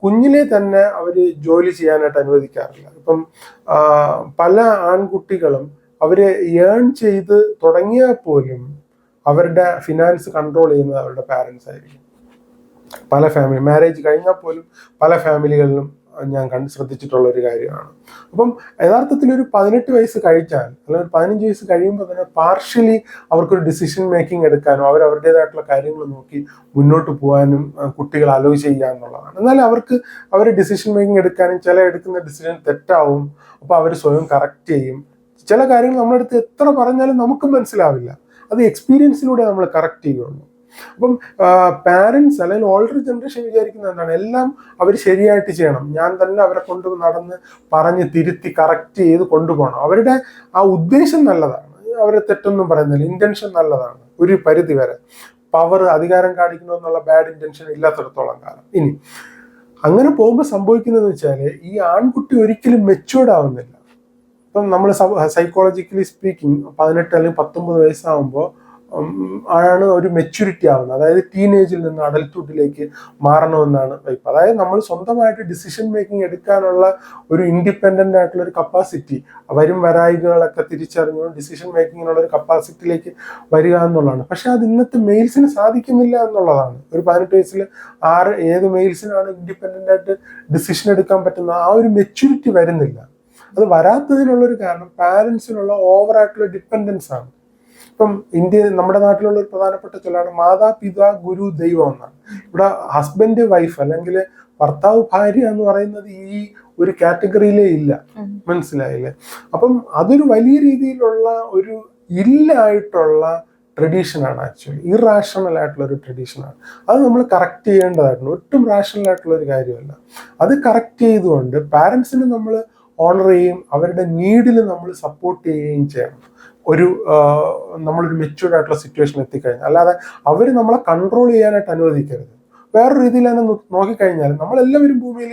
Speaker 2: കുഞ്ഞിലെ തന്നെ അവര് ജോലി ചെയ്യാനായിട്ട് അനുവദിക്കാറില്ല. ഇപ്പം പല ആൺകുട്ടികളും അവര് ഏൺ ചെയ്ത് തുടങ്ങിയാൽ പോലും അവരുടെ ഫിനാൻസ് കൺട്രോൾ ചെയ്യുന്നത് അവരുടെ പാരൻസ് ആയിരിക്കും. പല ഫാമിലി മാരേജ് കഴിഞ്ഞാൽ പോലും പല ഫാമിലികളിലും ഞാൻ ശ്രദ്ധിച്ചിട്ടുള്ള ഒരു കാര്യമാണ്. അപ്പം യഥാർത്ഥത്തിൽ ഒരു 18 വയസ്സ് കഴിച്ചാൽ അല്ലെങ്കിൽ 15 വയസ്സ് കഴിയുമ്പോൾ തന്നെ പാർഷ്യലി അവർക്കൊരു ഡിസിഷൻ മേക്കിംഗ് എടുക്കാനും അവരുടേതായിട്ടുള്ള കാര്യങ്ങൾ നോക്കി മുന്നോട്ട് പോകാനും കുട്ടികൾ അലോ ചെയ്യുക എന്നുള്ളതാണ്. എന്നാൽ അവർ ഡിസിഷൻ മേക്കിംഗ് എടുക്കാനും ചില എടുക്കുന്ന ഡിസിഷൻ തെറ്റാവും. അപ്പോൾ അവർ സ്വയം കറക്റ്റ് ചെയ്യും. ചില കാര്യങ്ങൾ നമ്മുടെ അടുത്ത് എത്ര പറഞ്ഞാലും നമുക്കും മനസ്സിലാവില്ല, അത് എക്സ്പീരിയൻസിലൂടെ നമ്മൾ കറക്റ്റ് ചെയ്യുള്ളൂ. അപ്പം പാരൻസ് അല്ലെങ്കിൽ ഓൾഡർ ജനറേഷൻ വിചാരിക്കുന്നത് എന്താണ്, എല്ലാം അവർ ശരിയായിട്ട് ചെയ്യണം, ഞാൻ തന്നെ അവരെ കൊണ്ട് നടന്ന് പറഞ്ഞ് തിരുത്തി കറക്റ്റ് ചെയ്ത് കൊണ്ടുപോകണം. അവരുടെ ആ ഉദ്ദേശം നല്ലതാണ്, അവരെ തെറ്റൊന്നും പറയുന്നില്ല, ഇന്റൻഷൻ നല്ലതാണ് ഒരു പരിധി വരെ. പവർ, അധികാരം കാണിക്കണമെന്നുള്ള ബാഡ് ഇന്റൻഷൻ ഇല്ലാത്തിടത്തോളം കാലം. ഇനി അങ്ങനെ പോകുമ്പോൾ സംഭവിക്കുന്നതെന്ന് വെച്ചാൽ ഈ ആൺകുട്ടി ഒരിക്കലും മെച്യൂർഡ് ആവുന്നില്ല. ഇപ്പം നമ്മൾ സൈക്കോളജിക്കലി സ്പീക്കിംഗ് 18 അല്ലെങ്കിൽ 19 വയസ്സാകുമ്പോൾ ആണ് ഒരു മെച്യൂരിറ്റി ആവുന്നത്. അതായത് ടീനേജിൽ നിന്ന് അഡൽട്ട്ഹുഡിലേക്ക് മാറണമെന്നാണ് വൈപ്പ്. അതായത് നമ്മൾ സ്വന്തമായിട്ട് ഡിസിഷൻ മേക്കിംഗ് എടുക്കാനുള്ള ഒരു ഇൻഡിപെൻഡന്റ് ആയിട്ടുള്ള ഒരു കപ്പാസിറ്റി, വരായികളൊക്കെ തിരിച്ചറിഞ്ഞു ഡിസിഷൻ മേക്കിങ്ങിനുള്ള ഒരു കപ്പാസിറ്റിയിലേക്ക് വരിക എന്നുള്ളതാണ്. പക്ഷെ അത് ഇന്നത്തെ മെയിൽസിന് സാധിക്കുന്നില്ല എന്നുള്ളതാണ്. ഒരു 18 വയസ്സിൽ ഏത് മെയിൽസിനാണ് ഇൻഡിപെൻഡന്റ് ആയിട്ട് ഡിസിഷൻ എടുക്കാൻ പറ്റുന്നത്? ആ ഒരു മെച്യൂരിറ്റി വരുന്നില്ല. അത് വരാത്തതിനുള്ളൊരു കാരണം പാരൻസിനുള്ള ഓവറായിട്ടുള്ള ഡിപ്പെൻഡൻസ് ആണ്. ഇപ്പം നമ്മുടെ നാട്ടിലുള്ള ഒരു പ്രധാനപ്പെട്ട ചൊല്ലാണ് മാതാപിതാ ഗുരു ദൈവം എന്നാണ്. ഇവിടെ ഹസ്ബൻഡ് വൈഫ് അല്ലെങ്കിൽ ഭർത്താവ് ഭാര്യ എന്ന് പറയുന്നത് ഈ ഒരു കാറ്റഗറിയിലേ ഇല്ല. മനസ്സിലായില്ലേ? അപ്പം അതൊരു വലിയ രീതിയിലുള്ള ഒരു ഇല്ലായിട്ടുള്ള ട്രഡീഷനാണ്, ആക്ച്വലി ഇറാഷണൽ ആയിട്ടുള്ള ഒരു ട്രഡീഷനാണ്. അത് നമ്മൾ കറക്റ്റ് ചെയ്യേണ്ടതായിട്ടുണ്ട്. ഒട്ടും റാഷണൽ ആയിട്ടുള്ള ഒരു കാര്യമല്ല. അത് കറക്റ്റ് ചെയ്തുകൊണ്ട് പാരൻസിനെ നമ്മൾ ഓണർ ചെയ്യുകയും അവരുടെ നീഡിൽ നമ്മൾ സപ്പോർട്ട് ചെയ്യുകയും ചെയ്യണം. നമ്മളൊരു മെച്യൂർഡ് ആയിട്ടുള്ള സിറ്റുവേഷൻ എത്തിക്കഴിഞ്ഞാൽ, അല്ലാതെ അവർ നമ്മളെ കൺട്രോൾ ചെയ്യാനായിട്ട് അനുവദിക്കരുത്. വേറൊരു രീതിയിൽ തന്നെ നോക്കിക്കഴിഞ്ഞാൽ നമ്മളെല്ലാവരും ഭൂമിയിൽ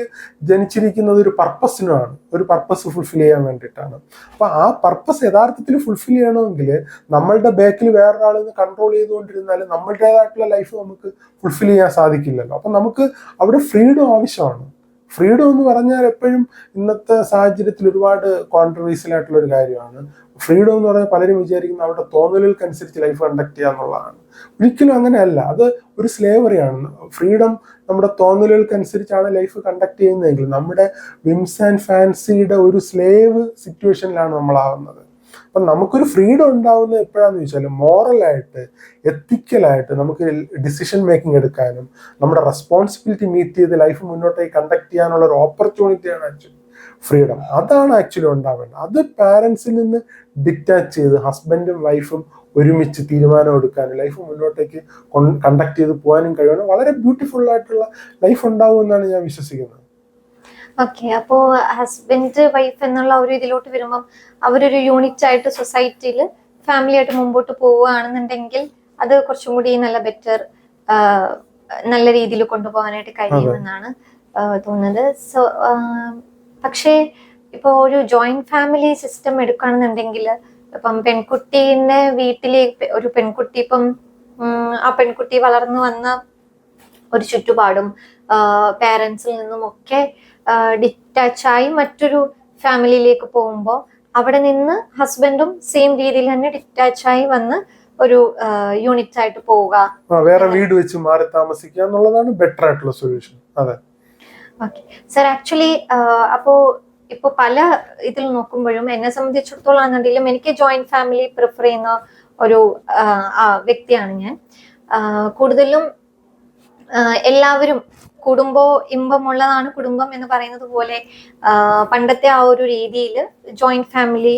Speaker 2: ജനിച്ചിരിക്കുന്നത് ഒരു പർപ്പസിനുമാണ്, ഒരു പർപ്പസ് ഫുൾഫിൽ ചെയ്യാൻ വേണ്ടിയിട്ടാണ്. അപ്പൊ ആ പർപ്പസ് യഥാർത്ഥത്തിൽ ഫുൾഫിൽ ചെയ്യണമെങ്കിൽ നമ്മളുടെ ബാക്കിൽ വേറൊരാളിൽ നിന്ന് കൺട്രോൾ ചെയ്തുകൊണ്ടിരുന്നാൽ നമ്മളുടേതായിട്ടുള്ള ലൈഫ് നമുക്ക് ഫുൾഫിൽ ചെയ്യാൻ സാധിക്കില്ലല്ലോ. അപ്പൊ നമുക്ക് അവിടെ ഫ്രീഡം ആവശ്യമാണ്. ഫ്രീഡം എന്ന് പറഞ്ഞാൽ എപ്പോഴും ഇന്നത്തെ സാഹചര്യത്തിൽ ഒരുപാട് കോൺട്രവേഴ്സ്യൽ ആയിട്ടുള്ള ഒരു കാര്യമാണ്. ഫ്രീഡം എന്ന് പറഞ്ഞാൽ പലരും വിചാരിക്കുന്നത് അവരുടെ തോന്നലുകൾക്കനുസരിച്ച് ലൈഫ് കണ്ടക്ട് ചെയ്യുക എന്നുള്ളതാണ്. ഒരിക്കലും അങ്ങനെയല്ല. അത് ഒരു സ്ലേവറിയാണ്. ഫ്രീഡം നമ്മുടെ തോന്നലുകൾക്കനുസരിച്ചാണ് ലൈഫ് കണ്ടക്ട് ചെയ്യുന്നതെങ്കിൽ നമ്മുടെ വിംസ് ആൻഡ് ഫാൻസിയുടെ ഒരു സ്ലേവ് സിറ്റുവേഷനിലാണ് നമ്മളാവുന്നത്. അപ്പം നമുക്കൊരു ഫ്രീഡം ഉണ്ടാവുന്നത് എപ്പോഴാന്ന് ചോദിച്ചാൽ മോറലായിട്ട്, എത്തിക്കലായിട്ട് നമുക്ക് ഡിസിഷൻ മേക്കിംഗ് എടുക്കാനും നമ്മുടെ റെസ്പോൺസിബിലിറ്റി മീറ്റ് ചെയ്ത് ലൈഫ് മുന്നോട്ടേക്ക് കണ്ടക്ട് ചെയ്യാനുള്ള ഒരു ഓപ്പർച്യൂണിറ്റിയാണ് ആക്ച്വലി ഫ്രീഡം. അതാണ് ആക്ച്വലി ഉണ്ടാവേണ്ടത്. അത് പാരൻസിൽ നിന്ന് ഡിറ്റാച്ച് ചെയ്ത് ഹസ്ബൻഡും വൈഫും ഒരുമിച്ച് തീരുമാനം എടുക്കാനും ലൈഫ് മുന്നോട്ടേക്ക് കണ്ടക്ട് ചെയ്ത് പോകാനും കഴിയുന്നത് വളരെ ബ്യൂട്ടിഫുൾ ആയിട്ടുള്ള ലൈഫ് ഉണ്ടാവും എന്നാണ് ഞാൻ വിശ്വസിക്കുന്നത്.
Speaker 1: ഓക്കെ, അപ്പോ ഹസ്ബൻഡ് വൈഫ് എന്നുള്ള ഒരു ഇതിലോട്ട് വരുമ്പം അവരൊരു യൂണിറ്റ് ആയിട്ട് സൊസൈറ്റിയിൽ ഫാമിലി ആയിട്ട് മുമ്പോട്ട് പോവുകയാണെന്നുണ്ടെങ്കിൽ അത് കുറച്ചും കൂടി നല്ല ബെറ്റർ, നല്ല രീതിയിൽ കൊണ്ടുപോകാനായിട്ട് കഴിയുമെന്നാണ് തോന്നുന്നത്. സോ പക്ഷേ ഇപ്പോൾ ഒരു ജോയിന്റ് ഫാമിലി സിസ്റ്റം എടുക്കുകയാണെന്നുണ്ടെങ്കിൽ ഇപ്പം പെൺകുട്ടീന്റെ വീട്ടിലേക്ക് ഒരു പെൺകുട്ടി ഇപ്പം ആ പെൺകുട്ടി വളർന്നു വന്ന ഒരു ചുറ്റുപാടും പാരൻസിൽ നിന്നും ഒക്കെ ഡിറ്റാച്ചായി മറ്റൊരു ഫാമിലിയിലേക്ക് പോകുമ്പോൾ അവിടെ നിന്ന് ഹസ്ബൻഡും സെയിം രീതിയിൽ തന്നെ ഡിറ്റാച്ചായി വന്ന് ഒരു യൂണിറ്റ് ആയിട്ട് പോവുക,
Speaker 2: വേറെ വീട് വെച്ച് മാറി താമസിക്കുക എന്നുള്ളതാണ് ബെറ്റർ ആയിട്ടുള്ള സൊല്യൂഷൻ. അതെ.
Speaker 1: ഓക്കെ സർ, ആക്ച്വലി അപ്പോ ഇപ്പൊ പല ഇതിൽ നോക്കുമ്പോഴും എന്നെ സംബന്ധിച്ചിടത്തോളം ആണെന്നുണ്ടെങ്കിലും എനിക്ക് ജോയിന്റ് ഫാമിലി പ്രിഫർ ചെയ്യുന്ന ഒരു വ്യക്തിയാണ് ഞാൻ. കൂടുതലും എല്ലാവരും കുടുംബോ ഇമ്പമുള്ളതാണ് കുടുംബം എന്ന് പറയുന്നത് പോലെ പണ്ടത്തെ ആ ഒരു രീതിയിൽ ജോയിന്റ് ഫാമിലി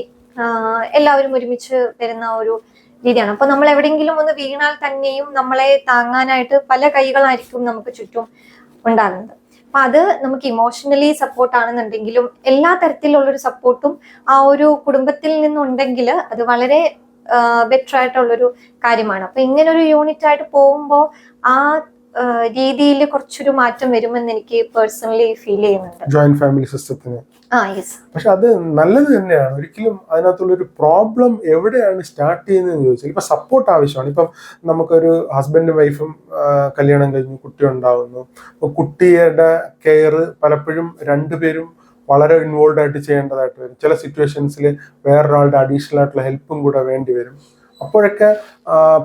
Speaker 1: എല്ലാവരും ഒരുമിച്ച് വരുന്ന ഒരു രീതിയാണ്. അപ്പൊ നമ്മൾ എവിടെയെങ്കിലും ഒന്ന് വീണാൽ തന്നെയും നമ്മളെ താങ്ങാനായിട്ട് പല കൈകളായിരിക്കും നമുക്ക് ചുറ്റും ഉണ്ടാകുന്നത്. അപ്പൊ അത് നമുക്ക് ഇമോഷണലി സപ്പോർട്ട് ആണെന്നുണ്ടെങ്കിലും എല്ലാ തരത്തിലുള്ളൊരു സപ്പോർട്ടും ആ ഒരു കുടുംബത്തിൽ നിന്നുണ്ടെങ്കിൽ അത് വളരെ ബെറ്റർ ആയിട്ടുള്ളൊരു കാര്യമാണ്. അപ്പൊ ഇങ്ങനെ ഒരു യൂണിറ്റ് ആയിട്ട് പോകുമ്പോൾ ആ രീതിയിൽ കുറച്ചൊരു മാറ്റം വരുമെന്ന് എനിക്ക് പേഴ്സണലി ഫീൽ ചെയ്യുന്നുണ്ട്
Speaker 2: ജോയിന്റ് ഫാമിലി സിസ്റ്റത്തിന്. പക്ഷെ അത് നല്ലത് തന്നെയാണ്. ഒരിക്കലും അതിനകത്തുള്ളൊരു പ്രോബ്ലം എവിടെയാണ് സ്റ്റാർട്ട് ചെയ്യുന്നതെന്ന് ചോദിച്ചാൽ ഇപ്പൊ സപ്പോർട്ട് ആവശ്യമാണ്. ഇപ്പം നമുക്കൊരു ഹസ്ബൻഡും വൈഫും കല്യാണം കഴിഞ്ഞു, കുട്ടി ഉണ്ടാവുന്നു. അപ്പൊ കുട്ടിയുടെ കെയർ പലപ്പോഴും രണ്ടുപേരും വളരെ ഇൻവോൾവ് ആയിട്ട് ചെയ്യേണ്ടതായിട്ട് വരും. ചില സിറ്റുവേഷൻസിൽ വേറൊരാളുടെ അഡീഷണൽ ആയിട്ടുള്ള ഹെൽപ്പും കൂടെ വേണ്ടി വരും. അപ്പോഴൊക്കെ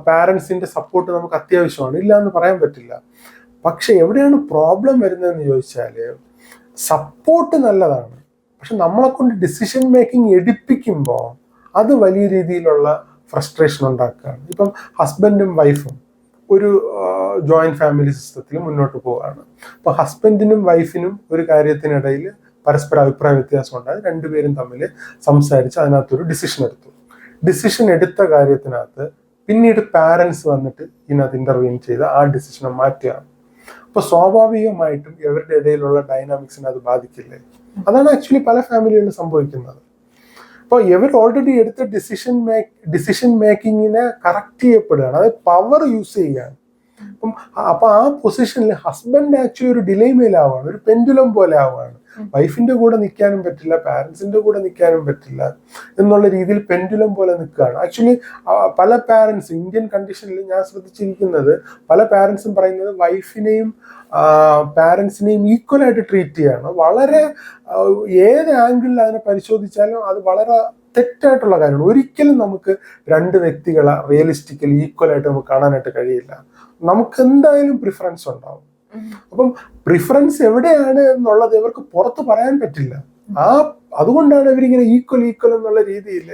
Speaker 2: പാരൻസിന്റെ സപ്പോർട്ട് നമുക്ക് അത്യാവശ്യമാണ്, ഇല്ല എന്ന് പറയാൻ പറ്റില്ല. പക്ഷെ എവിടെയാണ് പ്രോബ്ലം വരുന്നതെന്ന് ചോദിച്ചാൽ സപ്പോർട്ട് നല്ലതാണ്, പക്ഷെ നമ്മളെ കൊണ്ട് ഡിസിഷൻ മേക്കിംഗ് എടുപ്പിക്കുമ്പോൾ അത് വലിയ രീതിയിലുള്ള ഫ്രസ്ട്രേഷൻ ഉണ്ടാക്കുകയാണ്. ഇപ്പം ഹസ്ബൻഡും വൈഫും ഒരു ജോയിന്റ് ഫാമിലി സിസ്റ്റത്തിൽ മുന്നോട്ട് പോവുകയാണ്. അപ്പോൾ ഹസ്ബൻഡിനും വൈഫിനും ഒരു കാര്യത്തിനിടയിൽ പരസ്പര അഭിപ്രായ വ്യത്യാസം ഉണ്ടായി, രണ്ടുപേരും തമ്മിൽ സംസാരിച്ച് അതിനകത്തൊരു ഡിസിഷൻ എടുത്തു. ഡിസിഷൻ എടുത്ത കാര്യത്തിനകത്ത് പിന്നീട് പാരൻസ് വന്നിട്ട് ഇതിനകത്ത് ഇന്റർവ്യൂ ചെയ്ത് ആ ഡിസിഷനെ മാറ്റുകയാണ്. അപ്പൊ സ്വാഭാവികമായിട്ടും ഇവരുടെ ഇടയിലുള്ള ഡൈനാമിക്സിനെ അത് ബാധിക്കില്ലേ? അതാണ് ആക്ച്വലി പല ഫാമിലികളിലും സംഭവിക്കുന്നത്. അപ്പോൾ ഇവർ ഓൾറെഡി എടുത്ത ഡിസിഷൻ മേക്കിങ്ങിനെ കറക്റ്റ് ചെയ്യപ്പെടുകയാണ്, അതായത് പവർ യൂസ് ചെയ്യുകയാണ്. അപ്പൊ ആ പൊസിഷനിൽ ഹസ്ബൻഡ് ആക്ച്വലി ഒരു ഡിലേമേലാവുകയാണ്, ഒരു പെൻഡുലം പോലെ ആവുകയാണ്. വൈഫിന്റെ കൂടെ നിൽക്കാനും പറ്റില്ല, പാരൻസിന്റെ കൂടെ നിൽക്കാനും പറ്റില്ല എന്നുള്ള രീതിയിൽ പെൻഡുലം പോലെ നിൽക്കുകയാണ്. ആക്ച്വലി പല പാരൻസ് ഇന്ത്യൻ കണ്ടീഷനിൽ ഞാൻ ശ്രദ്ധിച്ചിരിക്കുന്നത് പല പാരൻസും പറയുന്നത് വൈഫിനെയും പാരൻസിനെയും ഈക്വൽ ആയിട്ട് ട്രീറ്റ് ചെയ്യാണ്. വളരെ ഏത് ആംഗിളിൽ അതിനെ പരിശോധിച്ചാലും അത് വളരെ തെറ്റായിട്ടുള്ള കാര്യമാണ്. ഒരിക്കലും നമുക്ക് രണ്ട് വ്യക്തികളെ റിയലിസ്റ്റിക്കലി ഈക്വൽ ആയിട്ട് നമുക്ക് കാണാനായിട്ട് കഴിയില്ല. നമുക്ക് എന്തായാലും പ്രിഫറൻസ് ഉണ്ടാവും. അപ്പം പ്രിഫറൻസ് എവിടെയാണ് എന്നുള്ളത് ഇവർക്ക് പുറത്ത് പറയാൻ പറ്റില്ല. അതുകൊണ്ടാണ് ഇവരിങ്ങനെ ഈക്വൽ എന്നുള്ള രീതിയിൽ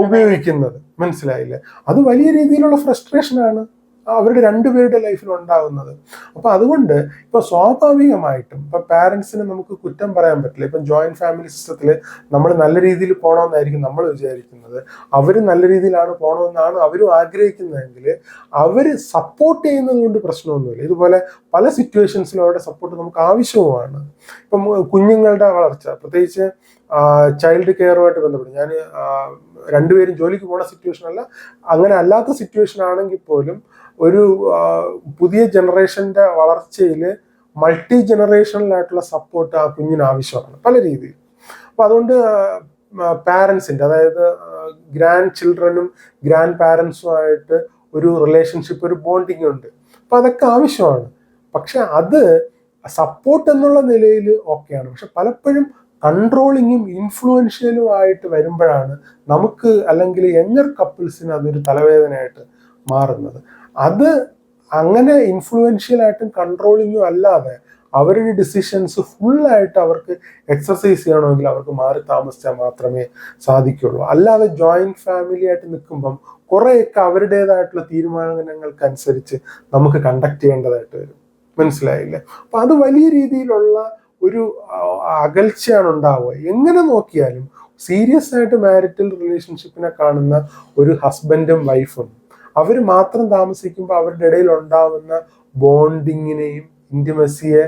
Speaker 2: ഉപയോഗിക്കുന്നത്. മനസ്സിലായില്ലേ? അത് വലിയ രീതിയിലുള്ള ഫ്രസ്ട്രേഷനാണ് അവരുടെ രണ്ടുപേരുടെ ലൈഫിൽ ഉണ്ടാകുന്നത്. അപ്പൊ അതുകൊണ്ട് ഇപ്പൊ സ്വാഭാവികമായിട്ടും ഇപ്പൊ പാരൻസിനെ നമുക്ക് കുറ്റം പറയാൻ പറ്റില്ല. ഇപ്പം ജോയിന്റ് ഫാമിലി സിസ്റ്റത്തിൽ നമ്മൾ നല്ല രീതിയിൽ പോകണമെന്നായിരിക്കും നമ്മൾ വിചാരിക്കുന്നത്, അവർ നല്ല രീതിയിലാണ് പോകണമെന്നാണ് അവരും ആഗ്രഹിക്കുന്നതെങ്കിൽ അവര് സപ്പോർട്ട് ചെയ്യുന്നത് കൊണ്ട് പ്രശ്നമൊന്നുമില്ല. ഇതുപോലെ പല സിറ്റുവേഷൻസിലും അവരുടെ സപ്പോർട്ട് നമുക്ക് ആവശ്യവുമാണ്. ഇപ്പം കുഞ്ഞുങ്ങളുടെ വളർച്ച, പ്രത്യേകിച്ച് ചൈൽഡ് കെയറുമായിട്ട് ബന്ധപ്പെട്ട് ഞാൻ രണ്ടുപേരും ജോലിക്ക് പോകുന്ന സിറ്റുവേഷൻ അല്ല, അങ്ങനെ അല്ലാത്ത സിറ്റുവേഷൻ ആണെങ്കിൽ പോലും ഒരു പുതിയ ജനറേഷന്റെ വളർച്ചയിൽ മൾട്ടി ജനറേഷനിലായിട്ടുള്ള സപ്പോർട്ട് ആ കുഞ്ഞിന് ആവശ്യമാണ് പല രീതിയിൽ. അപ്പൊ അതുകൊണ്ട് പാരൻസിന്റെ, അതായത് ഗ്രാൻഡ് ചിൽഡ്രനും ഗ്രാൻഡ് പാരൻസുമായിട്ട് ഒരു റിലേഷൻഷിപ്പ്, ഒരു ബോണ്ടിങ് ഉണ്ട്. അപ്പൊ അതൊക്കെ ആവശ്യമാണ്. പക്ഷെ അത് സപ്പോർട്ട് എന്നുള്ള നിലയിൽ ഓക്കെയാണ്. പക്ഷെ പലപ്പോഴും കൺട്രോളിങ്ങും ഇൻഫ്ലുവൻഷ്യലും ആയിട്ട് വരുമ്പോഴാണ് നമുക്ക് അല്ലെങ്കിൽ യങ്ങർ കപ്പിൾസിന് അതൊരു തലവേദനയായിട്ട് മാറുന്നത്. അത് അങ്ങനെ ഇൻഫ്ലുവൻഷ്യലായിട്ടും കൺട്രോളിങ്ങും അല്ലാതെ അവരുടെ ഡിസിഷൻസ് ഫുള്ളായിട്ട് അവർക്ക് എക്സർസൈസ് ചെയ്യണമെങ്കിൽ അവർക്ക് മാറി താമസിച്ചാൽ മാത്രമേ സാധിക്കുള്ളൂ. അല്ലാതെ ജോയിന്റ് ഫാമിലി ആയിട്ട് നിൽക്കുമ്പം കുറേയൊക്കെ അവരുടേതായിട്ടുള്ള തീരുമാനങ്ങൾക്കനുസരിച്ച് നമുക്ക് കണ്ടക്ട് ചെയ്യേണ്ടതായിട്ട് വരും. മനസ്സിലായില്ലേ? അപ്പൊ അത് വലിയ രീതിയിലുള്ള ഒരു അകൽച്ചയാണ് ഉണ്ടാവുക. എങ്ങനെ നോക്കിയാലും സീരിയസ് ആയിട്ട് മാരിറ്റൽ റിലേഷൻഷിപ്പിനെ കാണുന്ന ഒരു ഹസ്ബൻഡും വൈഫും അവർ മാത്രം താമസിക്കുമ്പോൾ അവരുടെ ഇടയിൽ ഉണ്ടാവുന്ന ബോണ്ടിങ്ങിനെയും ഇന്റിമസിയെ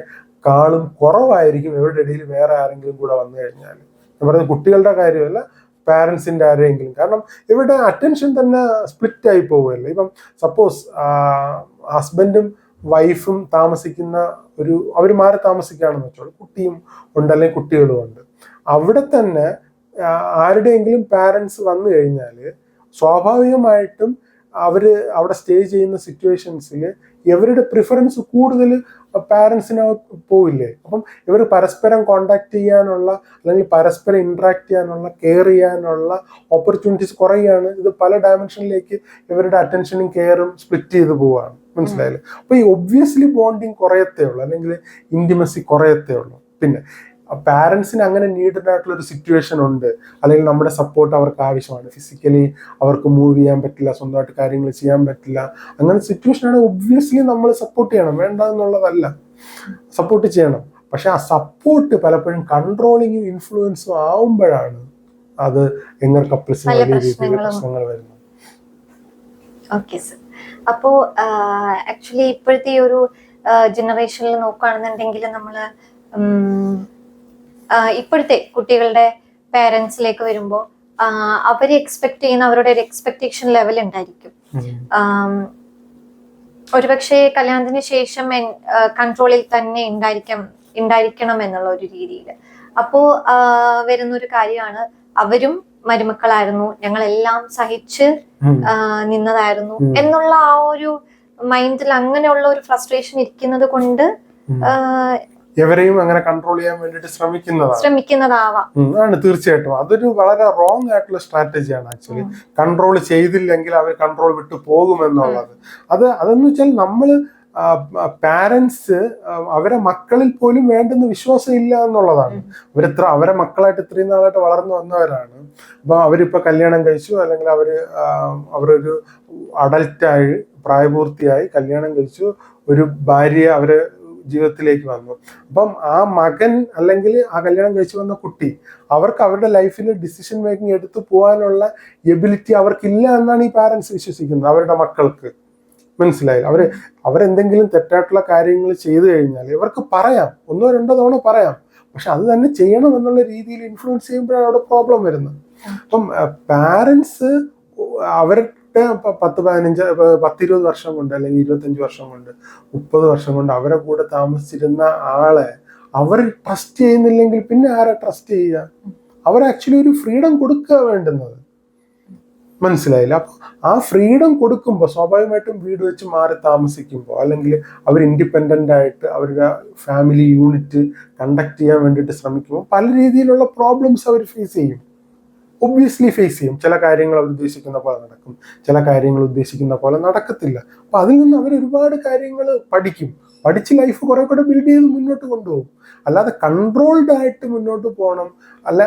Speaker 2: കാളും കുറവായിരിക്കും ഇവരുടെ ഇടയിൽ വേറെ ആരെങ്കിലും കൂടെ വന്നു കഴിഞ്ഞാൽ. ഞാൻ പറയുന്നത് കുട്ടികളുടെ കാര്യമല്ല, പാരൻസിൻ്റെ ആരെങ്കിലും. കാരണം ഇവിടെ അറ്റൻഷൻ തന്നെ സ്പ്ലിറ്റ് ആയി പോവുകയല്ലേ. ഇപ്പം സപ്പോസ് ഹസ്ബൻഡും വൈഫും താമസിക്കുന്ന അവർ മാറി താമസിക്കുകയാണെന്ന് വെച്ചോളൂ, കുട്ടിയും ഉണ്ട് അല്ലെങ്കിൽ കുട്ടികളും ഉണ്ട്. അവിടെ തന്നെ ആരുടെയെങ്കിലും പാരൻസ് വന്നു കഴിഞ്ഞാൽ സ്വാഭാവികമായിട്ടും അവിടെ സ്റ്റേ ചെയ്യുന്ന സിറ്റുവേഷൻസിൽ ഇവരുടെ പ്രിഫറൻസ് കൂടുതൽ പാരൻസിനകത്ത് പോവില്ലേ. അപ്പം ഇവർ പരസ്പരം കോണ്ടാക്ട് ചെയ്യാനുള്ള അല്ലെങ്കിൽ പരസ്പരം ഇൻട്രാക്ട് ചെയ്യാനുള്ള കെയർ ചെയ്യാനുള്ള ഓപ്പർച്യൂണിറ്റീസ് കുറയുകയാണ്. ഇത് പല ഡയമെൻഷനിലേക്ക് ഇവരുടെ അറ്റൻഷനും കെയറും സ്പ്ലിറ്റ് ചെയ്ത് പോവുകയാണ്. മനസ്സിലായില്ലേ? അപ്പൊ ഈ ഒബ്വിയസ്ലി ബോണ്ടിങ് കുറയത്തേ ഉള്ളൂ, അല്ലെങ്കിൽ ഇന്റിമസി കുറയത്തേ ഉള്ളൂ. പിന്നെ പാരൻസിന് അങ്ങനെ നീഡഡ് ആയിട്ടുള്ള ഒരു സിറ്റുവേഷൻ ഉണ്ട്, അല്ലെങ്കിൽ നമ്മുടെ സപ്പോർട്ട് അവർക്ക് ആവശ്യമാണ്. ഫിസിക്കലി അവർക്ക് മൂവ് ചെയ്യാൻ പറ്റില്ല, സ്വന്തമായിട്ട് കാര്യങ്ങൾ ചെയ്യാൻ പറ്റില്ല. അങ്ങനെ സിറ്റുവേഷനാണ് ഒബ്വിയസ്ലി നമ്മൾ സപ്പോർട്ട് ചെയ്യണം, വേണ്ട എന്നുള്ളതല്ല, സപ്പോർട്ട് ചെയ്യണം. പക്ഷെ ആ സപ്പോർട്ട് പലപ്പോഴും കൺട്രോളിങ്ങും ഇൻഫ്ലുവൻസും ആവുമ്പോഴാണ് അത് യങ്ങർ കപ്പിൾസിന് വലിയ രീതിയിൽ പ്രശ്നങ്ങൾ വരുന്നത്.
Speaker 1: Okay sir. അപ്പോ ആക്ച്വലി ഇപ്പോഴത്തെ ഈ ഒരു ജനറേഷനിൽ നോക്കുകയാണെന്നുണ്ടെങ്കിൽ നമ്മള് ഇപ്പോഴത്തെ കുട്ടികളുടെ പേരൻസിലേക്ക് വരുമ്പോൾ അവര് എക്സ്പെക്ട് ചെയ്യുന്ന അവരുടെ ഒരു എക്സ്പെക്ടേഷൻ ലെവൽ ഉണ്ടായിരിക്കും. ഒരുപക്ഷെ കല്യാണത്തിന് ശേഷം കൺട്രോളിൽ തന്നെ ഉണ്ടായിരിക്കണം എന്നുള്ള ഒരു രീതിയിൽ. അപ്പോ വരുന്നൊരു കാര്യമാണ്, അവരും മരുമക്കളായിരുന്നു, ഞങ്ങളെല്ലാം സഹിച്ച് നിന്നതായിരുന്നു എന്നുള്ള ആ ഒരു മൈൻഡിൽ അങ്ങനെയുള്ള ഒരു ഫ്രസ്ട്രേഷൻ ഇരിക്കുന്നത് കൊണ്ട്
Speaker 2: എവരെയും അങ്ങനെ കൺട്രോൾ ചെയ്യാൻ വേണ്ടിയിട്ട് ശ്രമിക്കുന്നതാവാം. ആണ് തീർച്ചയായിട്ടും. അതൊരു വളരെ റോങ് ആയിട്ടുള്ള സ്ട്രാറ്റജിയാണ് ആക്ച്വലി. കൺട്രോൾ ചെയ്തില്ലെങ്കിൽ അവർ കൺട്രോൾ വിട്ടു പോകുമെന്നുള്ളത്. അതെന്ന് വെച്ചാൽ നമ്മള് പാരൻസ് അവരെ മക്കളിൽ പോലും വേണ്ടുന്ന വിശ്വാസം ഇല്ല എന്നുള്ളതാണ്. അവരെ മക്കളായിട്ട് ഇത്രയും നാളായിട്ട് വളർന്നു വന്നവരാണ്. അപ്പൊ അവരിപ്പോ കല്യാണം കഴിച്ചു, അല്ലെങ്കിൽ അവരൊരു അഡൽട്ടായി പ്രായപൂർത്തിയായി കല്യാണം കഴിച്ചു, ഒരു ഭാര്യ അവര് ജീവിതത്തിലേക്ക് വന്നു. അപ്പം ആ മകൻ അല്ലെങ്കിൽ ആ കല്യാണം കഴിച്ചു വന്ന കുട്ടി അവർക്ക് അവരുടെ ലൈഫിൽ ഡിസിഷൻ മേക്കിംഗ് എടുത്തു പോകാനുള്ള എബിലിറ്റി അവർക്കില്ല എന്നാണ് ഈ പാരൻസ് വിശ്വസിക്കുന്നത് അവരുടെ മക്കൾക്ക്. മനസ്സിലായില്ല? അവരെന്തെങ്കിലും തെറ്റായിട്ടുള്ള കാര്യങ്ങൾ ചെയ്തു കഴിഞ്ഞാൽ ഇവർക്ക് പറയാം, 1-2 തവണ പറയാം, പക്ഷെ അത് തന്നെ ചെയ്യണം എന്നുള്ള രീതിയിൽ ഇൻഫ്ലുവൻസ് ചെയ്യുമ്പോഴാണ് അവിടെ പ്രോബ്ലം വരുന്നത്. അപ്പം പാരൻസ് അവരുടെ 10-20 വർഷം കൊണ്ട്, അല്ലെങ്കിൽ 25 വർഷം കൊണ്ട്, 30 വർഷം കൊണ്ട് അവരെ കൂടെ താമസിച്ചിരുന്ന ആളെ അവർ ട്രസ്റ്റ് ചെയ്യുന്നില്ലെങ്കിൽ പിന്നെ ആരെ ട്രസ്റ്റ് ചെയ്യുക? അവർ ആക്ച്വലി ഒരു ഫ്രീഡം കൊടുക്കുക വേണ്ടുന്നത്. മനസ്സിലായില്ല? അപ്പൊ ആ ഫ്രീഡം കൊടുക്കുമ്പോൾ സ്വാഭാവികമായിട്ടും വീട് വെച്ച് മാറി താമസിക്കുമ്പോൾ, അല്ലെങ്കിൽ അവർ ഇൻഡിപെൻഡന്റ് ആയിട്ട് അവരുടെ ഫാമിലി യൂണിറ്റ് കണ്ടക്ട് ചെയ്യാൻ വേണ്ടിയിട്ട് ശ്രമിക്കുമ്പോൾ പല രീതിയിലുള്ള പ്രോബ്ലംസ് അവർ ഫേസ് ചെയ്യും. ഒബ്വിയസ്ലി ഫേസ് ചെയ്യും. ചില കാര്യങ്ങൾ അവർ ഉദ്ദേശിക്കുന്ന പോലെ നടക്കും, ചില കാര്യങ്ങൾ ഉദ്ദേശിക്കുന്ന പോലെ നടക്കത്തില്ല. അപ്പൊ അതിൽ നിന്ന് അവർ ഒരുപാട് കാര്യങ്ങൾ പഠിച്ച് ലൈഫ് കുറെ കൂടെ ബിൽഡ് ചെയ്ത് മുന്നോട്ട് കൊണ്ടുപോകും. അല്ലാതെ കൺട്രോൾഡ് ആയിട്ട് മുന്നോട്ട് പോകണം, അല്ല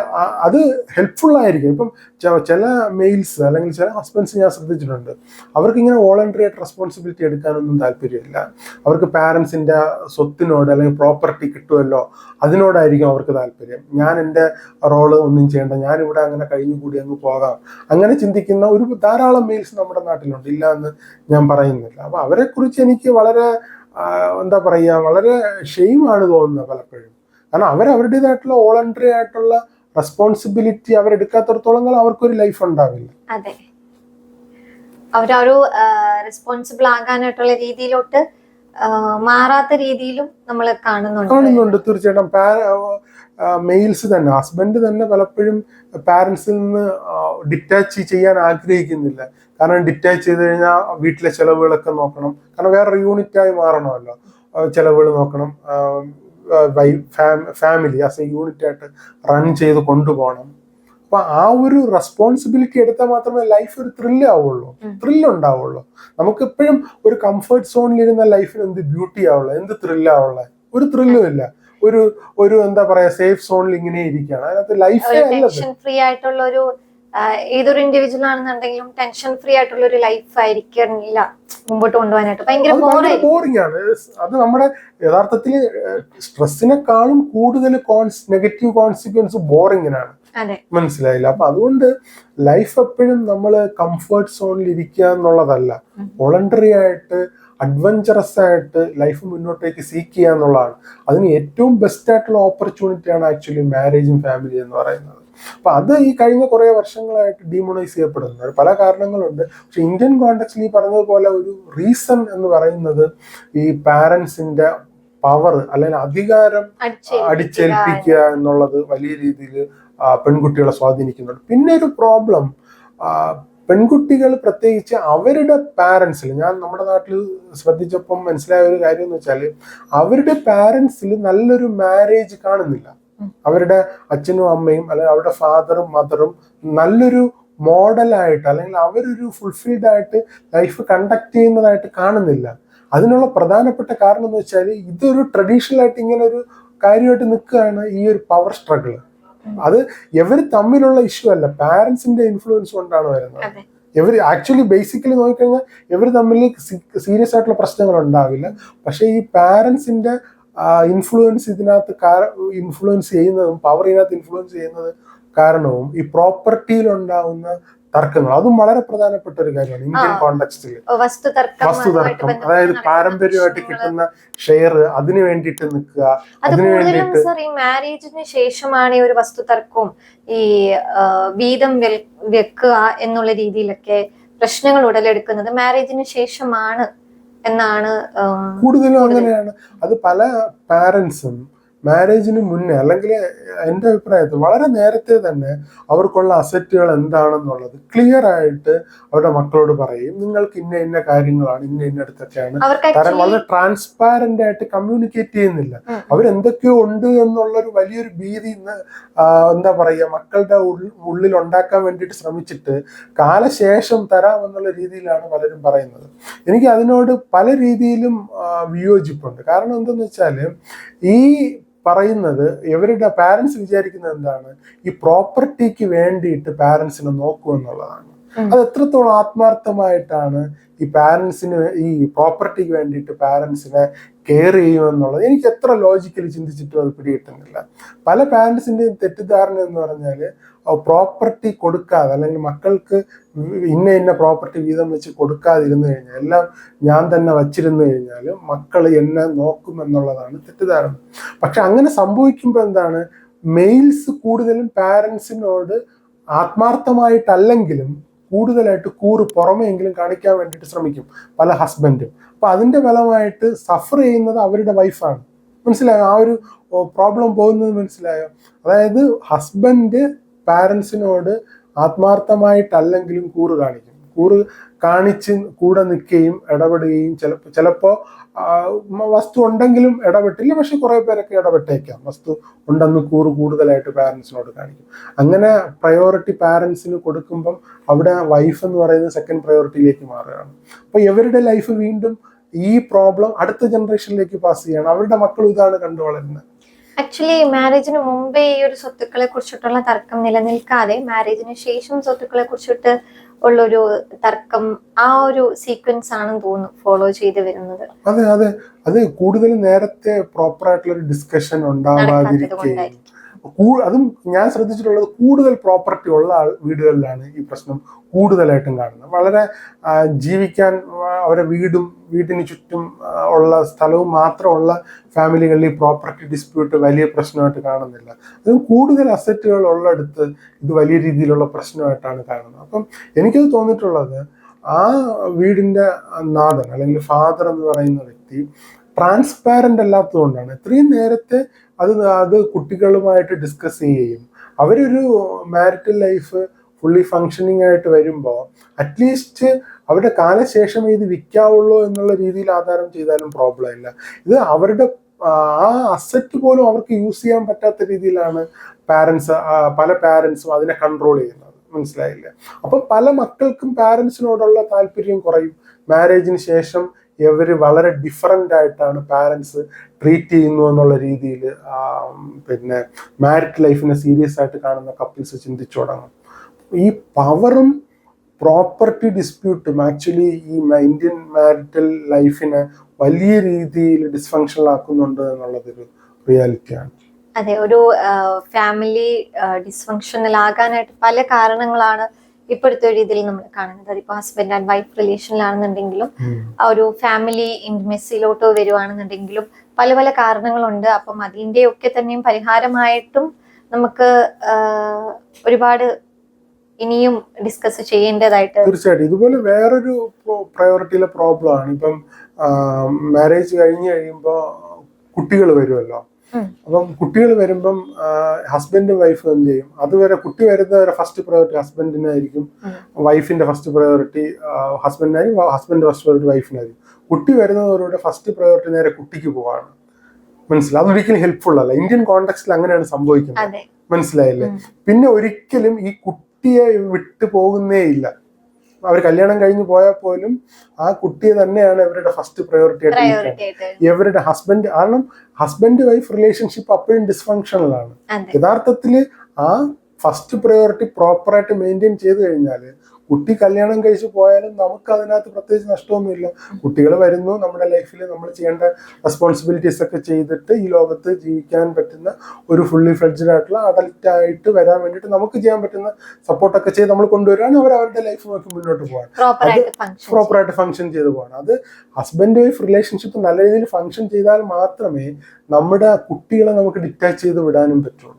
Speaker 2: അത് ഹെൽപ്ഫുൾ ആയിരിക്കും. ഇപ്പം ചില മെയിൽസ് അല്ലെങ്കിൽ ചില ഹസ്ബൻഡ്സ് ഞാൻ ശ്രദ്ധിച്ചിട്ടുണ്ട്, അവർക്ക് ഇങ്ങനെ വോളണ്ടറി ആയിട്ട് റെസ്പോൺസിബിലിറ്റി എടുക്കാനൊന്നും താല്പര്യമില്ല. അവർക്ക് പാരൻസിൻ്റെ സ്വത്തിനോട് അല്ലെങ്കിൽ പ്രോപ്പർട്ടി കിട്ടുമല്ലോ അതിനോടായിരിക്കും അവർക്ക് താല്പര്യം. ഞാൻ എൻ്റെ റോള് ഒന്നും ചെയ്യേണ്ട, ഞാനിവിടെ അങ്ങനെ കഴിഞ്ഞുകൂടി അങ്ങ് പോകാം, അങ്ങനെ ചിന്തിക്കുന്ന ധാരാളം മെയിൽസ് നമ്മുടെ നാട്ടിലുണ്ട്, ഇല്ല എന്ന് ഞാൻ പറയുന്നില്ല. അപ്പൊ അവരെക്കുറിച്ച് എനിക്ക് വളരെ എന്താ പറയുക, വളരെ ഷെയിമാണ് തോന്നുന്നത് പലപ്പോഴും. കാരണം അവരവരുടേതായിട്ടുള്ള വോളണ്ടറി ആയിട്ടുള്ള റെസ്പോൺസിബിലിറ്റി അവരെടുക്കാത്തടത്തോളം കാലം അവർക്കൊരു ലൈഫ് ഉണ്ടാവില്ല.
Speaker 1: അതെ, അവരൊരു റെസ്പോൺസിബിൾ ആകാനായിട്ടുള്ള രീതിയിലോട്ട് മാറാത്ത രീതിയിലും നമ്മൾ കാണുന്നുണ്ട്.
Speaker 2: തീർച്ചയായിട്ടും മെയിൽസ് തന്നെ, ഹസ്ബൻഡ് തന്നെ പലപ്പോഴും പാരൻസിൽ നിന്ന് ഡിറ്റാച്ച് ചെയ്യാൻ ആഗ്രഹിക്കുന്നില്ല. കാരണം ഡിറ്റാച്ച് ചെയ്ത് കഴിഞ്ഞാൽ വീട്ടിലെ ചെലവുകളൊക്കെ നോക്കണം, കാരണം വേറൊരു യൂണിറ്റായി മാറണമല്ലോ, ചെലവുകൾ നോക്കണം, ഫാമിലി ആസ് എ യൂണിറ്റ് ആയിട്ട് റൺ ചെയ്ത് കൊണ്ടുപോകണം. അപ്പൊ ആ ഒരു റെസ്പോൺസിബിലിറ്റി എടുത്താൽ മാത്രമേ ലൈഫ് ഒരു ത്രില്ലുണ്ടാവുള്ളൂ. നമുക്ക് എപ്പോഴും ഒരു കംഫർട്ട് സോണിലിരുന്ന ലൈഫിന് എന്ത് ബ്യൂട്ടി ആവുള്ളൂ, എന്ത് ത്രില്ലാവുള്ള, ഒരു ത്രില്ലും ഇല്ല. ഒരു ഒരു എന്താ പറയാ സേഫ് സോണിൽ ഇങ്ങനെ ഇരിക്കുകയാണ്. അതിനകത്ത് ലൈഫേ അല്ലത്.
Speaker 1: ടെൻഷൻ ഫ്രീ ആയിട്ടുള്ള ഒരു ഏതൊരു ഇൻഡിവിജ്വൽ ആണെന്നുണ്ടെങ്കിലും ടെൻഷൻ ഫ്രീ ആയിട്ടുള്ള ഒരു ലൈഫ് ആയിരിക്കില്ല മുമ്പോട്ട് കൊണ്ടുപോകാനായിട്ട്. ഭയങ്കര
Speaker 2: ബോറിംഗ് ആണ് അത്. നമ്മുടെ യഥാർത്ഥത്തിൽ സ്ട്രെസ്സിനെക്കാളും കൂടുതൽ നെഗറ്റീവ് കോൺസിക്വൻസ് ബോറിങ്ങിനാണ്. മനസ്സിലായില്ല? അപ്പൊ അതുകൊണ്ട് ലൈഫ് എപ്പോഴും നമ്മൾ കംഫർട്ട് സോണിൽ ഇരിക്കുക എന്നുള്ളതല്ല, വോളണ്ടറി ആയിട്ട് അഡ്വഞ്ചറസ് ആയിട്ട് ലൈഫ് മുന്നോട്ടേക്ക് സീക്ക് ചെയ്യുക എന്നുള്ളതാണ്. അതിന് ഏറ്റവും ബെസ്റ്റ് ആയിട്ടുള്ള ഓപ്പർച്യൂണിറ്റിയാണ് ആക്ച്വലി മാരേജും ഫാമിലി എന്ന് പറയുന്നത്. അപ്പൊ അത് ഈ കഴിഞ്ഞ കുറെ വർഷങ്ങളായിട്ട് ഡീമോണൈസ് ചെയ്യപ്പെടുന്നു. പല കാരണങ്ങളുണ്ട്. പക്ഷെ ഇന്ത്യൻ കോണ്ടെക്സ്റ്റിൽ ഈ പറഞ്ഞതുപോലെ ഒരു റീസൺ എന്ന് പറയുന്നത് ഈ പാരന്റ്സിന്റെ പവർ അല്ലെങ്കിൽ അധികാരം അടിച്ചേൽപ്പിക്കുക എന്നുള്ളത് വലിയ രീതിയിൽ പെൺകുട്ടികളെ സ്വാധീനിക്കുന്നുണ്ട്. പിന്നെ ഒരു പ്രോബ്ലം, പെൺകുട്ടികൾ പ്രത്യേകിച്ച് അവരുടെ പാരൻസിൽ, ഞാൻ നമ്മുടെ നാട്ടിൽ ശ്രദ്ധിച്ചപ്പം മനസ്സിലായ ഒരു കാര്യം എന്ന് വെച്ചാൽ അവരുടെ പാരൻസിൽ നല്ലൊരു മാരേജ് കാണുന്നില്ല. അവരുടെ അച്ഛനും അമ്മയും അല്ലെങ്കിൽ അവരുടെ ഫാദറും മദറും നല്ലൊരു മോഡലായിട്ട് അല്ലെങ്കിൽ അവരൊരു ഫുൾഫിൽഡ് ആയിട്ട് ലൈഫ് കണ്ടക്ട് ചെയ്യുന്നതായിട്ട് കാണുന്നില്ല. അതിനുള്ള പ്രധാനപ്പെട്ട കാരണം എന്ന് വെച്ചാൽ ഇതൊരു ട്രഡീഷണൽ ആയിട്ട് ഇങ്ങനെ ഒരു കാര്യമായിട്ട് നിൽക്കുകയാണ് ഈ ഒരു പവർ സ്ട്രഗിൾ. അത് ഇവർ തമ്മിലുള്ള ഇഷ്യൂ അല്ല, പാരന്റ്സിന്റെ ഇൻഫ്ലുവൻസ് കൊണ്ടാണ് വരുന്നത്. ഇവർ ആക്ച്വലി ബേസിക്കലി നോക്കിക്കഴിഞ്ഞാൽ ഇവർ തമ്മിൽ സീരിയസ് ആയിട്ടുള്ള പ്രശ്നങ്ങൾ ഉണ്ടാവില്ല. പക്ഷെ ഈ പാരന്റ്സിന്റെ ഇൻഫ്ലുവൻസ് ഇതിനകത്ത് ഇൻഫ്ലുവൻസ് ചെയ്യുന്നതും പവർ ഇതിനകത്ത് ഇൻഫ്ലുവൻസ് ചെയ്യുന്നത് കാരണവും ഈ പ്രോപ്പർട്ടിയിൽ ഉണ്ടാവുന്ന തർക്കങ്ങൾ, അതും വളരെ പ്രധാനപ്പെട്ട ഒരു കാര്യമാണ് ഇന്ത്യൻ കോണ്ടെക്സ്റ്റിൽ. വസ്തുതർക്കം, അതായത് പാരമ്പര്യമായിട്ട് കിട്ടുന്ന ഷെയർ അതിനു വേണ്ടിയിട്ട് നിൽക്കുക. അതിനു വേണ്ടിയിട്ട്
Speaker 1: ഈ മാരേജിന് ശേഷമാണ് ഈ ഒരു വസ്തുതർക്കവും ഈ വീതം വെക്കുക എന്നുള്ള രീതിയിലൊക്കെ പ്രശ്നങ്ങൾ ഉടലെടുക്കുന്നത് മാരേജിന് ശേഷമാണ് എന്നാണ്
Speaker 2: കൂടുതലും അങ്ങനെയാണ്. അത് പല പാരന്റ്സും മാരേജിന് മുന്നേ അല്ലെങ്കിൽ എൻ്റെ അഭിപ്രായത്തിൽ വളരെ നേരത്തെ തന്നെ അവർക്കുള്ള അസറ്റുകൾ എന്താണെന്നുള്ളത് ക്ലിയർ ആയിട്ട് അവരുടെ മക്കളോട് പറയും. നിങ്ങൾക്ക് ഇന്ന ഇന്ന കാര്യങ്ങളാണ്, ഇന്നടുത്തൊക്കെയാണ്. കാരണം വളരെ ട്രാൻസ്പാരന്റ് ആയിട്ട് കമ്മ്യൂണിക്കേറ്റ് ചെയ്യുന്നില്ല. അവരെന്തൊക്കെയോ ഉണ്ട് എന്നുള്ളൊരു വലിയൊരു ഭീതി എന്താ പറയുക മക്കളുടെ ഉള്ളിൽ ഉണ്ടാക്കാൻ വേണ്ടിയിട്ട് ശ്രമിച്ചിട്ട് കാലശേഷം തരാമെന്നുള്ള രീതിയിലാണ് പലരും പറയുന്നത്. എനിക്ക് അതിനോട് പല രീതിയിലും വിയോജിപ്പുണ്ട്. കാരണം എന്തെന്ന് വെച്ചാൽ ഈ പറയുന്നത് ഇവരുടെ പാരന്റ്സ് വിചാരിക്കുന്നത് എന്താണ്, ഈ പ്രോപ്പർട്ടിക്ക് വേണ്ടിയിട്ട് പാരന്റ്സിനെ നോക്കുമെന്നുള്ളതാണ്. അത് എത്രത്തോളം ആത്മാർത്ഥമായിട്ടാണ് ഈ പാരന്റ്സിന് ഈ പ്രോപ്പർട്ടിക്ക് വേണ്ടിയിട്ട് പാരന്റ്സിനെ കെയർ ചെയ്യുമെന്നുള്ളത് എനിക്ക് എത്ര ലോജിക്കലി ചിന്തിച്ചിട്ടും അത് പിടികിട്ടുന്നില്ല. പല പാരന്റ്സിന്റെയും തെറ്റിദ്ധാരണ എന്ന് പറഞ്ഞാൽ പ്രോപ്പർട്ടി കൊടുക്കാതെ അല്ലെങ്കിൽ മക്കൾക്ക് ഇന്ന പ്രോപ്പർട്ടി വീതം വെച്ച് കൊടുക്കാതിരുന്നു കഴിഞ്ഞാൽ, എല്ലാം ഞാൻ തന്നെ വച്ചിരുന്നു കഴിഞ്ഞാൽ മക്കൾ എന്നെ നോക്കുമെന്നുള്ളതാണ് തെറ്റിദ്ധാരണ. പക്ഷെ അങ്ങനെ സംഭവിക്കുമ്പോൾ എന്താണ്, മെയിൽസ് കൂടുതലും പാരന്റ്സിനോട് ആത്മാർത്ഥമായിട്ടല്ലെങ്കിലും കൂടുതലായിട്ട് പുറമെയെങ്കിലും കാണിക്കാൻ വേണ്ടിയിട്ട് ശ്രമിക്കും പല ഹസ്ബൻഡും. അപ്പൊ അതിന്റെ ഫലമായിട്ട് സഫർ ചെയ്യുന്നത് അവരുടെ വൈഫാണ്. മനസ്സിലായോ ആ ഒരു പ്രോബ്ലം പോകുന്നത്? മനസ്സിലായോ? അതായത് ഹസ്ബൻഡ് പാരന്റ്സിനോട് ആത്മാർത്ഥമായിട്ടല്ലെങ്കിലും കാണിച്ച് കൂടെ നിൽക്കുകയും ഇടപെടുകയും ചിലപ്പോ വസ്തു ഉണ്ടെങ്കിലും ഇടപെട്ടില്ല, പക്ഷെ കുറെ പേരൊക്കെ ഇടപെട്ടേക്കാം. വസ്തു ഉണ്ടെന്ന് കൂടുതലായിട്ട് പാരന്റ്സിനോട് കാണിക്കും. അങ്ങനെ പ്രയോറിറ്റി പാരന്റ്സിന് കൊടുക്കുമ്പം അവിടെ വൈഫ് എന്ന് പറയുന്നത് സെക്കൻഡ് പ്രയോറിറ്റിയിലേക്ക് മാറുകയാണ്. അപ്പൊ ഇവരുടെ ലൈഫ് വീണ്ടും ഈ പ്രോബ്ലം അടുത്ത ജനറേഷനിലേക്ക് പാസ് ചെയ്യണം. അവരുടെ മക്കൾ ഇതാണ് കണ്ടു വളരുന്നത്.
Speaker 1: ആക്ച്വലി മാരേജിന് മുമ്പേ ഈ ഒരു സ്വത്തുക്കളെ കുറിച്ചിട്ടുള്ള തർക്കം നിലനിൽക്കാതെ മാരേജിന് ശേഷം സ്വത്തുക്കളെ കുറിച്ചിട്ട് ഉള്ളൊരു തർക്കം ആ ഒരു സീക്വൻസ് ആണെന്ന് തോന്നുന്നു ഫോളോ ചെയ്ത് വരുന്നത്.
Speaker 2: അതെ, അത് കൂടുതൽ നേരത്തെ പ്രോപ്പർ ആയിട്ടുള്ള ഒരു ഡിസ്കഷൻ ഉണ്ടാവാതിരിക്കുകയും അതും ഞാൻ ശ്രദ്ധിച്ചിട്ടുള്ളത് കൂടുതൽ പ്രോപ്പർട്ടി ഉള്ള വീടുകളിലാണ് ഈ പ്രശ്നം കൂടുതലായിട്ടും കാണുന്നത്. വളരെ ജീവിക്കാൻ അവരെ വീടിന് ചുറ്റും ഉള്ള സ്ഥലവും മാത്രമുള്ള ഫാമിലികളിൽ ഈ പ്രോപ്പർട്ടി ഡിസ്പ്യൂട്ട് വലിയ പ്രശ്നമായിട്ട് കാണുന്നില്ല. അതും കൂടുതൽ അസറ്റുകൾ ഉള്ളിടത്ത് ഇത് വലിയ രീതിയിലുള്ള പ്രശ്നമായിട്ടാണ് കാണുന്നത്. അപ്പം എനിക്കത് തോന്നിയിട്ടുള്ളത് ആ വീടിന്റെ നാഥൻ അല്ലെങ്കിൽ ഫാദർ എന്ന് പറയുന്ന വ്യക്തി ട്രാൻസ്പാരന്റ് അല്ലാത്തതുകൊണ്ടാണ്. ഇത്രയും നേരത്തെ അത് കുട്ടികളുമായിട്ട് ഡിസ്കസ് ചെയ്യുകയും അവരൊരു മാരിറ്റൽ ലൈഫ് ഫുള്ളി ഫങ്ഷനിങ് ആയിട്ട് വരുമ്പോൾ അറ്റ്ലീസ്റ്റ് അവരുടെ കാലശേഷം ഇത് വിൽക്കാവുള്ളൂ എന്നുള്ള രീതിയിൽ ആധാരം ചെയ്താലും പ്രോബ്ലം ഇല്ല. ഇത് അവരുടെ ആ അസറ്റ് പോലും അവർക്ക് യൂസ് ചെയ്യാൻ പറ്റാത്ത രീതിയിലാണ് പല പാരന്റ്സും അതിനെ കൺട്രോൾ ചെയ്യുന്നത്. മനസ്സിലായില്ലേ? അപ്പൊ പല മക്കൾക്കും പാരന്റ്സിനോടുള്ള താല്പര്യം കുറയും. മാരേജിന് ശേഷം ഇവർ വളരെ ഡിഫറൻ്റ് ആയിട്ടാണ് പാരൻസ് ട്രീറ്റ് ചെയ്യുന്നു എന്നുള്ള രീതിയിൽ പിന്നെ മാരിഡ് ലൈഫിനെ സീരിയസ് ആയിട്ട് കാണുന്ന കപ്പിൾസ് ചിന്തിച്ചു തുടങ്ങും. ഈ പവറും പ്രോപ്പർട്ടി ഡിസ്പ്യൂട്ടും ആക്ച്വലി ഈ ഇന്ത്യൻ മാരിറ്റൽ ലൈഫിനെ വലിയ രീതിയിൽ ഡിസ്ഫങ്ഷണൽ ആക്കുന്നുണ്ട് എന്നുള്ളതൊരു റിയാലിറ്റിയാണ്.
Speaker 1: അതെ, ഒരു ഫാമിലി ഡിസ്ഫങ്ഷണൽ ആകാനായിട്ട് പല കാരണങ്ങളാണ് ഇപ്പോഴത്തെ ഒരു രീതിയിൽ നമ്മൾ കാണുന്നത്. അതിപ്പോ ഹസ്ബൻഡ് ആൻഡ് വൈഫ് റിലേഷനിലാണെന്നുണ്ടെങ്കിലും ആ ഒരു ഫാമിലി ഇൻറ്റിമസിയിലോട്ട് വരുവാണെന്നുണ്ടെങ്കിലും പല പല കാരണങ്ങളുണ്ട്. അപ്പം അതിൻ്റെ ഒക്കെ തന്നെയും പരിഹാരമായിട്ടും നമുക്ക് ഒരുപാട് ഇനിയും ഡിസ്കസ് ചെയ്യേണ്ടതായിട്ട്.
Speaker 2: തീർച്ചയായിട്ടും ഇതുപോലെ വേറൊരു പ്രയോറിറ്റിയിലെ പ്രോബ്ലം ആണ്. ഇപ്പം മാരേജ് കഴിഞ്ഞ് കഴിയുമ്പോൾ കുട്ടികൾ വരുമല്ലോ. അപ്പം കുട്ടികൾ വരുമ്പം ഹസ്ബൻഡും വൈഫും എന്ത് ചെയ്യും? അതുവരെ കുട്ടി വരുന്നവരെ ഫസ്റ്റ് പ്രയോറിറ്റി ഹസ്ബൻഡിനായിരിക്കും, വൈഫിന്റെ ഫസ്റ്റ് പ്രയോറിറ്റി ഹസ്ബൻഡിനായിരിക്കും, ഹസ്ബൻഡ് ഫസ്റ്റ് പ്രയോറിറ്റി വൈഫിനായിരിക്കും. കുട്ടി വരുന്നവരുടെ ഫസ്റ്റ് പ്രയോറിറ്റി നേരെ കുട്ടിക്ക് പോവാണ്. മനസ്സിലായി? അതൊരിക്കലും ഹെൽപ്ഫുൾ അല്ല. ഇന്ത്യൻ കോണ്ടെക്സ്റ്റിൽ അങ്ങനെയാണ് സംഭവിക്കുന്നത്. മനസ്സിലായില്ലേ? പിന്നെ ഒരിക്കലും ഈ കുട്ടിയെ വിട്ടു പോകുന്നേ ഇല്ല. അവർ കല്യാണം കഴിഞ്ഞ് പോയാൽ പോലും ആ കുട്ടിയെ തന്നെയാണ് ഇവരുടെ ഫസ്റ്റ് പ്രയോറിറ്റി ആയിട്ട് ഇവരുടെ ഹസ്ബൻഡ്. കാരണം ഹസ്ബൻഡ് വൈഫ് റിലേഷൻഷിപ്പ് അപ്പോഴും ഡിസ്ഫങ്ഷണൽ ആണ്. യഥാർത്ഥത്തിൽ ആ ഫസ്റ്റ് പ്രയോറിറ്റി പ്രോപ്പറായിട്ട് മെയിൻറ്റെയിൻ ചെയ്ത് കഴിഞ്ഞാൽ കുട്ടി കല്യാണം കഴിച്ച് പോയാലും നമുക്ക് അതിനകത്ത് പ്രത്യേകിച്ച് നഷ്ടമൊന്നുമില്ല. കുട്ടികൾ വരുന്നു, നമ്മുടെ ലൈഫിൽ നമ്മൾ ചെയ്യേണ്ട റെസ്പോൺസിബിലിറ്റീസ് ഒക്കെ ചെയ്തിട്ട് ഈ ലോകത്ത് ജീവിക്കാൻ പറ്റുന്ന ഒരു ഫുള്ളി ഫ്ലെഡ്ജ്ഡ് ആയിട്ടുള്ള അഡൽട്ട് ആയിട്ട് വരാൻ വേണ്ടിയിട്ട് നമുക്ക് ചെയ്യാൻ പറ്റുന്ന സപ്പോർട്ടൊക്കെ ചെയ്ത് നമ്മൾ കൊണ്ടുവരികയാണ്. അവരുടെ ലൈഫ് നോക്കി മുന്നോട്ട് പോകാൻ പ്രോപ്പറായിട്ട് ഫംഗ്ഷൻ ചെയ്ത് പോകണം. അത് ഹസ്ബൻഡ് വൈഫ് റിലേഷൻഷിപ്പ് നല്ല രീതിയിൽ ഫംഗ്ഷൻ ചെയ്താൽ മാത്രമേ നമ്മുടെ കുട്ടികളെ നമുക്ക് ഡിറ്റാച്ച് ചെയ്ത് വിടാനും പറ്റുള്ളൂ.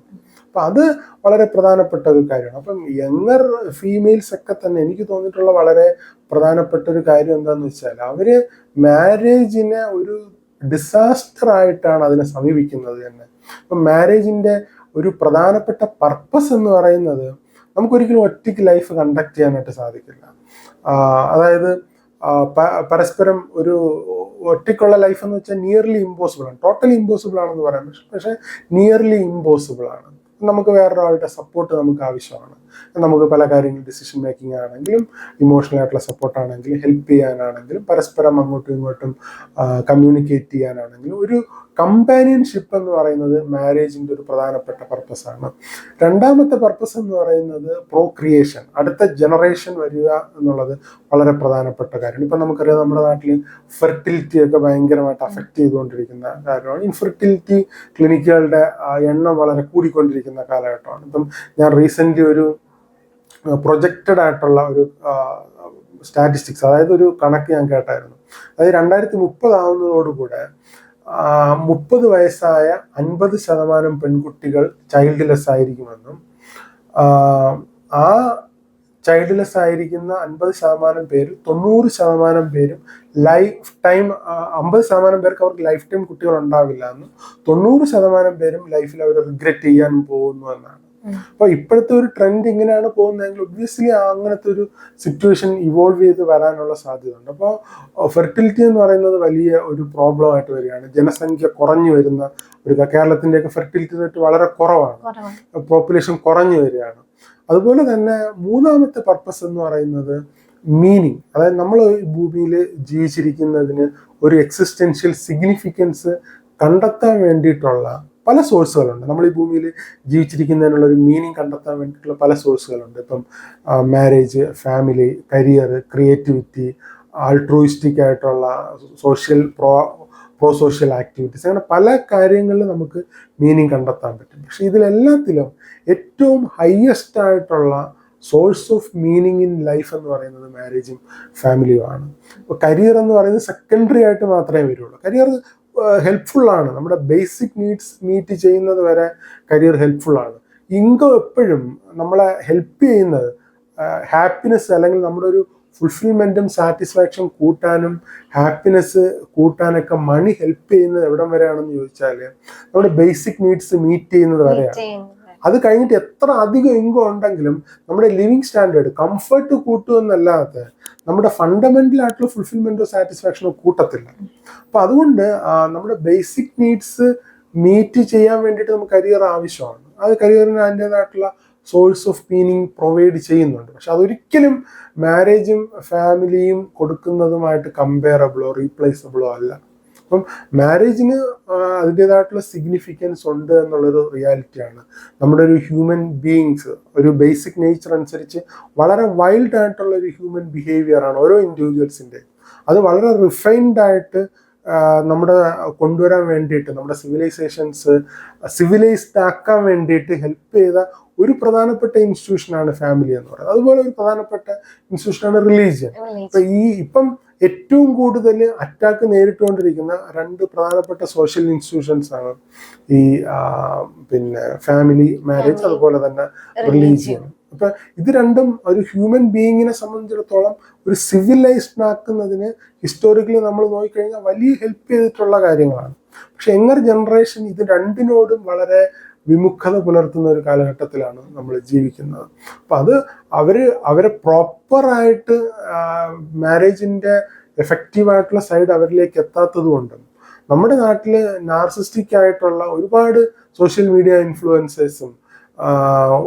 Speaker 2: അപ്പം അത് വളരെ പ്രധാനപ്പെട്ട ഒരു കാര്യമാണ്. അപ്പം യങ്ങർ ഫീമെയിൽസ് ഒക്കെ തന്നെ എനിക്ക് തോന്നിയിട്ടുള്ള വളരെ പ്രധാനപ്പെട്ട ഒരു കാര്യം എന്താണെന്ന് വെച്ചാൽ അവര് മാരേജിനെ ഒരു ഡിസാസ്റ്റർ ആയിട്ടാണ് അതിനെ സമീപിക്കുന്നത് തന്നെ. അപ്പം മാരേജിന്റെ ഒരു പ്രധാനപ്പെട്ട പർപ്പസ് എന്ന് പറയുന്നത് നമുക്കൊരിക്കലും ഒറ്റയ്ക്ക് ലൈഫ് കണ്ടക്ട് ചെയ്യാനായിട്ട് സാധിക്കില്ല. അതായത് പരസ്പരം ഒരു ഒറ്റയ്ക്കുള്ള ലൈഫ് എന്ന് വെച്ചാൽ നിയർലി ഇമ്പോസിബിൾ ആണ്. ടോട്ടലി ഇമ്പോസിബിൾ ആണെന്ന് പറയാം, പക്ഷെ നിയർലി ഇമ്പോസിബിൾ ആണ്. നമുക്ക് വേറൊരാളുടെ സപ്പോർട്ട് നമുക്ക് ആവശ്യമാണ്. നമുക്ക് പല കാര്യങ്ങളും ഡിസിഷൻ മേക്കിംഗ് ആണെങ്കിലും ഇമോഷണൽ ആയിട്ടുള്ള സപ്പോർട്ടാണെങ്കിലും ഹെൽപ്പ് ചെയ്യാനാണെങ്കിലും പരസ്പരം അങ്ങോട്ടും ഇങ്ങോട്ടും കമ്മ്യൂണിക്കേറ്റ് ചെയ്യാനാണെങ്കിലും ഒരു കമ്പാനിയൻഷിപ്പ് എന്ന് പറയുന്നത് മാരേജിൻ്റെ ഒരു പ്രധാനപ്പെട്ട പർപ്പസാണ്. രണ്ടാമത്തെ പർപ്പസ് എന്ന് പറയുന്നത് പ്രോക്രിയേഷൻ, അടുത്ത ജനറേഷൻ വരിക എന്നുള്ളത് വളരെ പ്രധാനപ്പെട്ട കാര്യമാണ്. ഇപ്പം നമുക്കറിയാം നമ്മുടെ നാട്ടിൽ ഫെർട്ടിലിറ്റി ഒക്കെ ഭയങ്കരമായിട്ട് അഫക്റ്റ് ചെയ്തുകൊണ്ടിരിക്കുന്ന കാര്യമാണ്. ഇൻഫെർട്ടിലിറ്റി ക്ലിനിക്കുകളുടെ എണ്ണം വളരെ കൂടിക്കൊണ്ടിരിക്കുന്ന കാലഘട്ടമാണ്. ഇപ്പം ഞാൻ റീസെൻ്റ്ലി ഒരു പ്രൊജക്റ്റഡ് ആയിട്ടുള്ള ഒരു സ്റ്റാറ്റിസ്റ്റിക്സ്, അതായത് ഒരു കണക്ക് ഞാൻ കേട്ടായിരുന്നു. അതായത് 2030 ആവുന്നതോടുകൂടെ 30 വയസ്സായ 50% പെൺകുട്ടികൾ ചൈൽഡ്ലെസ് ആയിരിക്കുമെന്നും ആ ചൈൽഡ്ലെസ് ആയിരിക്കുന്ന 50% പേരിൽ 90% പേരും ലൈഫ് ടൈം 50% പേർക്ക് അവർക്ക് ലൈഫ് ടൈം കുട്ടികൾ ഉണ്ടാവില്ല എന്നും 90% പേരും ലൈഫിൽ അവർ റിഗ്രറ്റ് ചെയ്യാൻ പോകുന്നു എന്നാണ്. അപ്പൊ ഇപ്പോഴത്തെ ഒരു ട്രെൻഡ് ഇങ്ങനെയാണ് പോകുന്നതെങ്കിൽ ഒബ്വിയസ്ലി അങ്ങനത്തെ ഒരു സിറ്റുവേഷൻ ഇവോൾവ് ചെയ്ത് വരാനുള്ള സാധ്യത ഉണ്ട്. അപ്പോൾ ഫെർട്ടിലിറ്റി എന്ന് പറയുന്നത് വലിയ ഒരു പ്രോബ്ലം ആയിട്ട് വരികയാണ്. ജനസംഖ്യ കുറഞ്ഞു വരുന്ന ഒരു കേരളത്തിൻ്റെയൊക്കെ ഫെർട്ടിലിറ്റി റേറ്റ് വളരെ കുറവാണ്, പോപ്പുലേഷൻ കുറഞ്ഞു വരികയാണ്. അതുപോലെ തന്നെ മൂന്നാമത്തെ പർപ്പസ് എന്ന് പറയുന്നത് മീനിങ്, അതായത് നമ്മൾ ഭൂമിയിൽ ജീവിച്ചിരിക്കുന്നതിന് ഒരു എക്സിസ്റ്റൻഷ്യൽ സിഗ്നിഫിക്കൻസ് കണ്ടെത്താൻ വേണ്ടിയിട്ടുള്ള പല സോഴ്സുകളുണ്ട്. നമ്മൾ ഈ ഭൂമിയിൽ ജീവിച്ചിരിക്കുന്നതിനുള്ള ഒരു മീനിങ് കണ്ടെത്താൻ വേണ്ടിയിട്ടുള്ള പല സോഴ്സുകളുണ്ട്. ഇപ്പം മാരേജ്, ഫാമിലി, കരിയർ, ക്രിയേറ്റിവിറ്റി, ആൾട്രൂയിസ്റ്റിക് ആയിട്ടുള്ള സോഷ്യൽ പ്രോ സോഷ്യൽ ആക്ടിവിറ്റീസ്, അങ്ങനെ പല കാര്യങ്ങളിൽ നമുക്ക് മീനിങ് കണ്ടെത്താൻ പറ്റും. പക്ഷെ ഇതിലെല്ലാത്തിലും ഏറ്റവും ഹയസ്റ്റ് ആയിട്ടുള്ള source of meaning in life എന്ന് പറയുന്നത് മാരേജും ഫാമിലിയുമാണ്. ഇപ്പോൾ കരിയർ എന്ന് പറയുന്നത് സെക്കൻഡറി ആയിട്ട് മാത്രമേ വരുള്ളൂ. കരിയർ ഹെൽപ്ഫുള്ളാണ്, നമ്മുടെ ബേസിക് നീഡ്സ് മീറ്റ് ചെയ്യുന്നത് വരെ കരിയർ ഹെൽപ്ഫുള്ളാണ്. ഇൻകം എപ്പോഴും നമ്മളെ ഹെൽപ്പ് ചെയ്യുന്നത് ഹാപ്പിനെസ് അല്ലെങ്കിൽ നമ്മുടെ ഒരു ഫുൾഫിൽമെൻറ്റും സാറ്റിസ്ഫാക്ഷൻ കൂട്ടാനും ഹാപ്പിനെസ് കൂട്ടാനൊക്കെ മണി ഹെൽപ്പ് ചെയ്യുന്നത് എവിടം വരെയാണെന്ന് ചോദിച്ചാൽ നമ്മുടെ ബേസിക് നീഡ്സ് മീറ്റ് ചെയ്യുന്നത് വരെയാണ്. അത് കഴിഞ്ഞിട്ട് എത്ര അധികം ഇൻകം ഉണ്ടെങ്കിലും നമ്മുടെ ലിവിങ് സ്റ്റാൻഡേർഡ് കംഫർട്ട് കൂട്ടുമെന്നല്ലാതെ നമ്മുടെ ഫണ്ടമെന്റൽ ആയിട്ടുള്ള ഫുൾഫിൽമെന്റോ സാറ്റിസ്ഫാക്ഷനോ കൂട്ടത്തില്ല. അപ്പൊ അതുകൊണ്ട് നമ്മുടെ ബേസിക് നീഡ്സ് മീറ്റ് ചെയ്യാൻ വേണ്ടിയിട്ട് നമുക്ക് കരിയർ ആവശ്യമാണ്. അത് കരിയറിന് അതിൻ്റെതായിട്ടുള്ള സോഴ്സ് ഓഫ് മീനിങ് പ്രൊവൈഡ് ചെയ്യുന്നുണ്ട്. പക്ഷെ അതൊരിക്കലും മാരേജും ഫാമിലിയും കൊടുക്കുന്നതുമായിട്ട് കമ്പയറബിളോ റീപ്ലേസബിളോ അല്ല. അപ്പം മാരേജിന് അതിൻ്റെതായിട്ടുള്ള സിഗ്നിഫിക്കൻസ് ഉണ്ട് എന്നുള്ളൊരു റിയാലിറ്റിയാണ്. നമ്മുടെ ഒരു ഹ്യൂമൻ ബീയിങ്സ് ഒരു ബേസിക് നേച്ചർ അനുസരിച്ച് വളരെ വൈൽഡ് ആയിട്ടുള്ള ഒരു ഹ്യൂമൻ ബിഹേവിയറാണ് ഓരോ ഇൻഡിവിജ്വൽസിൻ്റെ. അത് വളരെ റിഫൈൻഡ് ആയിട്ട് നമ്മുടെ കൊണ്ടുവരാൻ വേണ്ടിയിട്ട്, നമ്മുടെ സിവിലൈസ്ഡ് ആക്കാൻ വേണ്ടിയിട്ട് ഹെൽപ്പ് ചെയ്ത ഒരു പ്രധാനപ്പെട്ട ഇൻസ്റ്റിറ്റ്യൂഷനാണ് ഫാമിലി എന്ന് പറയുന്നത്. അതുപോലെ ഒരു പ്രധാനപ്പെട്ട ഇൻസ്റ്റിറ്റ്യൂഷനാണ് റിലീജിയൻ. ഇപ്പം ഏറ്റവും കൂടുതൽ അറ്റാക്ക് നേരിട്ടുകൊണ്ടിരിക്കുന്ന 2 പ്രധാനപ്പെട്ട സോഷ്യൽ ഇൻസ്റ്റിറ്റ്യൂഷൻസ് ആണ് ഈ ഫാമിലി, മാരേജ്, അതുപോലെ തന്നെ റിലീജിയൻ. അപ്പൊ ഇത് രണ്ടും ഒരു ഹ്യൂമൻ ബീയിങ്ങിനെ സംബന്ധിച്ചിടത്തോളം ഒരു സിവിലൈസ്ഡ് ആക്കുന്നതിന് ഹിസ്റ്റോറിക്കലി നമ്മൾ നോക്കിക്കഴിഞ്ഞാൽ വലിയ ഹെൽപ്പ് ചെയ്തിട്ടുള്ള കാര്യങ്ങളാണ്. പക്ഷെ യങ്ങർ ജനറേഷൻ ഇത് രണ്ടിനോടും വളരെ വിമുഖത പുലർത്തുന്ന ഒരു കാലഘട്ടത്തിലാണ് നമ്മൾ ജീവിക്കുന്നത്. അപ്പം അത് അവരെ പ്രോപ്പറായിട്ട് മാരേജിൻ്റെ എഫക്റ്റീവായിട്ടുള്ള സൈഡ് അവരിലേക്ക് എത്താത്തത് കൊണ്ടും നമ്മുടെ നാട്ടിൽ നാർസിസ്റ്റിക് ആയിട്ടുള്ള ഒരുപാട് സോഷ്യൽ മീഡിയ ഇൻഫ്ലുവൻസേഴ്സും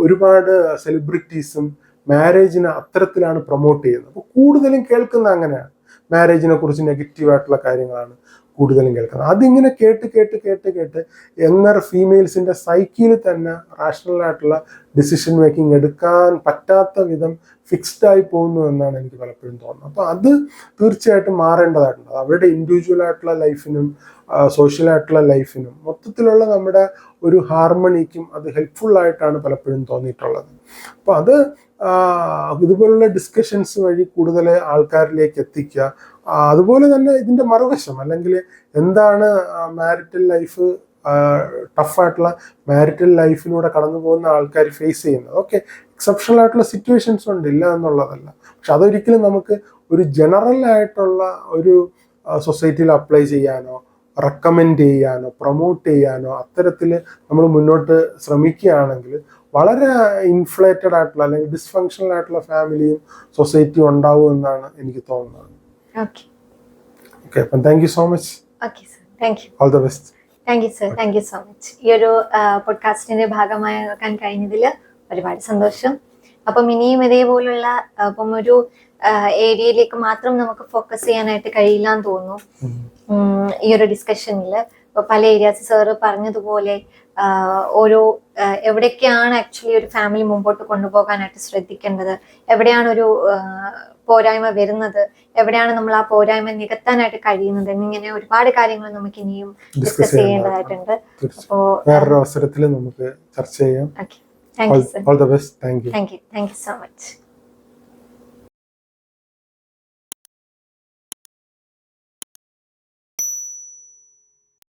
Speaker 2: ഒരുപാട് സെലിബ്രിറ്റീസും മാരേജിനെ അത്തരത്തിലാണ് പ്രൊമോട്ട് ചെയ്യുന്നത്. അപ്പോൾ കൂടുതലും കേൾക്കുന്ന അങ്ങനെയാണ്, മാരേജിനെ കുറിച്ച് നെഗറ്റീവായിട്ടുള്ള കാര്യങ്ങളാണ് കൂടുതലും കേൾക്കുന്നത്. അതിങ്ങനെ കേട്ട് യങ്ങർ ഫീമെയിൽസിൻ്റെ സൈക്കിയിൽ തന്നെ റാഷണലായിട്ടുള്ള ഡിസിഷൻ മേക്കിംഗ് എടുക്കാൻ പറ്റാത്ത വിധം ഫിക്സ്ഡ് ആയി പോകുന്നു എന്നാണ് എനിക്ക് പലപ്പോഴും തോന്നുന്നത്. അപ്പോൾ അത് തീർച്ചയായിട്ടും മാറേണ്ടതായിട്ടുണ്ട്. അവരുടെ ഇൻഡിവിജ്വൽ ആയിട്ടുള്ള ലൈഫിനും സോഷ്യലായിട്ടുള്ള ലൈഫിനും മൊത്തത്തിലുള്ള നമ്മുടെ ഒരു ഹാർമണിക്കും അത് ഹെൽപ്ഫുൾ ആയിട്ടാണ് പലപ്പോഴും തോന്നിയിട്ടുള്ളത്. അപ്പോൾ അത് ഇതുപോലുള്ള ഡിസ്കഷൻസ് വഴി കൂടുതൽ ആൾക്കാരിലേക്ക് എത്തിക്കുക. അതുപോലെ തന്നെ ഇതിൻ്റെ മറുവശം, അല്ലെങ്കിൽ എന്താണ് മാരിറ്റൽ ലൈഫ്, ടഫായിട്ടുള്ള മാരിറ്റൽ ലൈഫിലൂടെ കടന്നു പോകുന്ന ആൾക്കാർ ഫേസ് ചെയ്യുന്നത്. ഓക്കെ, എക്സെപ്ഷണൽ ആയിട്ടുള്ള സിറ്റുവേഷൻസ് ഉണ്ട്, ഇല്ല എന്നുള്ളതല്ല. പക്ഷെ അതൊരിക്കലും നമുക്ക് ഒരു ജനറൽ ആയിട്ടുള്ള ഒരു സൊസൈറ്റിയിൽ അപ്ലൈ ചെയ്യാനോ റെക്കമെൻഡ് ചെയ്യാനോ പ്രൊമോട്ട് ചെയ്യാനോ അത്തരത്തിൽ നമ്മൾ മുന്നോട്ട് ശ്രമിക്കുകയാണെങ്കിൽ വളരെ ഇൻഫ്ലേറ്റഡ് ആയിട്ടുള്ള അല്ലെങ്കിൽ ഡിസ്ഫങ്ഷണൽ ആയിട്ടുള്ള ഫാമിലിയും സൊസൈറ്റിയും ഉണ്ടാവും എന്നാണ് എനിക്ക് തോന്നുന്നത്. ഓക്കെ, അപ്പം thank you so much.
Speaker 1: Okay sir, thank you.
Speaker 2: All the best.
Speaker 1: Thank you sir, thank you so much. ഈ ഒരു പോഡ്കാസ്റ്റിന്റെ ഭാഗമാക്കാൻ കഴിഞ്ഞതിൽ ഒരുപാട് സന്തോഷം. അപ്പം ഇനിയും ഇതേപോലുള്ള അപ്പം ഒരു ഏരിയയിലേക്ക് മാത്രം നമുക്ക് ഫോക്കസ് ചെയ്യാനായിട്ട് കഴിയില്ല എന്ന് തോന്നുന്നു. ഈ ഒരു ഡിസ്കഷനിൽ പല ഏരിയാസ് സാറ് പറഞ്ഞതുപോലെ ഓരോ എവിടേക്കാണ് ആക്ച്വലി ഒരു ഫാമിലി മുമ്പോട്ട് കൊണ്ടുപോകാനായിട്ട് ശ്രദ്ധിക്കേണ്ടത്, എവിടെയാണ് ഒരു പോരായ്മ വരുന്നത്, എവിടെയാണ് നമ്മൾ ആ പോരായ്മ നികത്താനായിട്ട് കഴിയുന്നത് എന്നിങ്ങനെ ഒരുപാട് കാര്യങ്ങൾ നമുക്ക് ഇനിയും ഡിസ്കസ് ചെയ്യേണ്ടതായിട്ടുണ്ട്. അപ്പോ
Speaker 2: വേറൊരു അവസരത്തിൽ നമുക്ക് ചർച്ച ചെയ്യാം.
Speaker 1: Thank you sir.
Speaker 2: All the best. Thank you.
Speaker 1: Thank you so much.